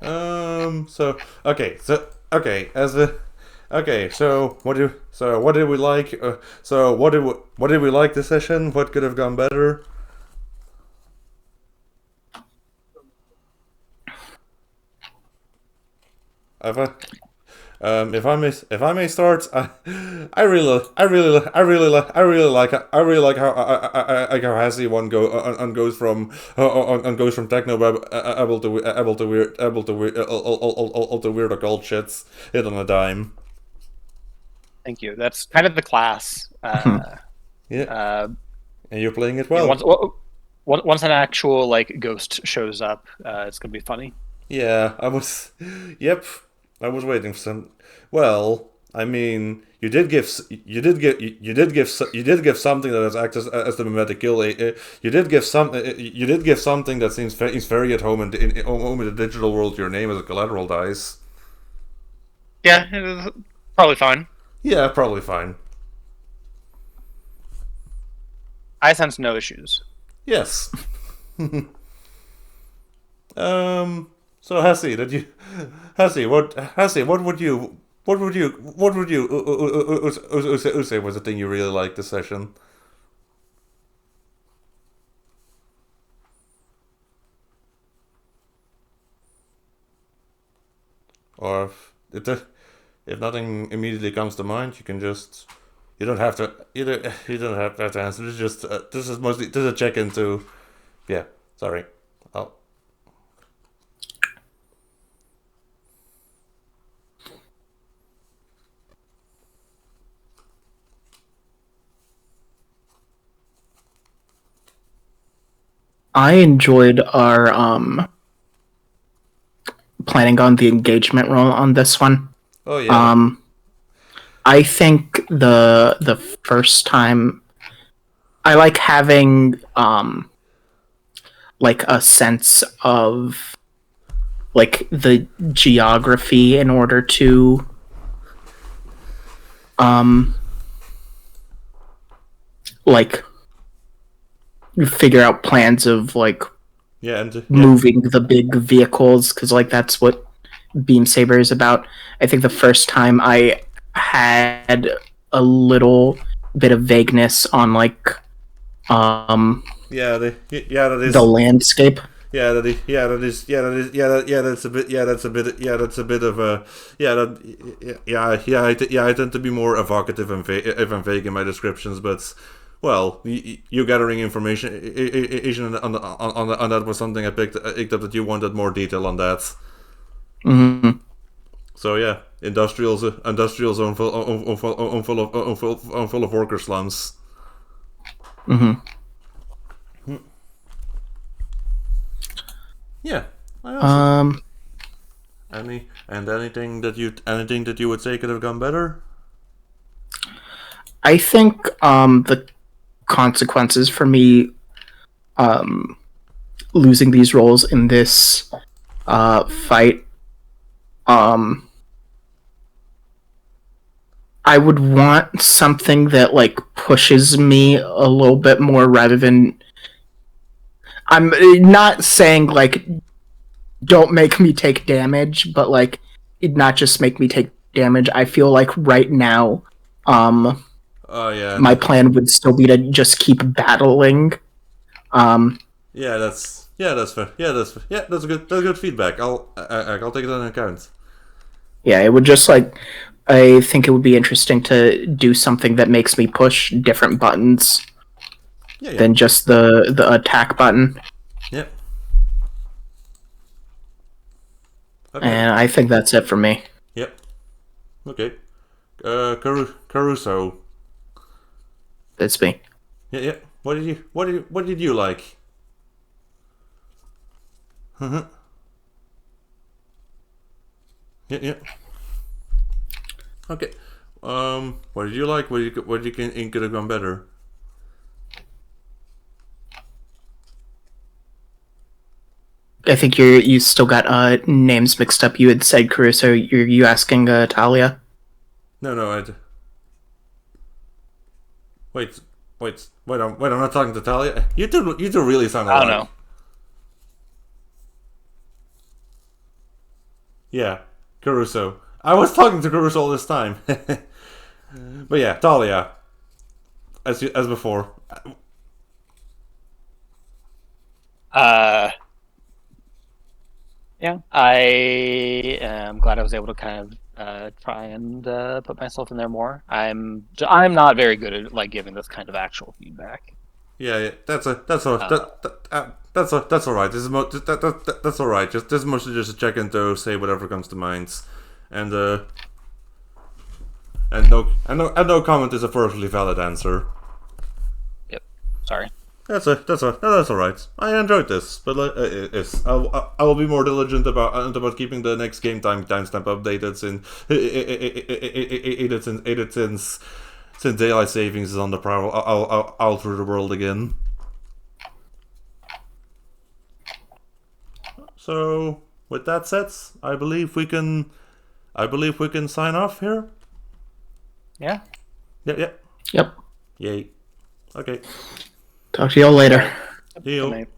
So what did we like? What did we like this session? What could have gone better? If I may start, I really like how Hassie one goes from techno able to weird occult shits hit on a dime. Thank you. That's kind of the class. Yeah. And you're playing it well. Once an actual like ghost shows up, it's gonna be funny. Yeah, I was waiting for some. Well, I mean, you did give something that has acted as the mimetic guild. You did give something that seems very at home in the digital world. Your name as a collateral dice. Yeah, it was probably fine. Yeah, probably fine. I sense no issues. Yes. So Hesse, what would you say was the thing you really liked this session? Or if nothing immediately comes to mind, you can just you don't have to answer. This is just this is a check into yeah. Sorry. Oh. I enjoyed our planning on the engagement roll on this one. Oh yeah. I think the first time I like having like a sense of like the geography in order to like figure out plans of like Yeah, and moving the big vehicles, because like that's what Beam Saber is about. I think the first time I had a little bit of vagueness on like yeah, that is the landscape. That's a bit of a I tend to be more evocative and vague in my descriptions, but well, you gathering information on that was something I picked up that you wanted more detail on that. Mm-hmm. So yeah, industrial zone full of worker slums. Mm-hmm. Yeah. Anything that you would say could have gone better? I think the consequences for me losing these roles in this fight, I would want something that like pushes me a little bit more rather than I'm not saying like don't make me take damage, but like it not just make me take damage. I feel like right now Yeah. my plan would still be to just keep battling. That's fair. That's good feedback. I'll take that into account. Yeah, it would just like I think it would be interesting to do something that makes me push different buttons than just the attack button. Yep. Okay. And I think that's it for me. Yep. Okay. Caruso. That's me. Yeah. What did you like? Yeah. Okay. What did you like? What you think could have gone better? I think you still got names mixed up. You had said Caruso. You asking Talia? No. Wait. I'm not talking to Talia. You two really sound alike. I don't know. Yeah, Caruso. I was talking to Caruso all this time. But yeah, Talia. As before. Yeah, I am glad I was able to kind of try and put myself in there more. I'm not very good at like giving this kind of actual feedback. Yeah, that's all right. This is that's all right. This is mostly just a check in to say whatever comes to mind, and no comment is a perfectly valid answer. Yep. Sorry. That's all right. I enjoyed this, but I will be more diligent about keeping the next game timestamp updated since daylight savings is on the prowl out through the world again. So with that said, I believe we can sign off here. Yeah. Yeah. Yep. Yay. Okay. Talk to y'all later. See you. Good night.